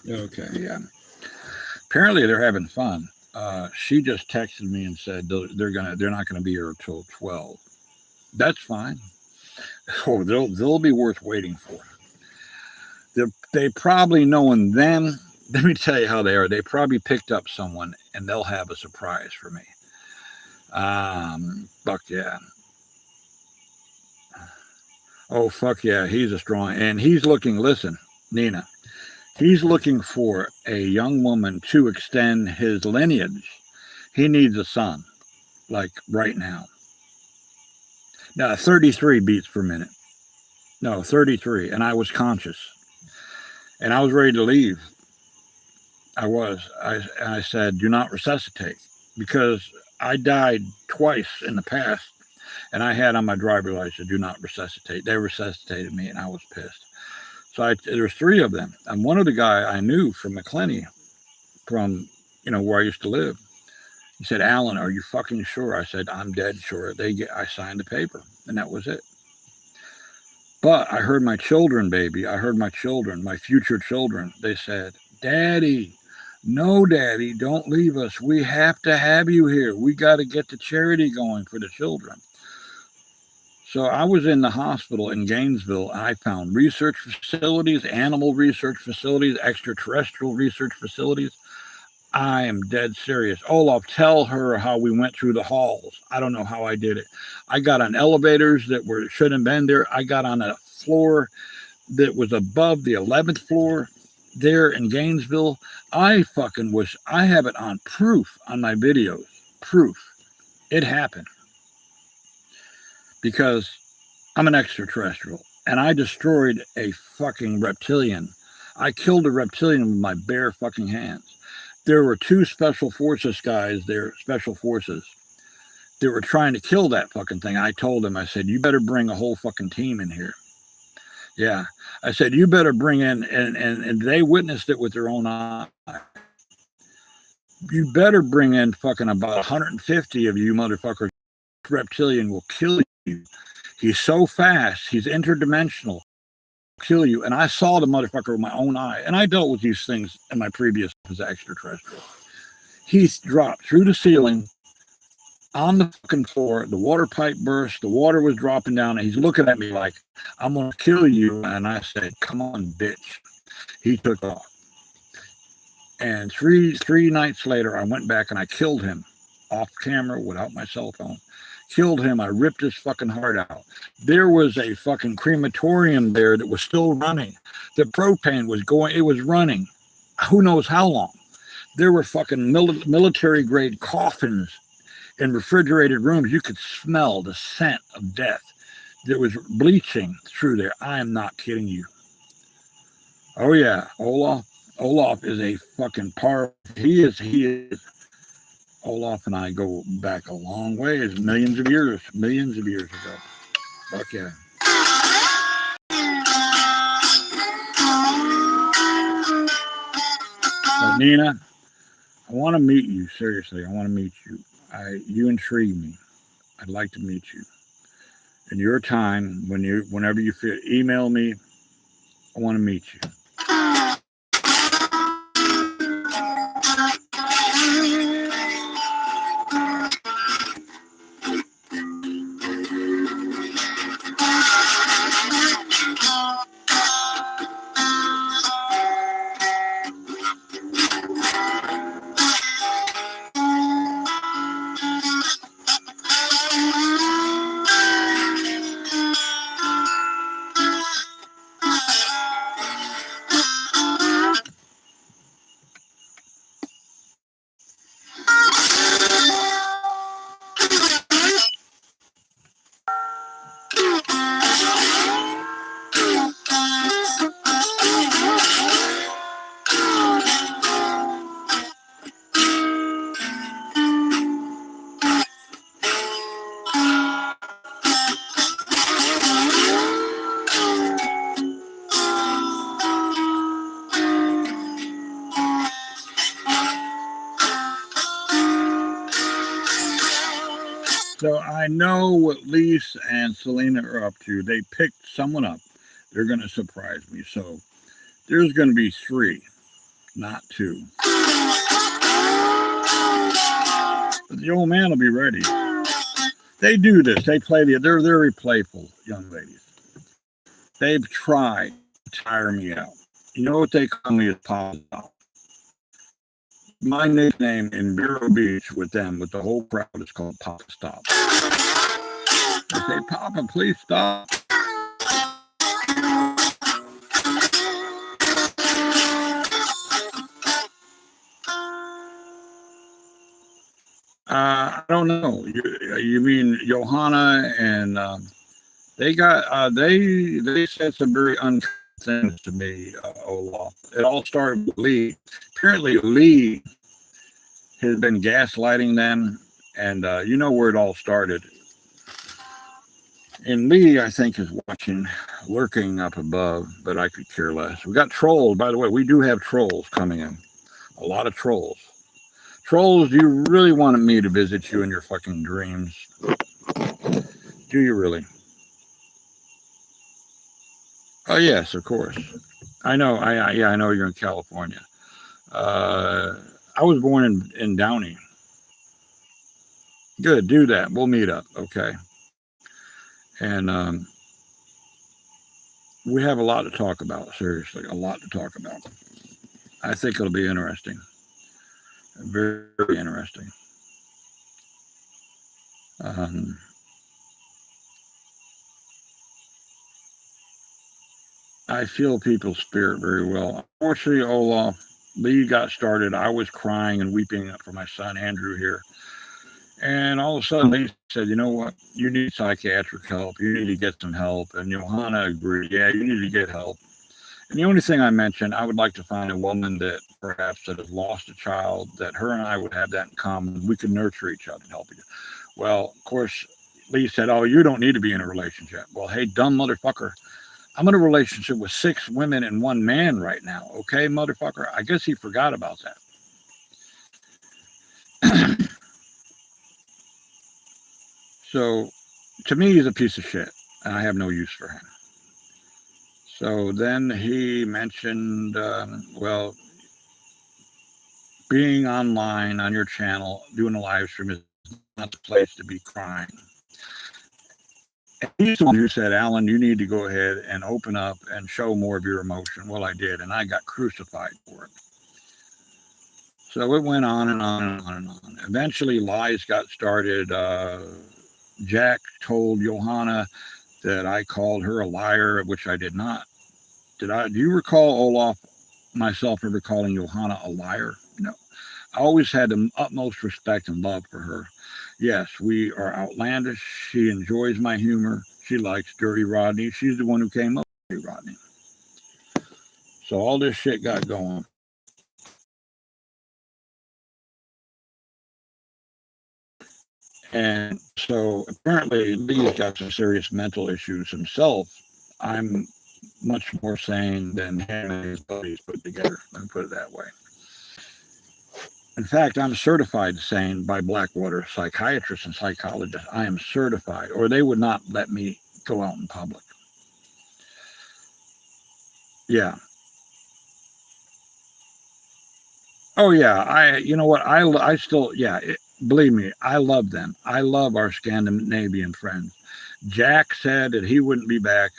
Okay, yeah. Apparently they're having fun. She just texted me and said they're not gonna be here until 12. That's fine. Oh, they'll be worth waiting for. They probably, knowing them, let me tell you how they are. They probably picked up someone and they'll have a surprise for me. Fuck yeah. Oh, fuck yeah. He's a strong, and he's looking, listen, Nina, he's looking for a young woman to extend his lineage. He needs a son, like right now. Now, 33 beats per minute. No, 33. And I was conscious. And I was ready to leave. I was. I said, do not resuscitate. Because I died twice in the past. And I had on my driver's license, do not resuscitate. They resuscitated me, and I was pissed. So there was three of them. And one of the guy I knew from McClenny, from, where I used to live, he said, Alan, are you fucking sure? I said, I'm dead sure. I signed the paper, and that was it. But I heard my children, baby. I heard my children, my future children. They said, Daddy, no, Daddy, don't leave us. We have to have you here. We got to get the charity going for the children. So I was in the hospital in Gainesville, and I found research facilities, animal research facilities, extraterrestrial research facilities. I am dead serious. Olaf, tell her how we went through the halls. I don't know how I did it. I got on elevators that shouldn't have been there. I got on a floor that was above the 11th floor there in Gainesville. I have it on proof on my videos. Proof. It happened. Because I'm an extraterrestrial, and I destroyed a fucking reptilian. I killed a reptilian with my bare fucking hands. There were two special forces guys there, special forces, that were trying to kill that fucking thing. I told them, I said, you better bring a whole fucking team in here. Yeah. I said, you better bring in, and they witnessed it with their own eyes. You better bring in fucking about 150 of you motherfuckers. Reptilian will kill you. He's so fast. He's interdimensional. Kill you. And I saw the motherfucker with my own eye. And I dealt with these things in my previous as extraterrestrial. He dropped through the ceiling on the fucking floor. The water pipe burst. The water was dropping down. And he's looking at me like, I'm going to kill you. And I said, come on, bitch. He took off. And three nights later, I went back and I killed him off camera without my cell phone. Killed him. I ripped his fucking heart out. There was a fucking crematorium there that was still running. The propane was going, it was running. Who knows how long? There were fucking military grade coffins in refrigerated rooms. You could smell the scent of death. There was bleaching through there. I am not kidding you. Oh yeah, Olaf is a fucking he is. Olaf and I go back a long ways, millions of years ago. Fuck yeah. But Nina, I want to meet you. Seriously, I want to meet you. You intrigue me. I'd like to meet you. In your time, whenever you feel, email me. I want to meet you. So I know what Lise and Selena are up to. They picked someone up. They're going to surprise me. So there's going to be 3, not 2. But the old man will be ready. They do this. They play they're very playful young ladies. They've tried to tire me out. You know what they call me is Papa Stop. My nickname in Vero Beach with them, with the whole crowd, is called Papa Stop. They say, Papa, please stop. don't know. You mean Johanna and they said some very unkind things to me, Olaf. It all started with Lee. Apparently, Lee has been gaslighting them, and you know where it all started. And Lee, I think, is watching, lurking up above, but I could care less. We got trolls, by the way. We do have trolls coming in. A lot of trolls. Trolls, do you really want me to visit you in your fucking dreams? Do you really? Oh yes, of course. I know. I know you're in California. Uh, I was born in Downey. Good, do that. We'll meet up, okay? And we have a lot to talk about. Seriously, a lot to talk about. I think it'll be interesting. Very, very interesting. Um, I feel people's spirit very well. Unfortunately, Olaf, Lee got started. I was crying and weeping for my son Andrew here. And all of a sudden, Lee said, "You know what? You need psychiatric help. You need to get some help." And Johanna agreed, "Yeah, you need to get help." And the only thing I mentioned, I would like to find a woman that perhaps that has lost a child, that her and I would have that in common. We could nurture each other and help each other. Well, of course, Lee said, "Oh, you don't need to be in a relationship." Well, hey, dumb motherfucker. I'm in a relationship with 6 women and 1 man right now. Okay, motherfucker. I guess he forgot about that. So, to me, he's a piece of shit, and I have no use for him. So then he mentioned, well, being online on your channel, doing a live stream is not the place to be crying. And he's the one who said, "Alan, you need to go ahead and open up and show more of your emotion." Well, I did, and I got crucified for it. So it went on and on and on and on. Eventually, lies got started. Jack told Johanna that I called her a liar, which I did not. Do you recall, Olaf, myself ever calling Johanna a liar? No. I always had the utmost respect and love for her. Yes, we are outlandish. She enjoys my humor. She likes Dirty Rodney. She's the one who came up with Dirty Rodney. So all this shit got going. And so apparently Lee's got some serious mental issues himself. I'm much more sane than him and his buddies put together. Let me put it that way. In fact, I'm certified sane by Blackwater psychiatrists and psychologists. I am certified, or they would not let me go out in public. Yeah. Oh yeah. You know what? I still, yeah. Believe me, I love them. I love our Scandinavian friends. Jack said that he wouldn't be back,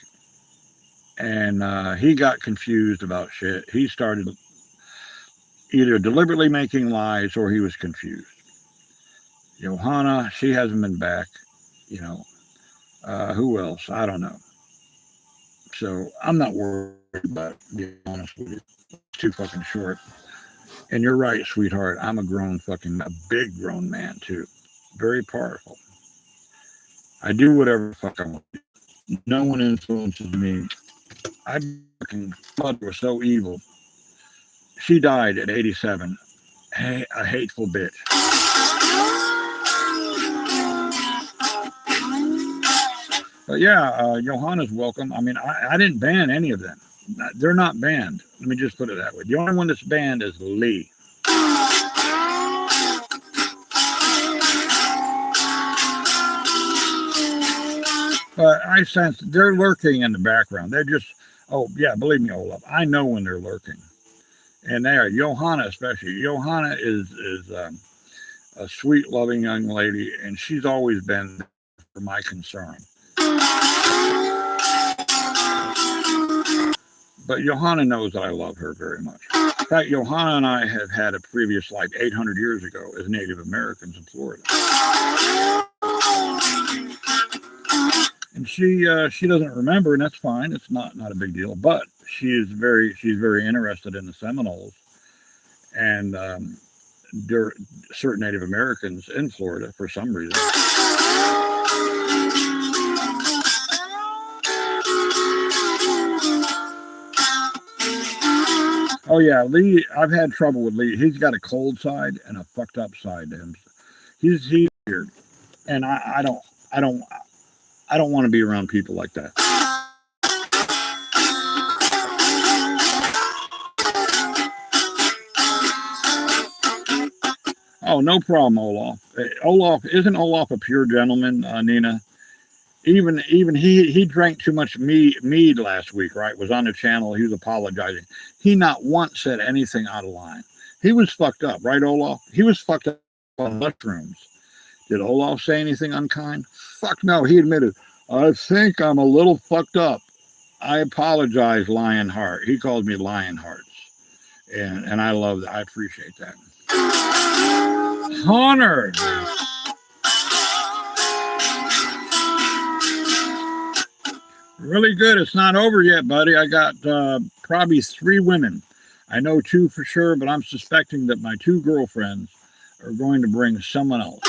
and he got confused about shit. He started either deliberately making lies or he was confused. Johanna, she hasn't been back. You know, who else? I don't know. So I'm not worried about it, to be honest with you. It's too fucking short. And you're right, sweetheart. I'm a big grown man too. Very powerful. I do whatever the fuck I want. No one influences me. I fucking mother was so evil. She died at 87. Hey, a hateful bitch. But yeah, Johanna's welcome. I mean, I didn't ban any of them. They're not banned. Let me just put it that way. The only one that's banned is Lee. But I sense they're lurking in the background. They're just, oh yeah, believe me, Olaf, I know when they're lurking. And they are, Johanna especially. Johanna is a sweet, loving young lady, and she's always been for my concern. But Johanna knows that I love her very much. In fact, Johanna and I have had a previous life 800 years ago as Native Americans in Florida. And she doesn't remember, and that's fine. It's not a big deal. But she's very interested in the Seminoles, and certain Native Americans in Florida for some reason. Oh yeah, Lee. I've had trouble with Lee. He's got a cold side and a fucked up side to him. He's weird, and I don't I don't want to be around people like that. Oh, no problem, Olaf. Olaf isn't a pure gentleman, Nina? Even he drank too much mead last week, right? Was on the channel. He was apologizing. He not once said anything out of line. He was fucked up, right, Olaf? He was fucked up on mushrooms. Did Olaf say anything unkind? Fuck no. He admitted, I think I'm a little fucked up. I apologize, Lionheart. He called me Lionhearts. And I love that. I appreciate that. Honor. Really good. It's not over yet, buddy. I got probably 3 women. I know 2 for sure, but I'm suspecting that my 2 girlfriends are going to bring someone else.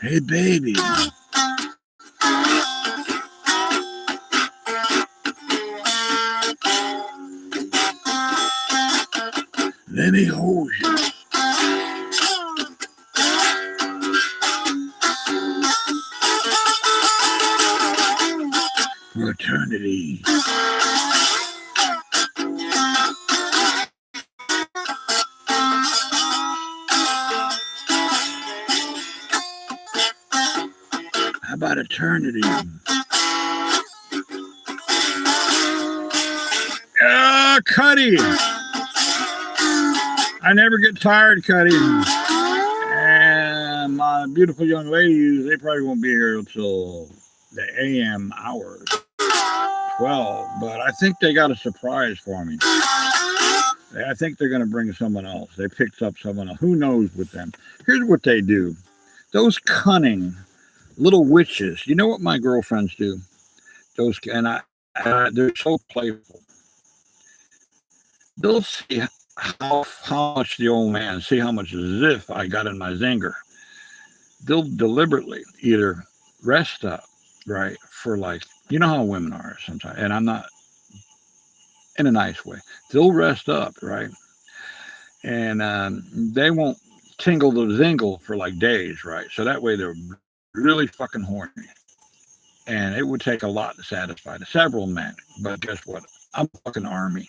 Hey, baby. Let me hold you. For eternity. How about eternity? Cuddy. I never get tired, Cuddy. And my beautiful young ladies, they probably won't be here until the AM hours, 12. But I think they got a surprise for me. I think they're going to bring someone else. They picked up someone else. Who knows with them? Here's what they do. Those cunning little witches. You know what my girlfriends do? They're so playful. They'll see how much the old man, see how much ziff I got in my zinger. They'll deliberately either rest up, right, for like, you know how women are sometimes, and I'm not in a nice way. They'll rest up, right, and they won't tingle the zingle for like days, right, so that way they're really fucking horny. And it would take a lot to satisfy the several men, but guess what? I'm a fucking army.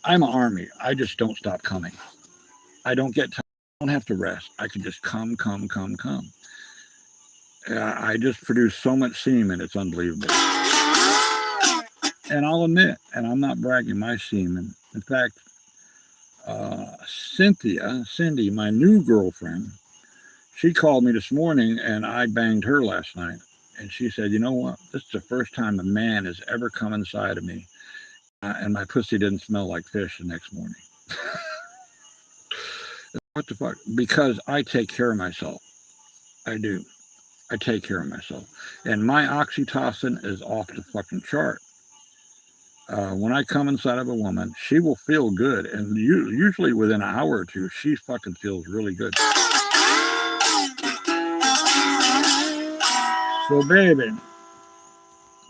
I'm an army. I just don't stop coming. I don't get time. I don't have to rest. I can just come. I just produce so much semen, it's unbelievable. And I'll admit, and I'm not bragging, my semen. In fact, Cindy, my new girlfriend, she called me this morning, and I banged her last night. And she said, you know what? This is the first time a man has ever come inside of me. And my pussy didn't smell like fish the next morning. What the fuck? Because I take care of myself. I do. I take care of myself. And my oxytocin is off the fucking chart. When I come inside of a woman, she will feel good. And usually within an hour or 2, she fucking feels really good. So, baby,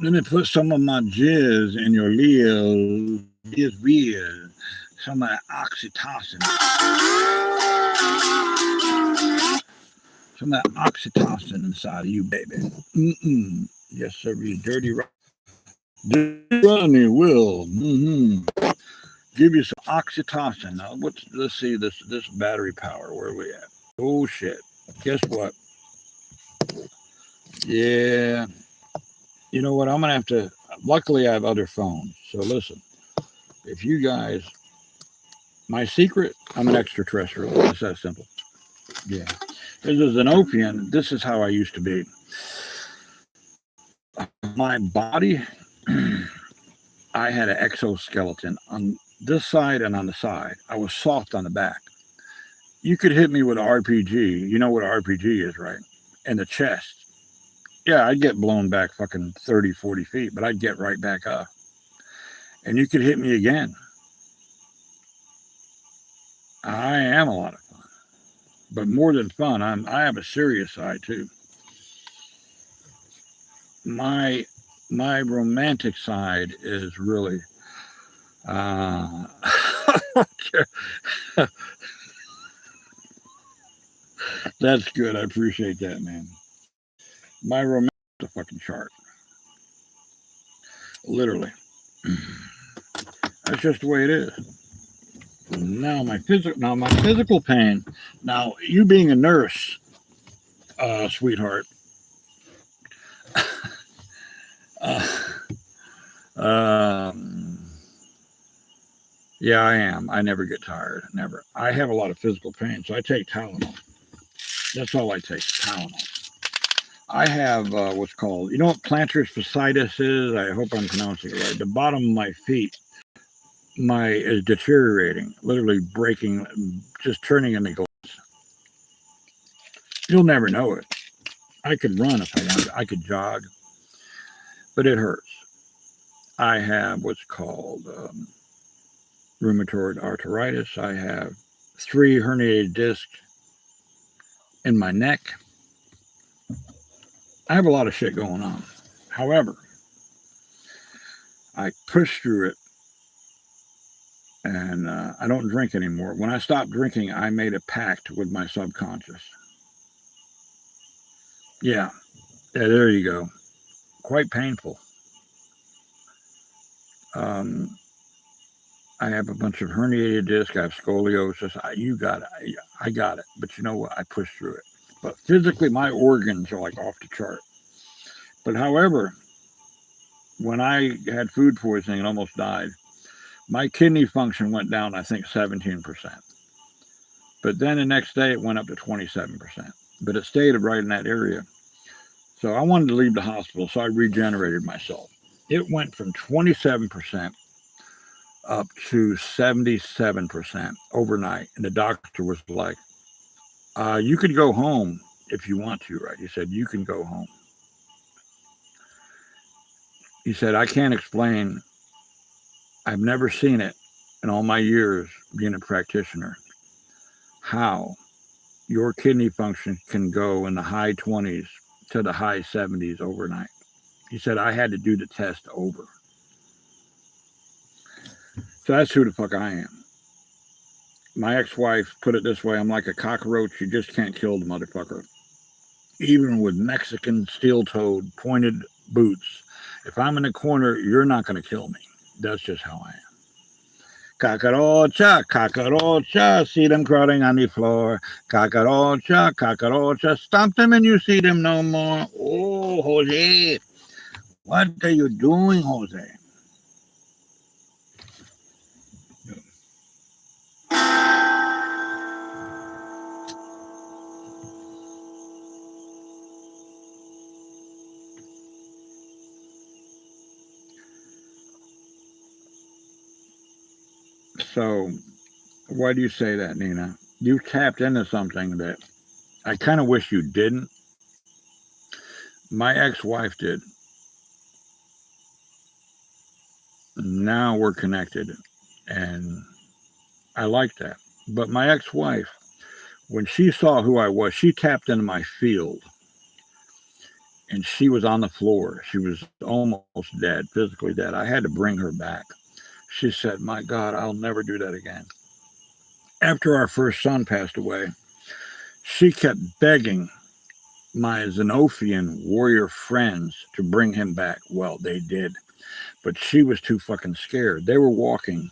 let me put some of my jizz in your little jizz, some of that oxytocin. Some of that oxytocin inside of you, baby. Yes, sir, you dirty Rodney will. Give you some oxytocin. Now, let's see this battery power. Where are we at? Oh, shit. Guess what? Yeah. You know what? I'm going to have to, luckily I have other phones. So listen, if you guys, my secret, I'm an extraterrestrial. It's that simple. Yeah. As a Xenopian, this is how I used to be. My body, I had an exoskeleton on this side and on the side. I was soft on the back. You could hit me with RPG. You know what RPG is, right? In the chest. Yeah, I'd get blown back fucking 30, 40 feet, but I'd get right back up. And you could hit me again. I am a lot of fun. But more than fun, I have a serious side too. My my romantic side is really uh that's good. I appreciate that, man. My romantic is a fucking chart. Literally. That's just the way it is. Now my physical pain. Now you being a nurse, sweetheart. Uh, um, yeah, I am. I never get tired. Never. I have a lot of physical pain, so I take Tylenol. That's all I take. Tylenol. I have what's called, you know what plantar fasciitis is? I hope I'm pronouncing it right. The bottom of my feet, my is deteriorating, literally breaking, just turning into glass. You'll never know it. I could run if I wanted. I could jog, but it hurts. I have what's called rheumatoid arthritis. I have 3 herniated discs in my neck. I have a lot of shit going on. However, I push through it and I don't drink anymore. When I stopped drinking, I made a pact with my subconscious. Yeah, there you go. Quite painful. Um, I have a bunch of herniated disc. I have scoliosis. You got it. I got it. But you know what? I pushed through it. But physically, my organs are like off the chart. But however, when I had food poisoning and almost died, my kidney function went down, I think, 17%. But then the next day it went up to 27%. But it stayed right in that area. So I wanted to leave the hospital, so I regenerated myself. It went from 27% up to 77% overnight. And the doctor was like, you could go home if you want to, right? He said, you can go home. He said, I can't explain. I've never seen it in all my years being a practitioner, how your kidney function can go in the high 20s to the high 70s overnight. He said, I had to do the test over. So that's who the fuck I am. My ex-wife put it this way, I'm like a cockroach. You just can't kill the motherfucker. Even with Mexican steel-toed pointed boots, if I'm in a corner, you're not going to kill me. That's just how I am. Cacarocha, cacarocha, see them crawling on the floor. Cacarocha, cacarocha, stomp them and you see them no more. Oh, Jose, what are you doing, Jose? So, why do you say that, Nina? You tapped into something that I kind of wish you didn't. My ex-wife did. Now we're connected, and I like that. But my ex-wife, when she saw who I was, she tapped into my field, and she was on the floor. She was almost dead, physically dead. I had to bring her back. She said, my God, I'll never do that again. After our first son passed away, she kept begging my Xenophian warrior friends to bring him back. Well, they did, but she was too fucking scared. They were walking.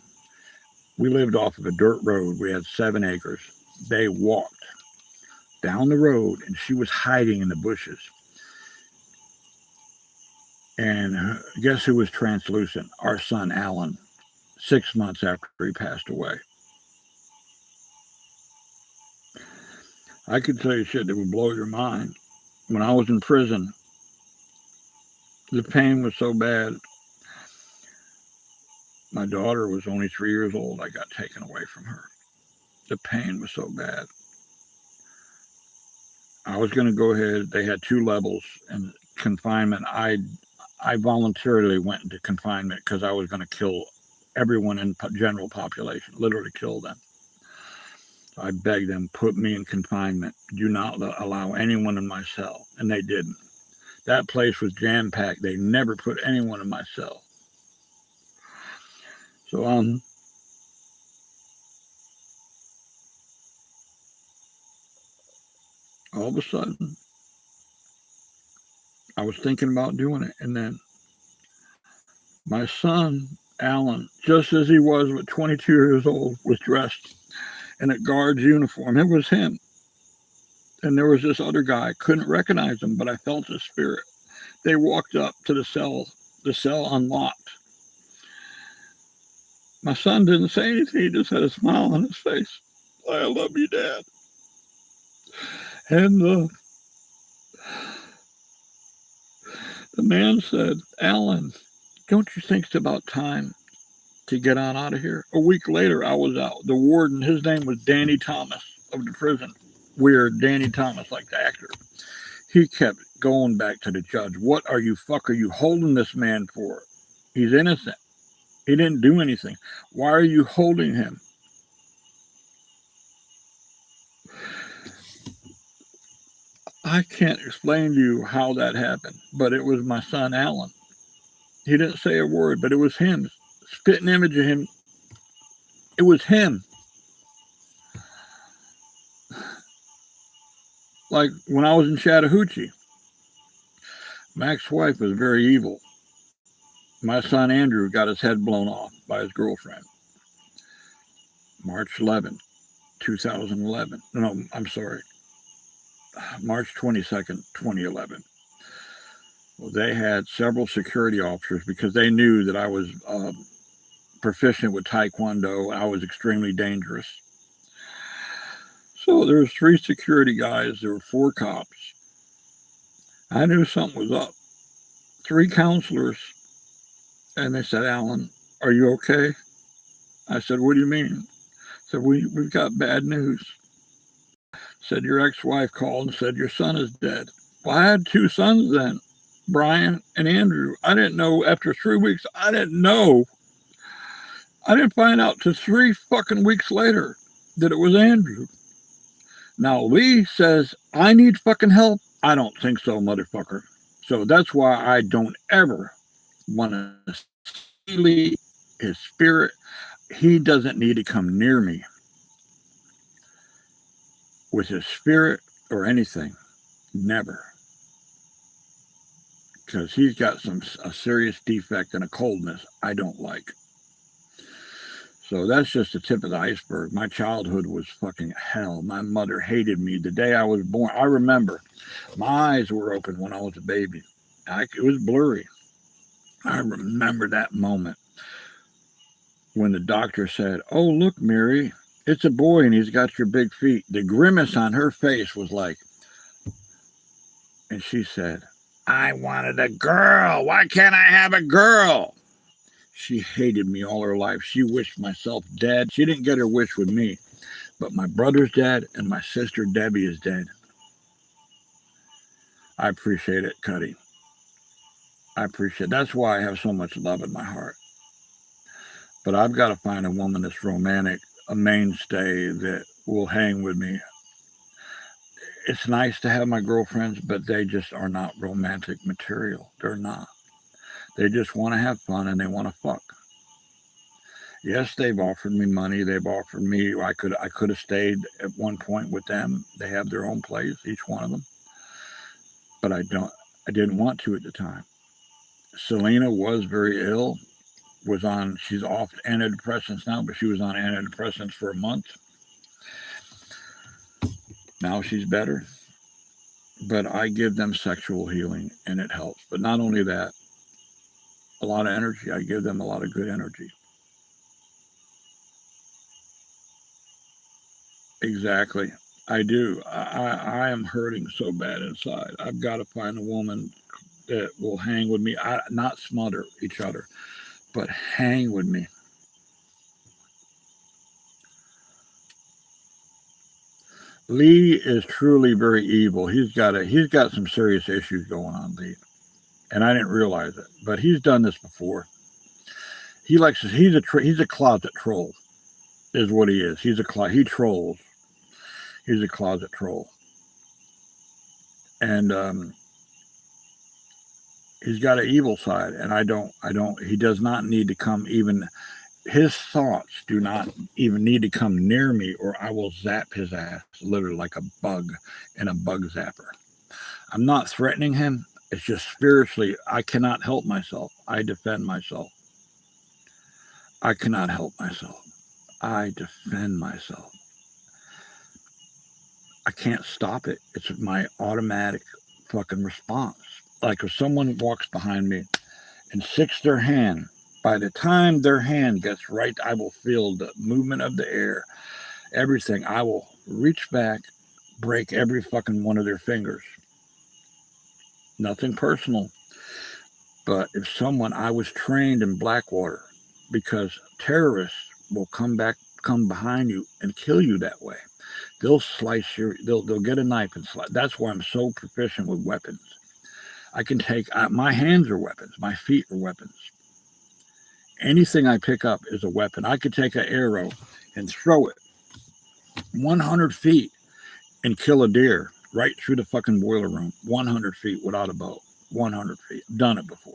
We lived off of a dirt road. We had 7 acres. They walked down the road, and she was hiding in the bushes. And guess who was translucent? Our son, Alan, 6 months after he passed away. I could tell you shit that would blow your mind. When I was in prison, the pain was so bad. My daughter was only 3 years old. I got taken away from her. The pain was so bad. I was going to go ahead. They had 2 levels in confinement. I voluntarily went into confinement because I was going to kill everyone in general population, literally kill them. I begged them, put me in confinement. Do not allow anyone in my cell. And they didn't. That place was jam packed. They never put anyone in my cell. So all of a sudden, I was thinking about doing it, and then my son Alan, just as he was at 22 years old, was dressed in a guard's uniform. It was him. And there was this other guy. I couldn't recognize him, but I felt his spirit. They walked up to the cell unlocked. My son didn't say anything. He just had a smile on his face. I love you, Dad. And the man said, Alan, don't you think it's about time to get on out of here? A week later, I was out. The warden, his name was Danny Thomas of the prison. Weird, Danny Thomas, like the actor. He kept going back to the judge. What are you holding this man for? He's innocent. He didn't do anything. Why are you holding him? I can't explain to you how that happened, but it was my son Alan. He didn't say a word, but it was him. Spitting image of him. It was him. Like when I was in Chattahoochee, my ex-wife was very evil. My son Andrew got his head blown off by his girlfriend. March 11th, 2011. No, I'm sorry. March 22nd, 2011. Well, they had several security officers because they knew that I was proficient with Taekwondo. I was extremely dangerous. So there was 3 security guys. There were 4 cops. I knew something was up. 3 counselors. And they said, Alan, are you okay? I said, what do you mean? I said, we've got bad news. Said, your ex-wife called and said, your son is dead. Well, I had 2 sons then, Brian and Andrew. I didn't know after 3 weeks. I didn't know. I didn't find out till 3 fucking weeks later that it was Andrew. Now, Lee says, I need fucking help. I don't think so, motherfucker. So that's why I don't ever want to see Lee, his spirit. He doesn't need to come near me with his spirit or anything. Never. Because he's got a serious defect and a coldness I don't like. So that's just the tip of the iceberg. My childhood was fucking hell. My mother hated me the day I was born. I remember my eyes were open when I was a baby. It was blurry. I remember that moment when the doctor said, oh, look, Mary, it's a boy and he's got your big feet. The grimace on her face was like, and she said, I wanted a girl. Why can't I have a girl? She hated me all her life. She wished myself dead. She didn't get her wish with me. But my brother's dead and my sister Debbie is dead. I appreciate it, Cuddy. I appreciate it. That's why I have so much love in my heart. But I've got to find a woman that's romantic, a mainstay that will hang with me. It's nice to have my girlfriends, but they just are not romantic material. They're not. They just want to have fun and they want to fuck. Yes, they've offered me money. They've offered me. I could have stayed at one point with them. They have their own place, each one of them. But I didn't want to at the time. Selena was very ill. She's off antidepressants now, but she was on antidepressants for a month. Now she's better. But I give them sexual healing and it helps. But not only that, a lot of energy. I give them a lot of good energy. Exactly. I do. I am hurting so bad inside. I've got to find a woman that will hang with me. Not smother each other, but hang with me. Lee is truly very evil. He's got some serious issues going on, Lee, and I didn't realize it. But he's done this before. He's a closet troll, is what he is. He trolls. He's a closet troll, and he's got an evil side. And I don't. He does not need to come even. His thoughts do not even need to come near me, or I will zap his ass, literally like a bug in a bug zapper. I'm not threatening him. It's just spiritually, I cannot help myself. I defend myself. I cannot help myself. I defend myself. I can't stop it. It's my automatic fucking response. Like if someone walks behind me and sticks their hand, by the time their hand gets right, I will feel the movement of the air, everything. I will reach back, break every fucking one of their fingers. Nothing personal. But if someone, I was trained in Blackwater because terrorists will come behind you and kill you that way. They'll get a knife and slice. That's why I'm so proficient with weapons. I can take, my hands are weapons, my feet are weapons. Anything I pick up is a weapon. I could take an arrow and throw it 100 feet and kill a deer right through the fucking boiler room, 100 feet without a bow. 100 feet. I've done it before.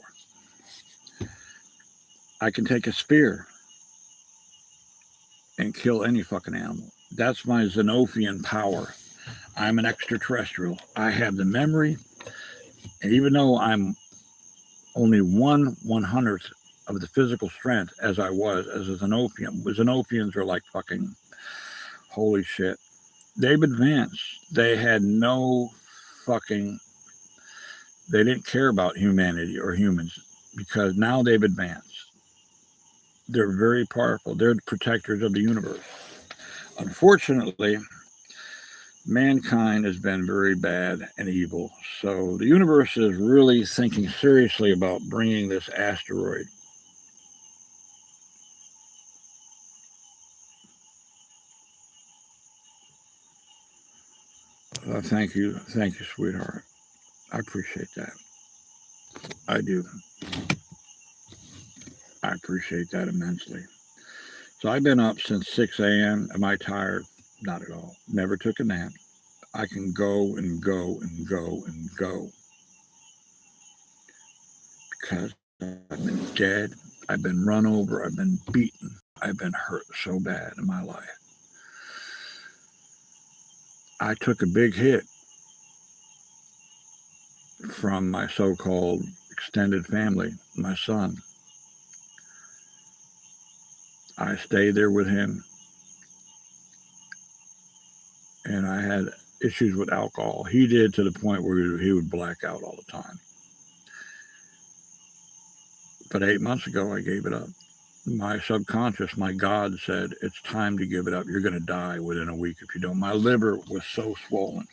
I can take a spear and kill any fucking animal. That's my Xenophian power. I'm an extraterrestrial. I have the memory, and even though I'm only 1/100th of the physical strength as I was as a Xenophian, Xenophians are like fucking holy shit. They've advanced. They had no fucking, they didn't care about humanity or humans because now they've advanced. They're very powerful. They're the protectors of the universe. Unfortunately, mankind has been very bad and evil. So the universe is really thinking seriously about bringing this asteroid. Thank you, sweetheart. I appreciate that. I do. I appreciate that immensely. So I've been up since 6 a.m. Am I tired? Not at all. Never took a nap. I can go and go and go and go because I've been dead. I've been run over. I've been beaten. I've been hurt so bad in my life. I took a big hit from my so called extended family, my son. I stayed there with him, and I had issues with alcohol. He did to the point where he would black out all the time. But 8 months ago, I gave it up. My subconscious, my God said, it's time to give it up. You're going to die within a week if you don't. My liver was so swollen.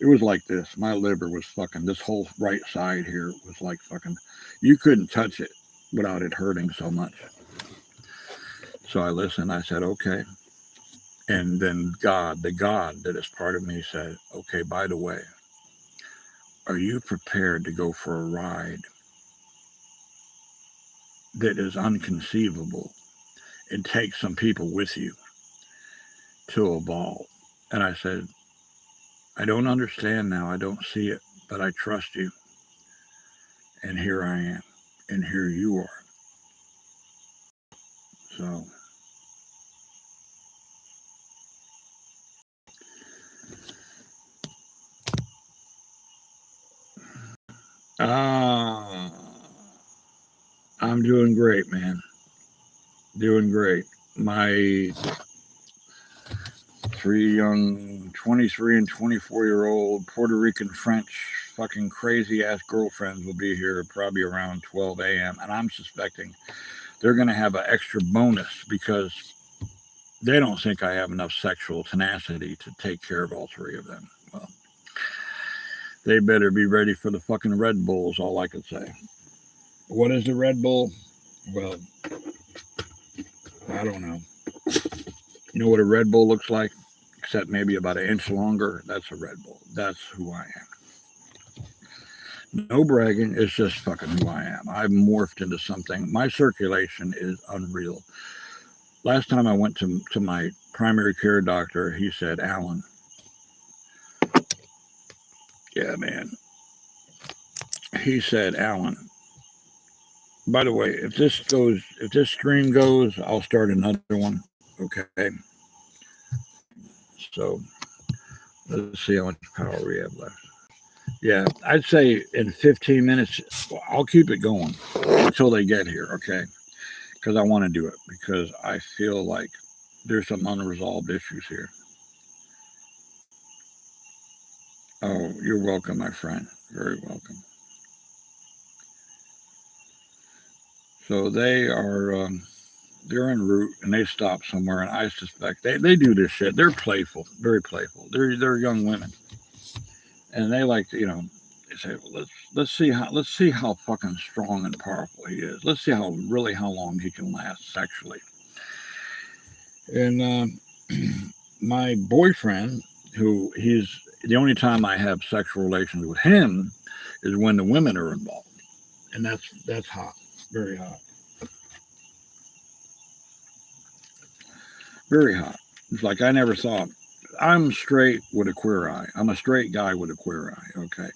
It was like this. My liver was fucking, this whole right side here was like fucking, you couldn't touch it without it hurting so much. So I listened. I said, okay. And then God, the God that is part of me said, okay, by the way, are you prepared to go for a ride that is unconceivable and take some people with you to evolve? And I said, I don't understand now. I don't see it, but I trust you. And here I am. And here you are. So, uh, I'm doing great, man. Doing great. My three young 23 and 24-year-old Puerto Rican French fucking crazy ass girlfriends will be here probably around 12 a.m. And I'm suspecting they're going to have an extra bonus because they don't think I have enough sexual tenacity to take care of all three of them. Well, they better be ready for the fucking Red Bull, is all I could say. What is the Red Bull? Well, I don't know. You know what a Red Bull looks like? except maybe about an inch longer, that's a Red Bull. That's who I am. No bragging, it's just fucking who I am. I've morphed into something. My circulation is unreal. Last time I went to my primary care doctor, he said, Alan, yeah, man. He said, Alan, by the way, if this stream goes, I'll start another one. Okay. So let's see how much power we have left. Yeah, I'd say in 15 minutes, I'll keep it going until they get here, okay? Because I want to do it, because I feel like there's some unresolved issues here. Oh, you're welcome, my friend. Very welcome. So they are, they're en route and they stop somewhere, and I suspect they do this shit. They're playful, very playful. They're young women, and they like to, they say, well, let's see how fucking strong and powerful he is. Let's see how long he can last sexually. And my boyfriend, who he's the only time I have sexual relations with him is when the women are involved, and that's hot, very hot, very hot. It's like I never thought. I'm straight with a queer eye. I'm a straight guy with a queer eye. Okay,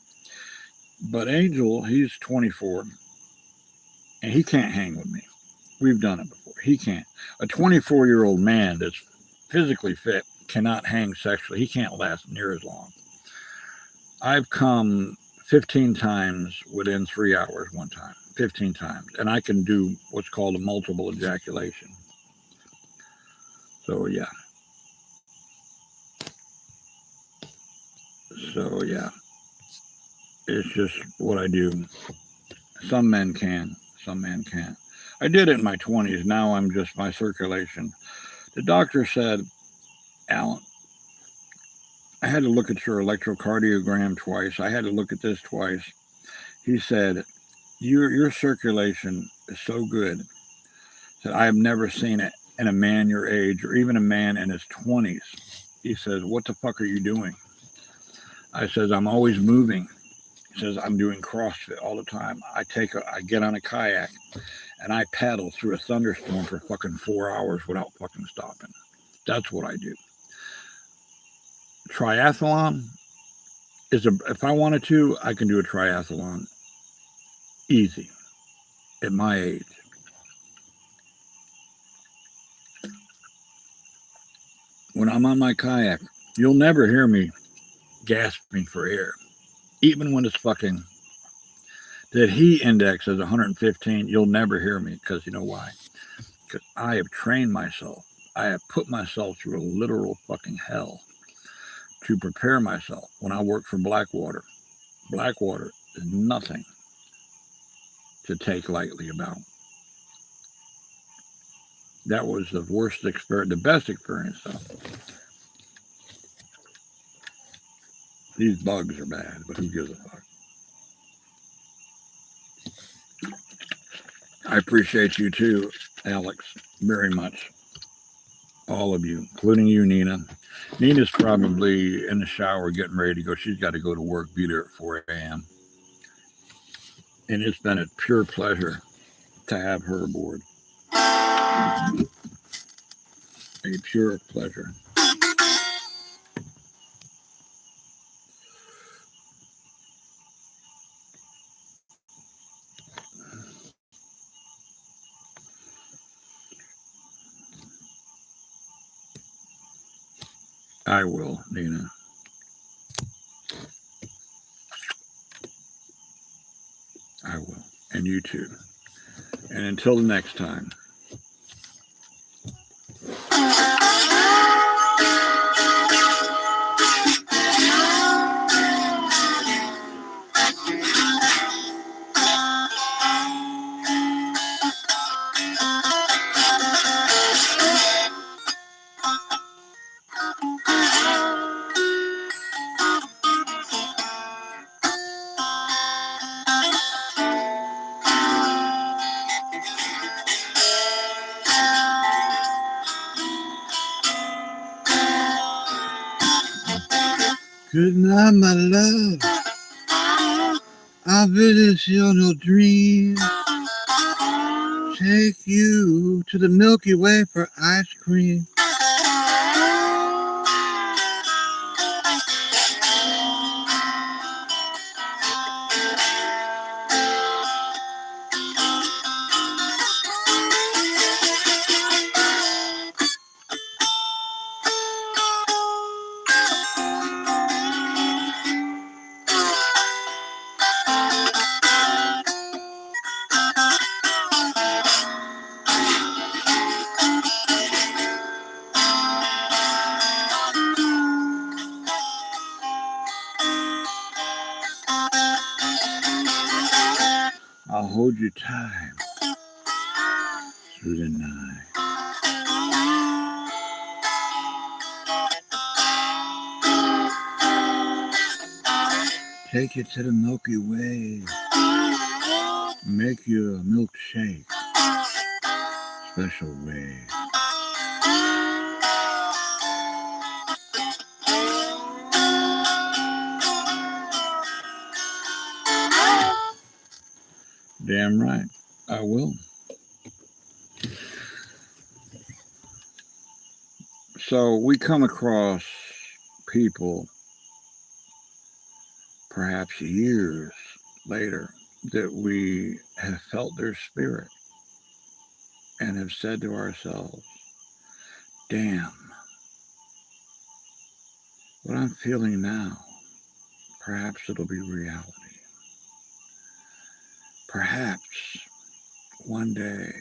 but Angel, he's 24, and he can't hang with me. We've done it before. He can't. A 24-year-old man that's physically fit cannot hang sexually. He can't last near as long. I've come 15 times within 3 hours one time. 15 times. And I can do what's called a multiple ejaculation. So, yeah. It's just what I do. Some men can. Some men can't. I did it in my 20s. Now I'm just my circulation. The doctor said, Alan, I had to look at your electrocardiogram twice. I had to look at this twice. He said, your circulation is so good that I have never seen it in a man your age or even a man in his 20s. He says, what the fuck are you doing? I says, I'm always moving. He says, I'm doing CrossFit all the time. I get on a kayak and I paddle through a thunderstorm for fucking 4 hours without fucking stopping. That's what I do. Triathlon if I wanted to, I can do a triathlon easy at my age. When I'm on my kayak, you'll never hear me gasping for air. Even when it's fucking, that heat index is 115, you'll never hear me, because you know why? Because I have trained myself. I have put myself through a literal fucking hell to prepare myself when I work for Blackwater. Blackwater is nothing to take lightly about. That was the worst experience, the best experience though. These bugs are bad, but who gives a fuck? I appreciate you too, Alex, very much. All of you, including you, Nina. Nina's probably in the shower getting ready to go. She's got to go to work, be there at 4 a.m. And it's been a pure pleasure to have her aboard. A pure pleasure. I will, Nina. I will. And you too. And until the next time. Good night, my love. I'll visit you on your dream. Take you to the Milky Way for ice cream. I'll hold you tight through the night. Take you to the Milky Way. Make you a milkshake. Special way. Damn right, I will. So we come across people perhaps years later that we have felt their spirit and have said to ourselves, damn, what I'm feeling now, perhaps it'll be reality. Perhaps one day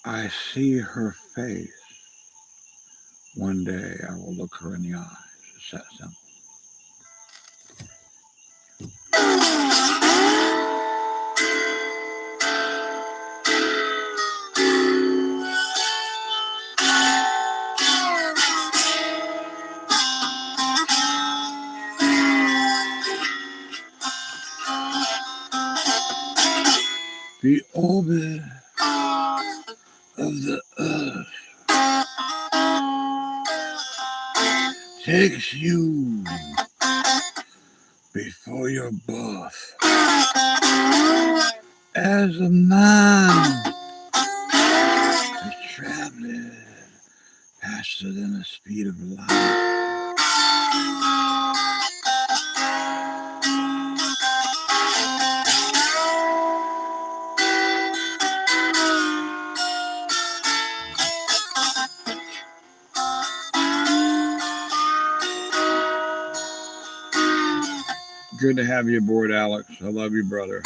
I see her face. One day I will look her in the eyes. It's that simple. The orbit of the earth takes you before your birth. As a man is traveling faster than the speed of light. Good to have you aboard, Alex. I love you, brother.